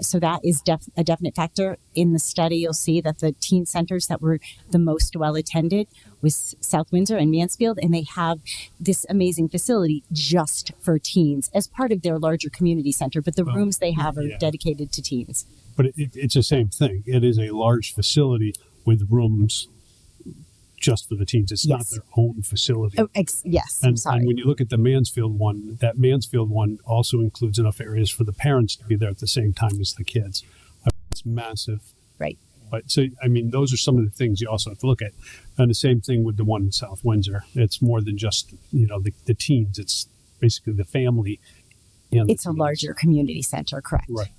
So that is a definite factor. In the study, you'll see that the teen centers that were the most well attended was South Windsor and Mansfield, and they have this amazing facility just for teens as part of their larger community center, but the rooms they have are dedicated to teens. But it's the same thing. It is a large facility with rooms just for the teens. It's not their own facility. Oh, yes, and, I'm sorry. And when you look at the Mansfield one, that Mansfield one also includes enough areas for the parents to be there at the same time as the kids. It's massive. Right. But so, those are some of the things you also have to look at. And the same thing with the one in South Windsor. It's more than just, the teens. It's basically the family. And it's a larger community center, correct? Right.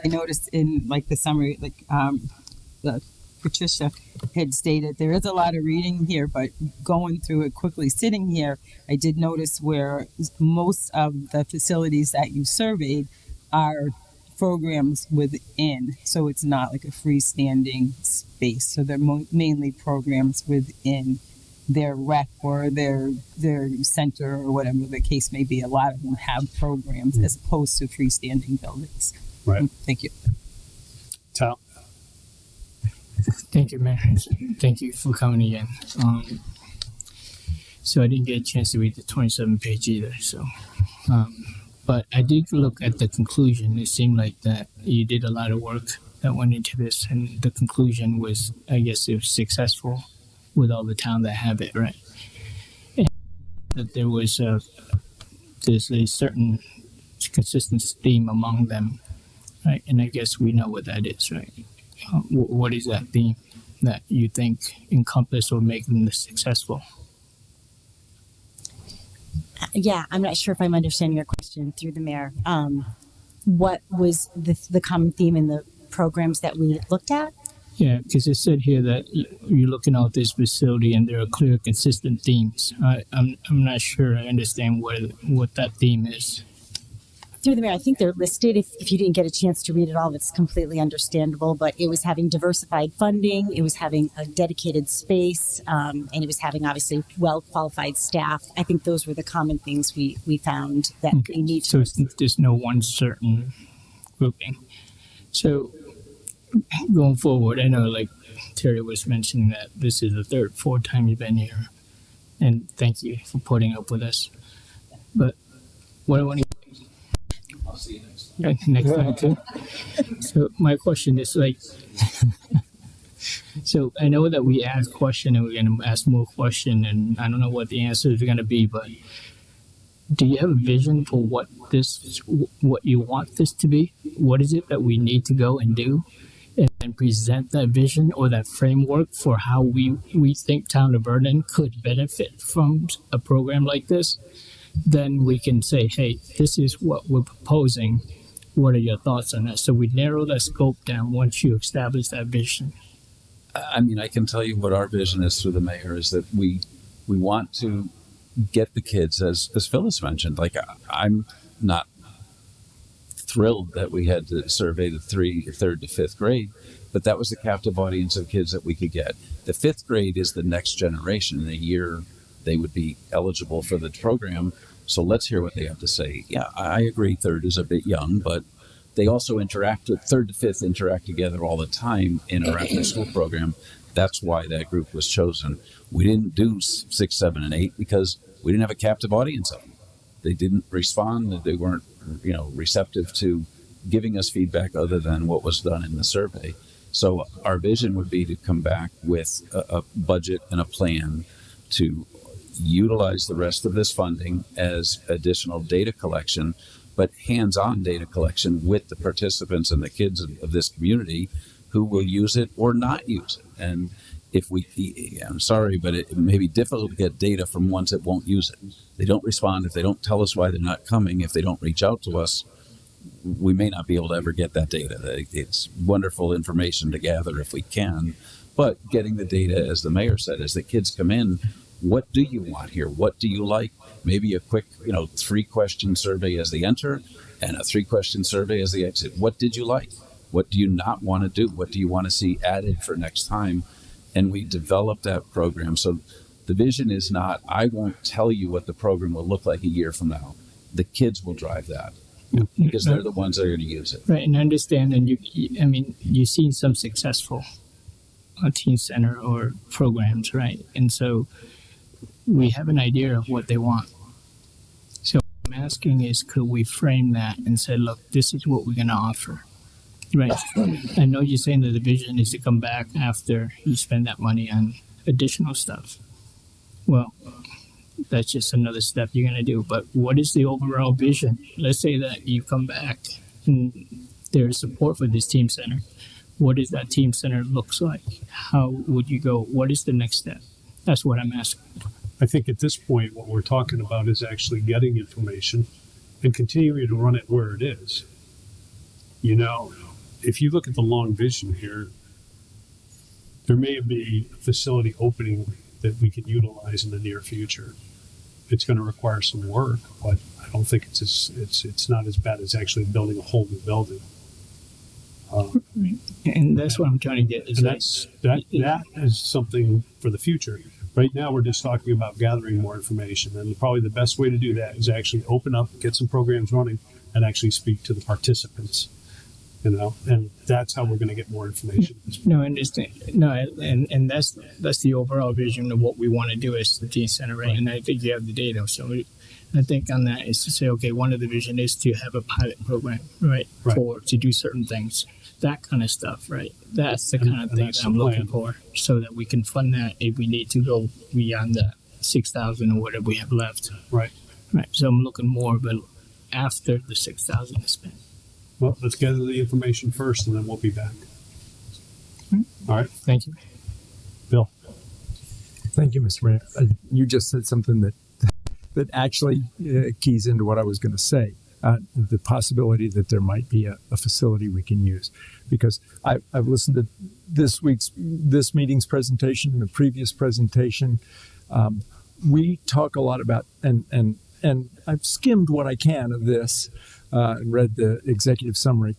I noticed in the summary, Patricia had stated, there is a lot of reading here, but going through it quickly, sitting here, I did notice where most of the facilities that you surveyed are programs within. So it's not like a freestanding space. So they're mainly programs within their rec or their center or whatever the case may be. A lot of them have programs as opposed to freestanding buildings. Right. Thank you. Tal? Thank you, Mayor. Thank you for coming again. So I didn't get a chance to read the 27-page either. So, but I did look at the conclusion. It seemed like that you did a lot of work that went into this, and the conclusion was, I guess, it was successful with all the towns that have it, right? And that there was there's a certain consistent theme among them, right? And I guess we know what that is, right? What is that theme that you think encompass or make them successful? Yeah, I'm not sure if I'm understanding your question through the mayor. What was the common theme in the programs that we looked at? Yeah, because it said here that you're looking at this facility and there are clear, consistent themes. I'm not sure I understand what that theme is. Through the mayor, I think they're listed. If you didn't get a chance to read it all, it's completely understandable. But it was having diversified funding, it was having a dedicated space, and it was having obviously well-qualified staff. I think those were the common things we found that we need to. So there's no one certain grouping. So going forward, I know like Terry was mentioning that this is the fourth time you've been here, and thank you for putting up with us. But what I want to I'll see you next time. next time too. So my question is like, so I know that we ask question and we're going to ask more question, and I don't know what the answers are going to be, but do you have a vision for what you want this to be? What is it that we need to go and do, and present that vision or that framework for how we think Town of Vernon could benefit from a program like this? Then we can say, hey, this is what we're proposing. What are your thoughts on that? So we narrow that scope down once you establish that vision. I mean, I can tell you what our vision is through the mayor is that we want to get the kids, as Phyllis mentioned. Like, I'm not thrilled that we had to survey the third to fifth grade, but that was the captive audience of kids that we could get. The fifth grade is the next generation. In a year, they would be eligible for the program. So let's hear what they have to say. Yeah, I agree. Third is a bit young, but they also third to fifth interact together all the time in our after school program. That's why that group was chosen. We didn't do 6, 7, and 8 because we didn't have a captive audience of them. They didn't respond. They weren't, receptive to giving us feedback other than what was done in the survey. So our vision would be to come back with a budget and a plan to utilize the rest of this funding as additional data collection, but hands-on data collection with the participants and the kids of this community who will use it or not use it. And I'm sorry, but it may be difficult to get data from ones that won't use it. They don't respond. If they don't tell us why they're not coming, if they don't reach out to us, we may not be able to ever get that data. It's wonderful information to gather if we can, but getting the data, as the mayor said, as the kids come in, what do you want here? What do you like? Maybe a quick, 3-question survey as they enter and a 3-question survey as they exit. What did you like? What do you not want to do? What do you want to see added for next time? And we develop that program. So the vision is not, I won't tell you what the program will look like a year from now. The kids will drive that because they're the ones that are going to use it. Right, and understand, and you've seen some successful teen center or programs, right? And so we have an idea of what they want. So what I'm asking is, could we frame that and say, look, this is what we're going to offer, right? I know you're saying that the vision is to come back after you spend that money on additional stuff. Well, that's just another step you're going to do. But what is the overall vision? Let's say that you come back and there's support for this team center. What does that team center looks like? How would you go? What is the next step? That's what I'm asking. I think at this point, what we're talking about is actually getting information and continuing to run it where it is. If you look at the long vision here, there may be a facility opening that we can utilize in the near future. It's going to require some work, but I don't think it's not as bad as actually building a whole new building. And that's what I'm trying to get. That is something for the future. Right now, we're just talking about gathering more information, and probably the best way to do that is actually open up, get some programs running, and actually speak to the participants. And that's how we're going to get more information. No, I understand. No, and that's the overall vision of what we want to do as the teen center, right? And I think you have the data. So I think on that is to say, okay, one of the vision is to have a pilot program, right? To do certain things, that kind of stuff, right? That's the kind of thing that I'm looking for, so that we can fund that if we need to go beyond the 6,000 or whatever we have left. Right. So I'm looking more, but after the 6,000 is spent. Well, let's gather the information first, and then we'll be back. All right. Thank you. Bill. Thank you, Mr. Mayor. You just said something that actually keys into what I was going to say. The possibility that there might be a facility we can use, because I've listened to this meeting's presentation and the previous presentation. We talk a lot about, and I've skimmed what I can of this and read the executive summary.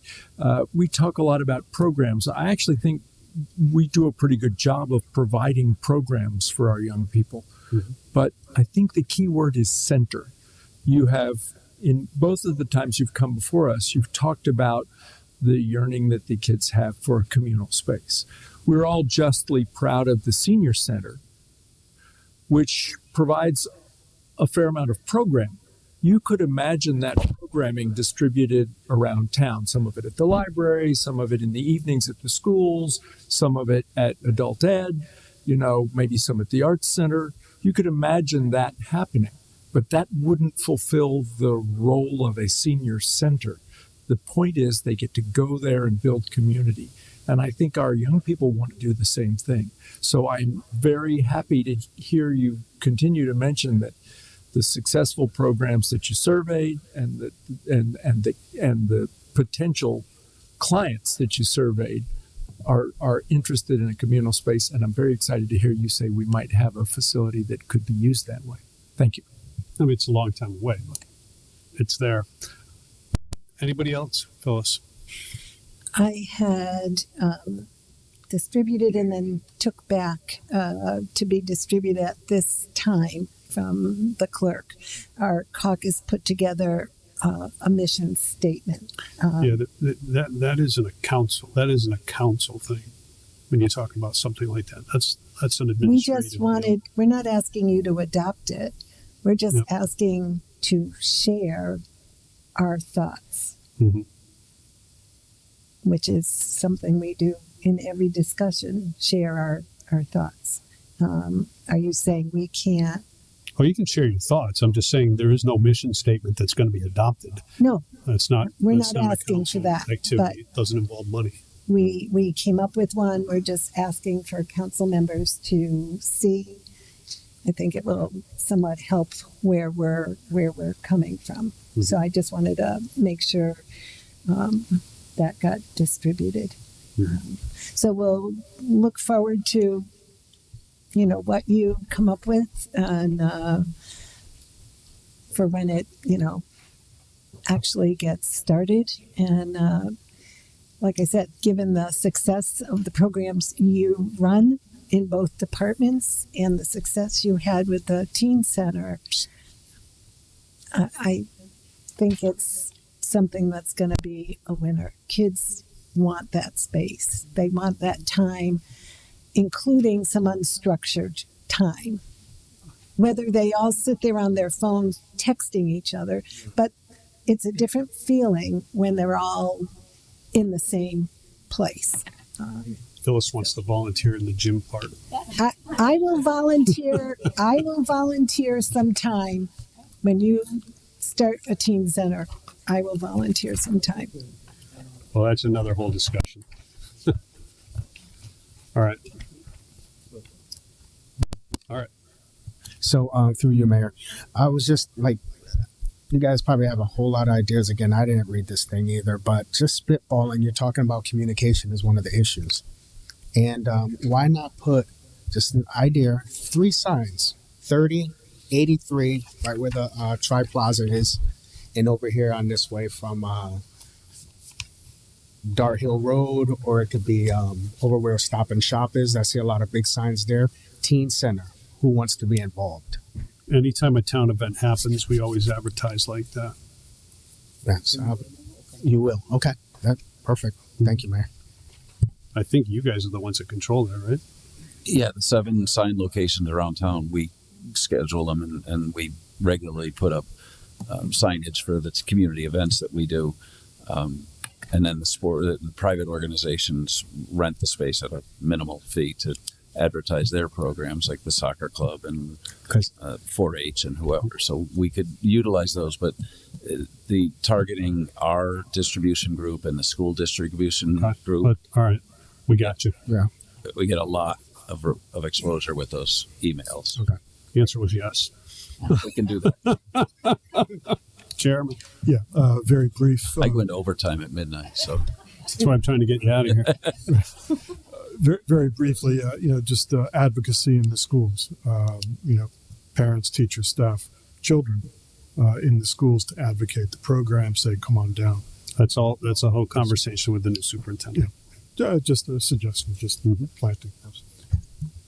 We talk a lot about programs. I actually think we do a pretty good job of providing programs for our young people. Mm-hmm. But I think the key word is center. You have, in both of the times you've come before us, you've talked about the yearning that the kids have for a communal space. We're all justly proud of the senior center, which provides a fair amount of program. You could imagine that program programming distributed around town, some of it at the library, some of it in the evenings at the schools, some of it at adult ed, maybe some at the arts center. You could imagine that happening, but that wouldn't fulfill the role of a senior center. The point is they get to go there and build community. And I think our young people want to do the same thing. So I'm very happy to hear you continue to mention that the successful programs that you surveyed and the potential clients that you surveyed are interested in a communal space. And I'm very excited to hear you say we might have a facility that could be used that way. Thank you. I mean, it's a long time away, but it's there. Anybody else? Phyllis? I had distributed and then took back to be distributed at this time from the clerk. Our caucus put together a mission statement. That isn't a council. That isn't a council thing. When you talk about something like that, that's an administrative. We're not asking you to adopt it. We're just asking to share our thoughts, which is something we do in every discussion, share our thoughts. Are you saying we can't? Oh, you can share your thoughts. I'm just saying there is no mission statement that's going to be adopted. No. That's not. We're that's not asking for that. Activity. But it doesn't involve money. We came up with one. We're just asking for council members to see. I think it will somewhat help where we're coming from. So I just wanted to make sure that got distributed. So we'll look forward to, what you come up with and for when it, actually gets started. And like I said, given the success of the programs you run in both departments and the success you had with the teen center, I think it's something that's going to be a winner. Kids want that space. They want that time, including some unstructured time. Whether they all sit there on their phones texting each other, but it's a different feeling when they're all in the same place. Phyllis wants to volunteer in the gym part. I will volunteer. I will volunteer sometime when you start a teen center. I will volunteer sometime. Well, that's another whole discussion. All right. So through you, Mayor, I was just like, you guys probably have a whole lot of ideas. Again, I didn't read this thing either, but just spitballing, you're talking about communication is one of the issues. And why not put just an idea, 3 signs, 30, 83, right where the Tri Plaza is, and over here on this way from Dart Hill Road, or it could be over where Stop and Shop is. I see a lot of big signs there. Teen Center, who wants to be involved? Anytime a town event happens, we always advertise like that. Yes, you will. Okay, that's perfect. Thank you, Mayor. I think you guys are the ones that control that, right? Yeah, the 7 sign locations around town, we schedule them and we regularly put up signage for the community events that we do. And then the private organizations rent the space at a minimal fee to advertise their programs, like the soccer club and 4-H and whoever. So we could utilize those, but the targeting our distribution group and the school distribution group. All right, we got you. Yeah, we get a lot of exposure with those emails. Okay, the answer was yes. We can do that. Chairman? Yeah, very brief. I go into overtime at midnight, so that's why I'm trying to get you out of here. Very, very briefly, just advocacy in the schools. Parents, teachers, staff, children in the schools to advocate the program. Say, come on down. That's all. That's a whole conversation with the new superintendent. Yeah, just a suggestion. Just planting.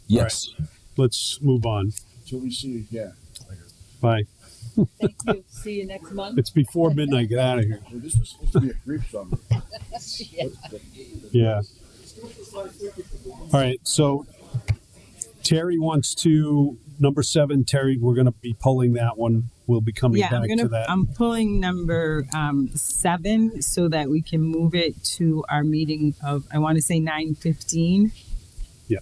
Yes. Right. Let's move on. Till we see you again. Bye. Thank you. See you next month. It's before midnight. Get out of here. Well, this is supposed to be a brief summary. Yeah. All right. So Terry wants to number 7. Terry, we're going to be pulling that one. we'll be coming Yeah, back to that. I'm pulling number 7 so that we can move it to our meeting of, I want to say 9:15. Yeah.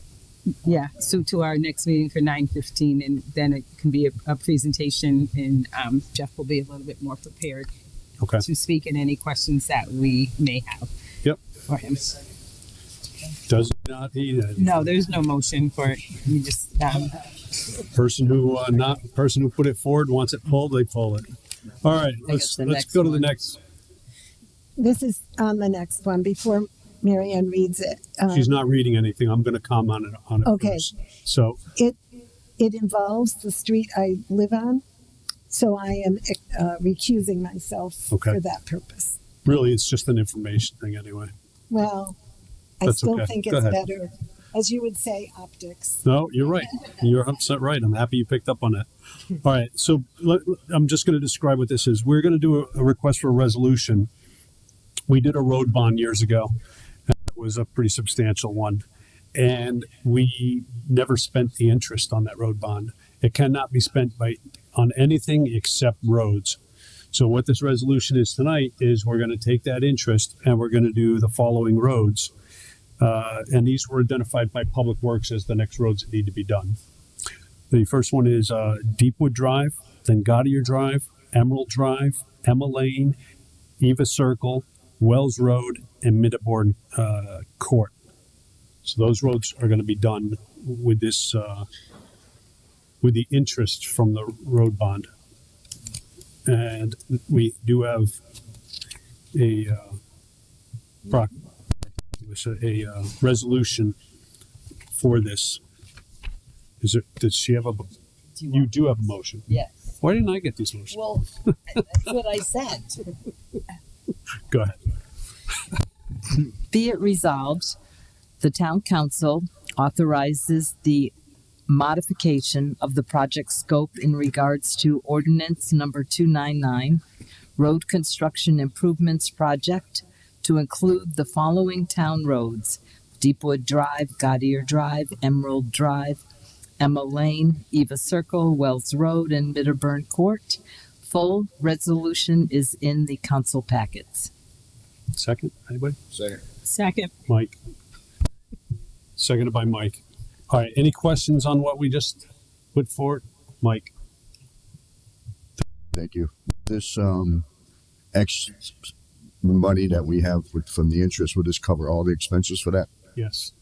Yeah, so to our next meeting for 9:15, and then it can be a presentation, and Jeff will be a little bit more prepared to speak in any questions that we may have. Yep. For him. Does not need it. No, there's no motion for it. We just Person who put it forward wants it pulled, they pull it. All right, let's go to the next. This is on the next one before Marianne reads it. She's not reading anything. I'm going to comment on it Okay. first. So It involves the street I live on, so I am recusing myself for that purpose. really, it's just an information thing anyway. Well, I That's still okay. think Go it's ahead. better, as you would say, optics. No, you're right. You're 100% right. I'm happy you picked up on that. All right. So I'm just going to describe what this is. We're going to do a request for a resolution. We did a road bond years ago. And it was a pretty substantial one. And we never spent the interest on that road bond. It cannot be spent on anything except roads. So what this resolution is tonight is we're going to take that interest and we're going to do the following roads. And these were identified by Public Works as the next roads that need to be done. The first one is Deepwood Drive, then Gaudier Drive, Emerald Drive, Emma Lane, Eva Circle, Wells Road, and Middeborn Court. So those roads are going to be done with this, with the interest from the road bond. And we do have a resolution for this. Does she have you do have a motion? Yes. Why didn't I get these motions? Well, that's what I said. Go ahead. Be it resolved, the town council authorizes the modification of the project scope in regards to ordinance number 299, road construction improvements project, to include the following town roads: Deepwood Drive, Gaudier Drive, Emerald Drive, Emma Lane, Eva Circle, Wells Road, and Middeborn Court. Full resolution is in the council packets. Second, anybody? Second. Mike. Seconded by Mike. All right, any questions on what we just put forward? Mike. Thank you. This X money that we have from the interest, will this cover all the expenses for that? Yes.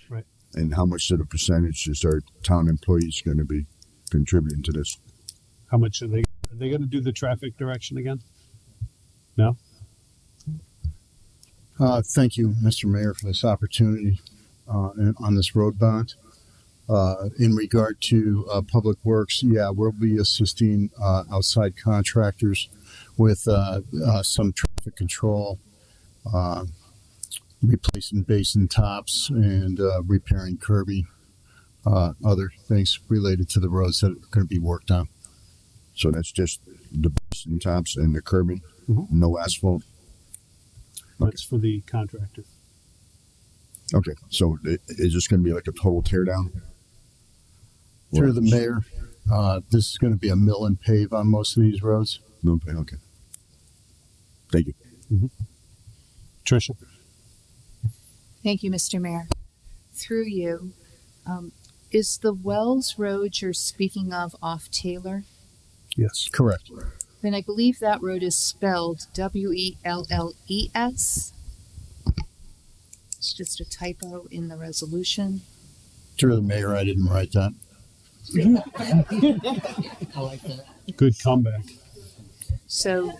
Right. And how much of the percentage is our town employees going to be contributing to this? How much are they going to do the traffic direction again? No? Thank you, Mr. Mayor, for this opportunity on this road bond. In regard to Public Works, we'll be assisting outside contractors with some traffic control, replacing basin tops, and repairing curbing, other things related to the roads that are going to be worked on. So that's just the basin tops and the curbing, no asphalt. That's for the contractor. Okay, so is this going to be like a total tear down? Through the mayor, this is going to be a mill and pave on most of these roads? Mill and pave, okay. Thank you. Tricia? Thank you, Mr. Mayor. Through you, is the Wells Road you're speaking of off Taylor? Yes. Correct. Then I believe that road is spelled Welles. It's just a typo in the resolution. Through the mayor, I didn't write that. I like that. Good comeback. So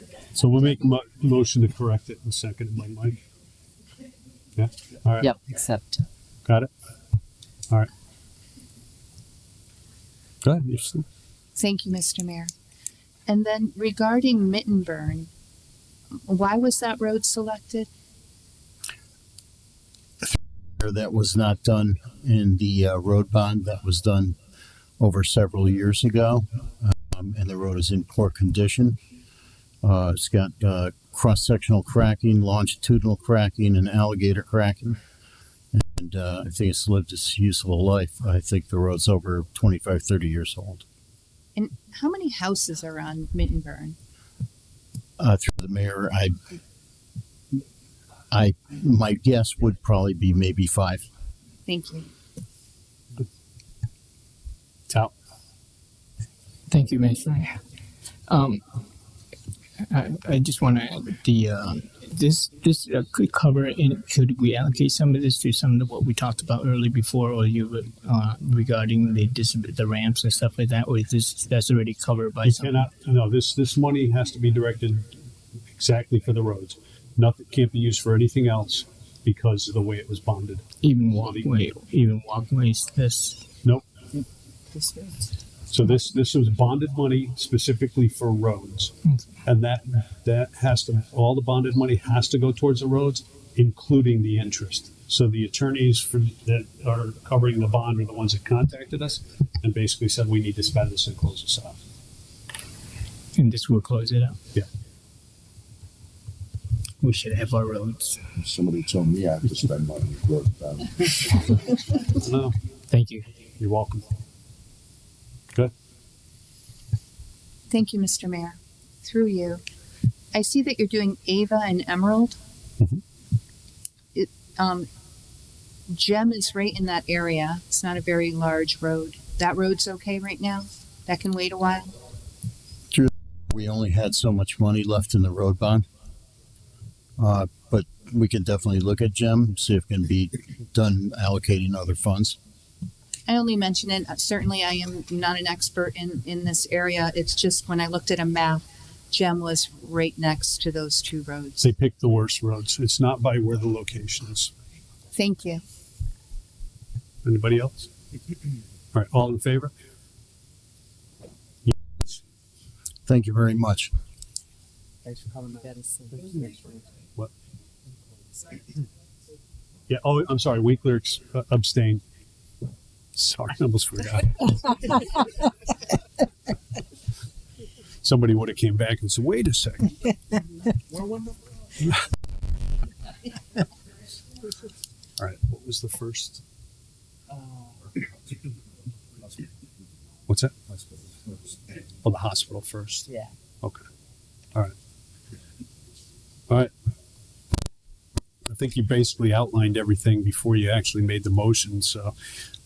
we'll make a motion to correct it in a second, Mike. Yeah? All right. Yep, accept. Got it? All right. Go ahead. thank you, Mr. Mayor. And then regarding Mittenburn, why was that road selected? That was not done in the road bond. That was done over several years ago, and the road is in poor condition. It's got cross-sectional cracking, longitudinal cracking, and alligator cracking. And I think it's lived its useful life. I think the road's over 25, 30 years old. And how many houses are on Mittenburn? Through the mayor, my guess would probably be maybe 5. Thank you. Tal. Thank you, Mr. I just want to add this could cover in, could we allocate some of this to some of what we talked about earlier before, or you regarding the ramps and stuff like that, or is that's already covered by something? No, this money has to be directed exactly for the roads. Nothing can't be used for anything else because of the way it was bonded. Even walkways. Nope. So this was bonded money specifically for roads, and that has to, all the bonded money has to go towards the roads, including the interest. So the attorneys that are covering the bond are the ones that contacted us and basically said we need to spend this and close this off. And this will close it out. Yeah. We should have our roads. Somebody told me I have to spend money on roads. No. Thank you. You're welcome. Good. Thank you, Mr. Mayor. Through you, I see that you're doing Ava and Emerald. Mm-hmm. Gem is right in that area. It's not a very large road. That road's okay right now? That can wait a while? We only had so much money left in the road bond. But we can definitely look at Gem, see if it can be done allocating other funds. I only mention it. Certainly, I am not an expert in this area. It's just when I looked at a map, Gem was right next to those two roads. They picked the worst roads. It's not by where the location is. Thank you. Anybody else? All right, all in favor? Yes. Thank you very much. Thanks for coming back. What? Yeah, oh, I'm sorry, Winkler abstained. Sorry, I almost forgot. Somebody would have came back and said, wait a second. All right, what was the first? What's that? Oh, the hospital first. Yeah. Okay. All right. All right. I think you basically outlined everything before you actually made the motion. So,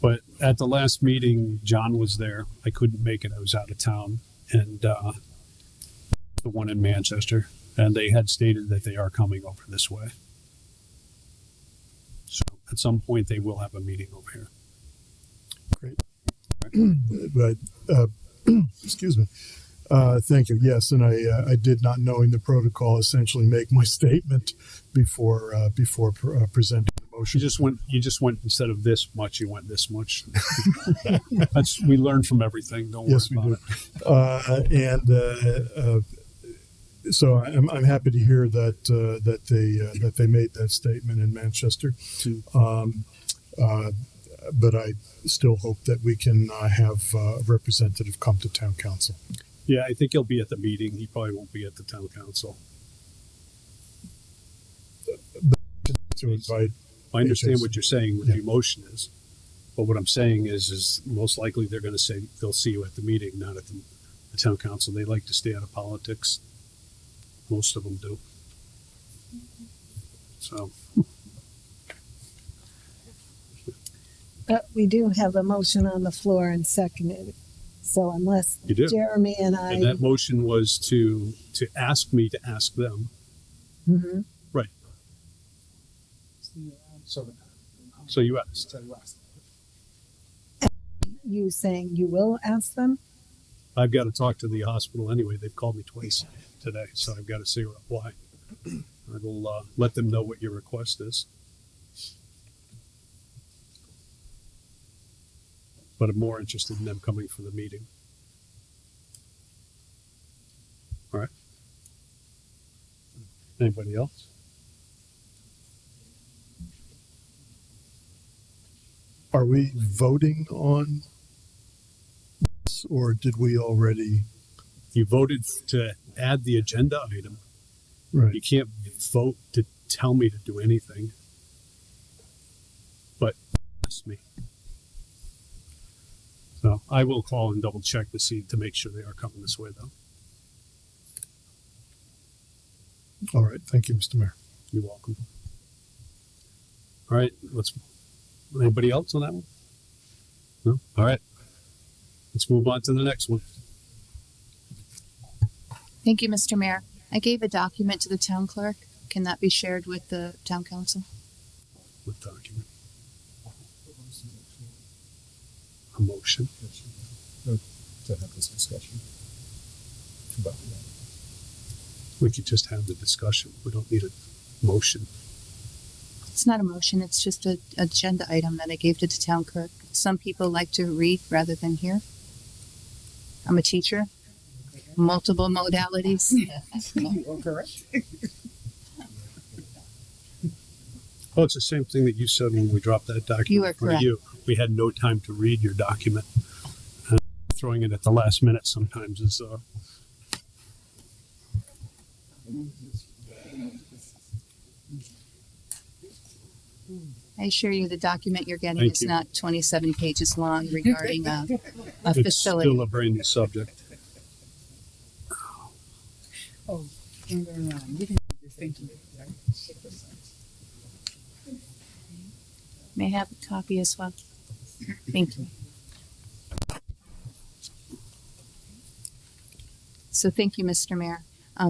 but at the last meeting, John was there. I couldn't make it. I was out of town, and the one in Manchester, and they had stated that they are coming over this way. So at some point, they will have a meeting over here. Great. But excuse me. Thank you. Yes, and I did, not knowing the protocol, essentially make my statement before presenting the motion. You just went instead of this much, you went this much. We learn from everything. Don't worry about it. So I'm happy to hear that they made that statement in Manchester. But I still hope that we can have a representative come to town council. Yeah, I think he'll be at the meeting. He probably won't be at the town council. To invite. I understand what you're saying, what the emotion is, but what I'm saying is most likely they're going to say they'll see you at the meeting, not at the town council. They like to stay out of politics. Most of them do. So. But we do have a motion on the floor and seconded. So unless You do. Jeremy and I. And that motion was to ask me to ask them. Mhm. Right. So you asked. You saying you will ask them? I've got to talk to the hospital anyway. They've called me twice today, so I've got to see why. I will let them know what your request is. But I'm more interested in them coming for the meeting. All right. Anybody else? Are we voting on this, or did we already? You voted to add the agenda item. Right. You can't vote to tell me to do anything. But ask me. So I will call and double check to make sure they are coming this way, though. All right. Thank you, Mr. Mayor. You're welcome. All right. Anybody else on that one? No? All right. Let's move on to the next one. Thank you, Mr. Mayor. I gave a document to the town clerk. Can that be shared with the town council? What document? A motion. To have this discussion. We could just have the discussion. We don't need a motion. It's not a motion. It's just an agenda item that I gave to the town clerk. Some people like to read rather than hear. I'm a teacher. Multiple modalities. You are correct. Oh, it's the same thing that you said when we dropped that document. You are correct. We had no time to read your document. Throwing it at the last minute sometimes is I assure you the document you're getting Thank is you. not 27 pages long regarding a it's facility. still a brand new subject. Oh, and you can thank you. May I have a copy as well? Thank you. So thank you, Mr. Mayor.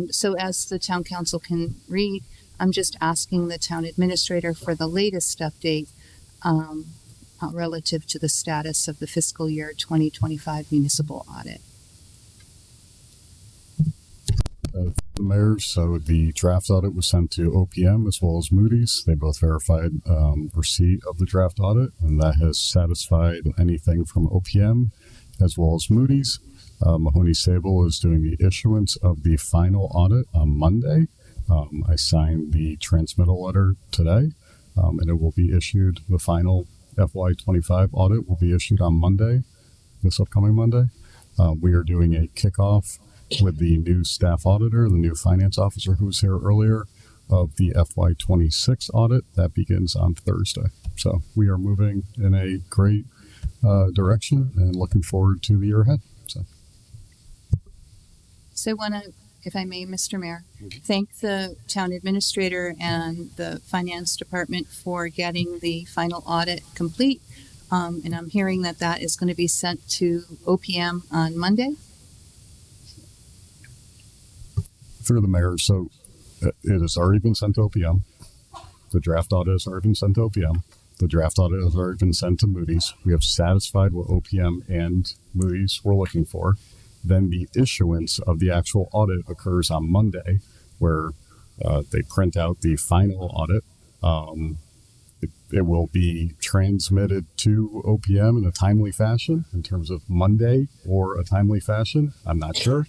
So as the town council can read, I'm just asking the town administrator for the latest update relative to the status of the fiscal year 2025 municipal audit. The mayor's, so the draft audit was sent to OPM as well as Moody's. They both verified receipt of the draft audit, and that has satisfied anything from OPM as well as Moody's. Mahoney Sable is doing the issuance of the final audit on Monday. I signed the transmittal letter today, and it will be issued. The final FY25 audit will be issued on Monday, this upcoming Monday. We are doing a kickoff with the new staff auditor, the new finance officer who was here earlier, of the FY26 audit. That begins on Thursday. So we are moving in a great direction and looking forward to the year ahead. So I want to, if I may, Mr. Mayor, thank the town administrator and the finance department for getting the final audit complete. And I'm hearing that that is going to be sent to OPM on Monday. Through the mayor, so it has already been sent to OPM. The draft audit has already been sent to OPM. The draft audit has already been sent to Moody's. We have satisfied what OPM and Moody's were looking for. Then the issuance of the actual audit occurs on Monday, where they print out the final audit. It will be transmitted to OPM in a timely fashion, in terms of Monday or a timely fashion. I'm not sure.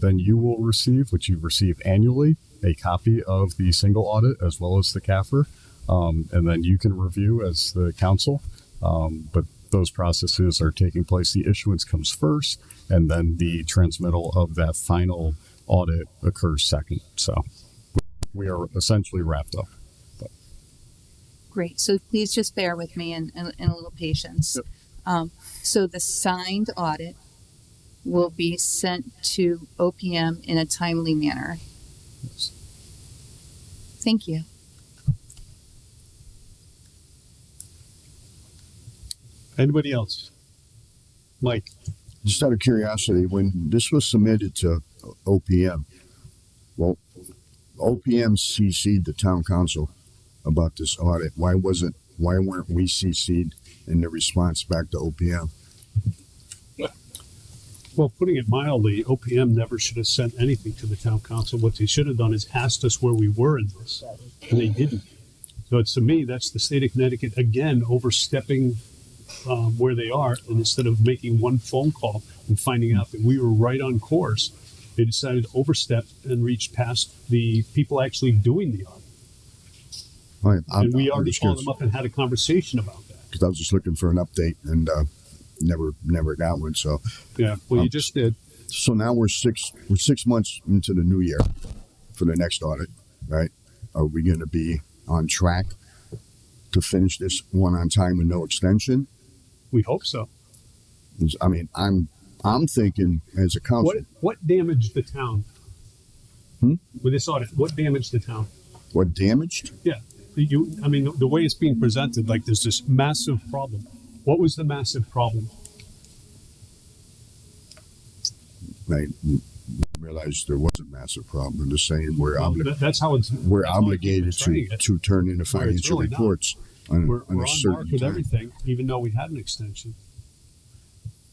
Then you will receive, which you receive annually, a copy of the single audit as well as the CAFR. And then you can review as the council. But those processes are taking place. The issuance comes first, and then the transmittal of that final audit occurs second. So we are essentially wrapped up. But. Great. So please just bear with me and a little patience. Yep. So the signed audit will be sent to OPM in a timely manner. Yes. Thank you. Anybody else? Mike. Just out of curiosity, when this was submitted to OPM, well, OPM CC'd the town council about this audit. Why weren't we CC'd in the response back to OPM? Well, putting it mildly, OPM never should have sent anything to the town council. What they should have done is asked us where we were in this, and they didn't. So it's, to me, that's the state of Connecticut, again, overstepping where they are, and instead of making one phone call and finding out that we were right on course, they decided to overstep and reach past the people actually doing the audit. Right, And we already called them up and had a conversation about that. Because I was just looking for an update and never got one. So yeah, well, you just did. So now we're 6 months into the new year for the next audit, right? Are we going to be on track to finish this one on time with no extension? We hope so. I mean, I'm thinking as a council. What damaged the town? With this audit, what damaged the town? What damaged? Yeah, I mean, the way it's being presented, like there's this massive problem. What was the massive problem? I realized there was a massive problem. I'm just saying we're that's how it's. We're obligated to turn in the financial really reports we're on a on certain mark with time. everything, even though we had an extension.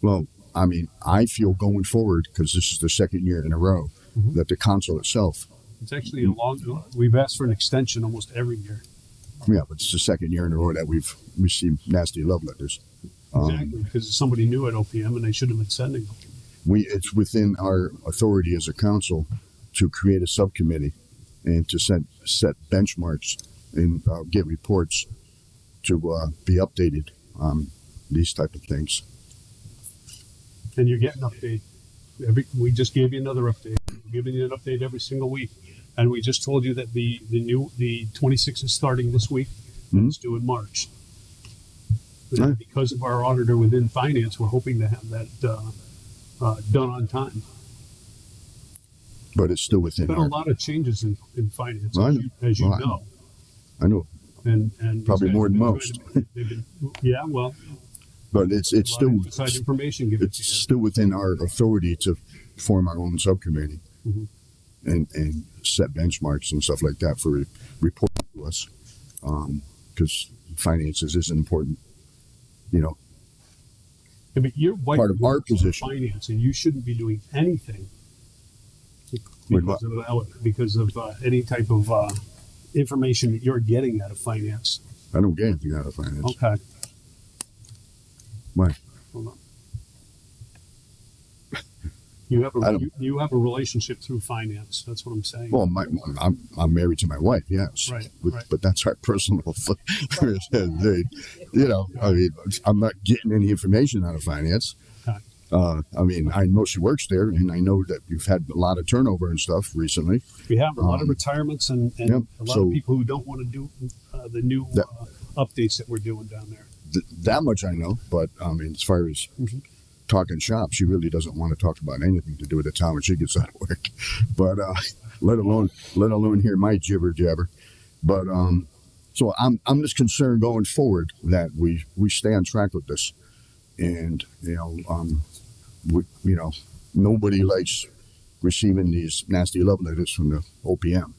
Well, I mean, I feel going forward, because this is the second year in a row that the council itself. It's actually we've asked for an extension almost every year. Yeah, but it's the second year in a row that we've received nasty love letters. Exactly, because somebody new at OPM and they shouldn't have been sending them. It's within our authority as a council to create a subcommittee and to set benchmarks and get reports to be updated on these type of things. And you're getting an update. We just gave you another update. We're giving you an update every single week. And we just told you that the 26 is starting this week. It's due in March. And because of our auditor within finance, we're hoping to have that done on time. But it's still within. There's been a lot of changes in finance, as you know. I know. And probably more than most. Yeah, well. But it's still inside information given. It's still within our authority to form our own subcommittee and set benchmarks and stuff like that for reporting to us, because finances is important. You know. Yeah, but your wife part of our position. Finance, and you shouldn't be doing anything because of any type of information that you're getting out of finance. I don't get anything out of finance. Okay. Why? Hold on. You have a relationship through finance. That's what I'm saying. Well, I'm married to my wife, yes. Right. But that's our personal. You know, I mean, I'm not getting any information out of finance. Okay. I mean, I know she works there, and I know that you've had a lot of turnover and stuff recently. We have a lot of retirements and a lot of people who don't want to do the new updates that we're doing down there. That much I know, but I mean, as far as talking shop, she really doesn't want to talk about anything to do with the town when she gets out of work. But let alone hear my jibber jabber. But so I'm just concerned going forward that we stay on track with this, and nobody likes receiving these nasty love letters from the OPM,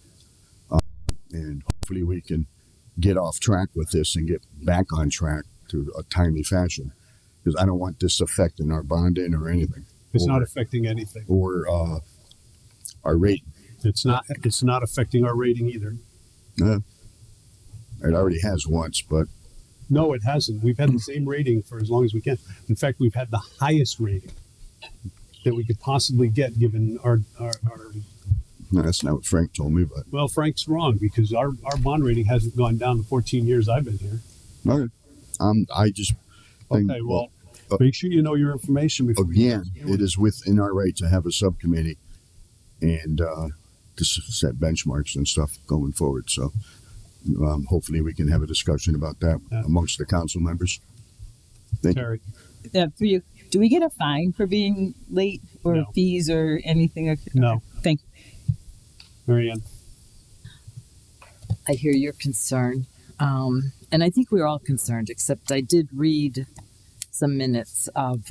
and hopefully we can get off track with this and get back on track to a timely fashion, because I don't want this affecting our bonding or anything. It's not affecting anything. Or our rating. It's not affecting our rating either. It already has once, but no, it hasn't. We've had the same rating for as long as we can. In fact, we've had the highest rating that we could possibly get given our no, that's not what Frank told me. But well, Frank's wrong, because our bond rating hasn't gone down in 14 years I've been here. Okay. I just think, okay. Well, make sure you know your information before. Again, it is within our right to have a subcommittee and to set benchmarks and stuff going forward. So hopefully we can have a discussion about that amongst the council members. Thank Terry. For you, do we get a fine for being late, or fees or anything? No. Thank you. Marianne. I hear your concern. And I think we're all concerned, except I did read some minutes of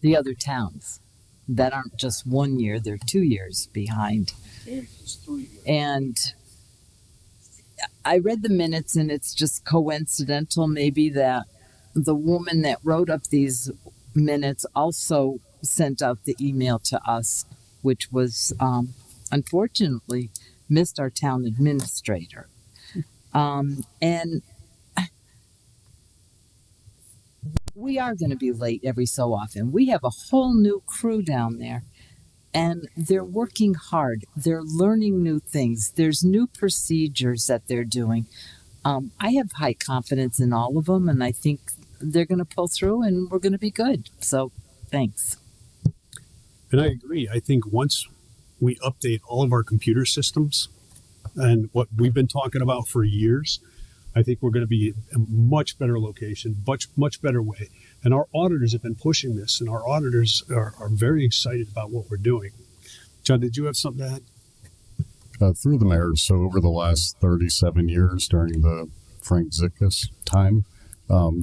the other towns that aren't just 1 year, they're 2 years behind. And I read the minutes, and it's just coincidental maybe that the woman that wrote up these minutes also sent out the email to us, which was unfortunately missed our town administrator. And we are going to be late every so often. We have a whole new crew down there, and they're working hard. They're learning new things. There's new procedures that they're doing. I have high confidence in all of them, and I think they're going to pull through, and we're going to be good. So thanks. And I agree. I think once we update all of our computer systems, and what we've been talking about for years, I think we're going to be a much better location, much better way. And our auditors have been pushing this, and our auditors are very excited about what we're doing. John, did you have something to add? Through the mayor, so over the last 37 years during the Frank Zickus time,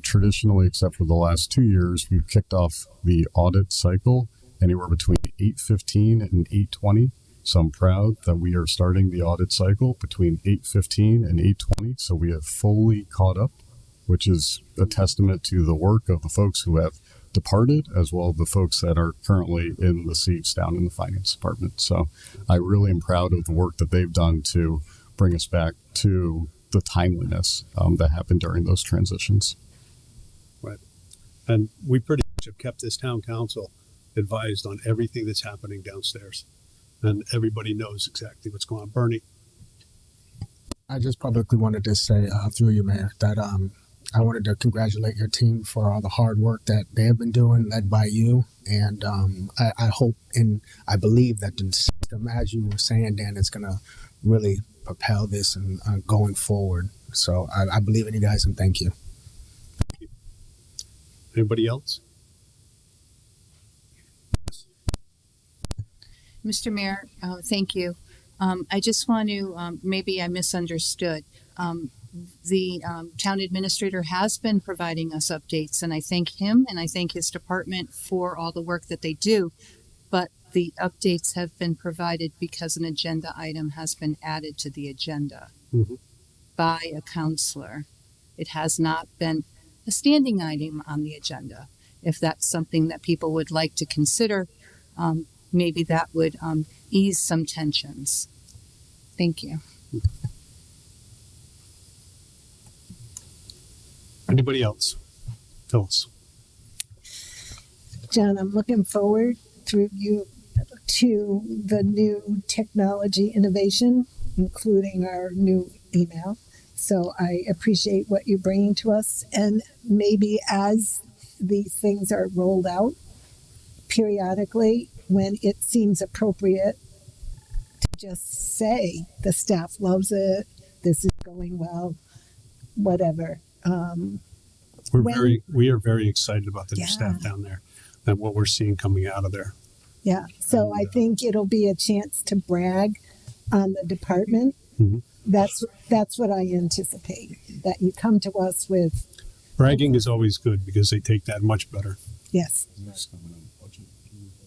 traditionally, except for the last 2 years, we've kicked off the audit cycle anywhere between 8:15 and 8:20. So I'm proud that we are starting the audit cycle between 8:15 and 8:20. So we have fully caught up, which is a testament to the work of the folks who have departed, as well as the folks that are currently in the seats down in the finance department. So I really am proud of the work that they've done to bring us back to the timeliness that happened during those transitions. Right. And we pretty much have kept this town council advised on everything that's happening downstairs. And everybody knows exactly what's going on. Bernie. I just publicly wanted to say, through you, Mayor, that I wanted to congratulate your team for all the hard work that they have been doing, led by you. And I hope and I believe that the system, as you were saying, Dan, is going to really propel this and going forward. So I believe in you guys, and thank you. Anybody else? Mr. Mayor, thank you. I just want to, maybe I misunderstood. The town administrator has been providing us updates, and I thank him and I thank his department for all the work that they do. But the updates have been provided because an agenda item has been added to the agenda by a counselor. It has not been a standing item on the agenda. If that's something that people would like to consider, maybe that would ease some tensions. Thank you. Anybody else? Phyllis. John, I'm looking forward through you to the new technology innovation, including our new email. So I appreciate what you're bringing to us. And maybe as these things are rolled out periodically, when it seems appropriate, to just say the staff loves it, this is going well, whatever. We are very excited about the new staff down there and what we're seeing coming out of there. Yeah, so I think it'll be a chance to brag on the department. That's what I anticipate, that you come to us with. Bragging is always good because they take that much better. Yes.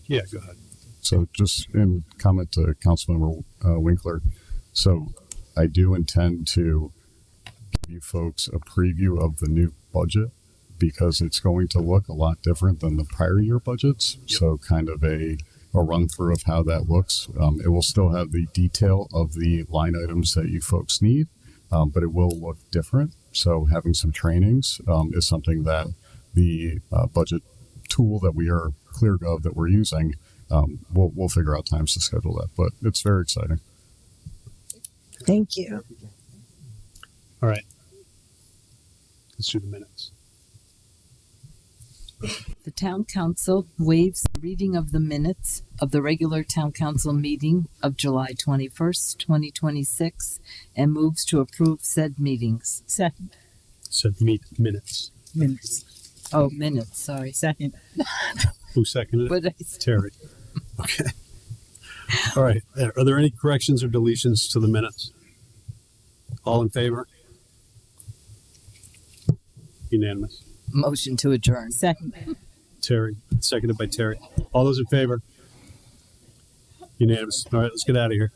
Yeah, go ahead. So just in comment to Councilmember Winkler, so I do intend to give you folks a preview of the new budget because it's going to look a lot different than the prior year budgets. Yep. So kind of a run through of how that looks. It will still have the detail of the line items that you folks need, but it will look different. So having some trainings is something that the budget tool that we are ClearGov that we're using, we'll figure out times to schedule that, but it's very exciting. Thank you. All right. Let's do the minutes. The town council waives the reading of the minutes of the regular town council meeting of July 21st, 2026, and moves to approve said meetings. Second. Said minutes. Minutes. Oh, minutes, sorry. Second. Who seconded What it? did I say? Terry. Okay. All right. Are there any corrections or deletions to the minutes? All in favor? Unanimous. Motion to adjourn. Second. Terry, seconded by Terry. All those in favor? Unanimous. All right, let's get out of here.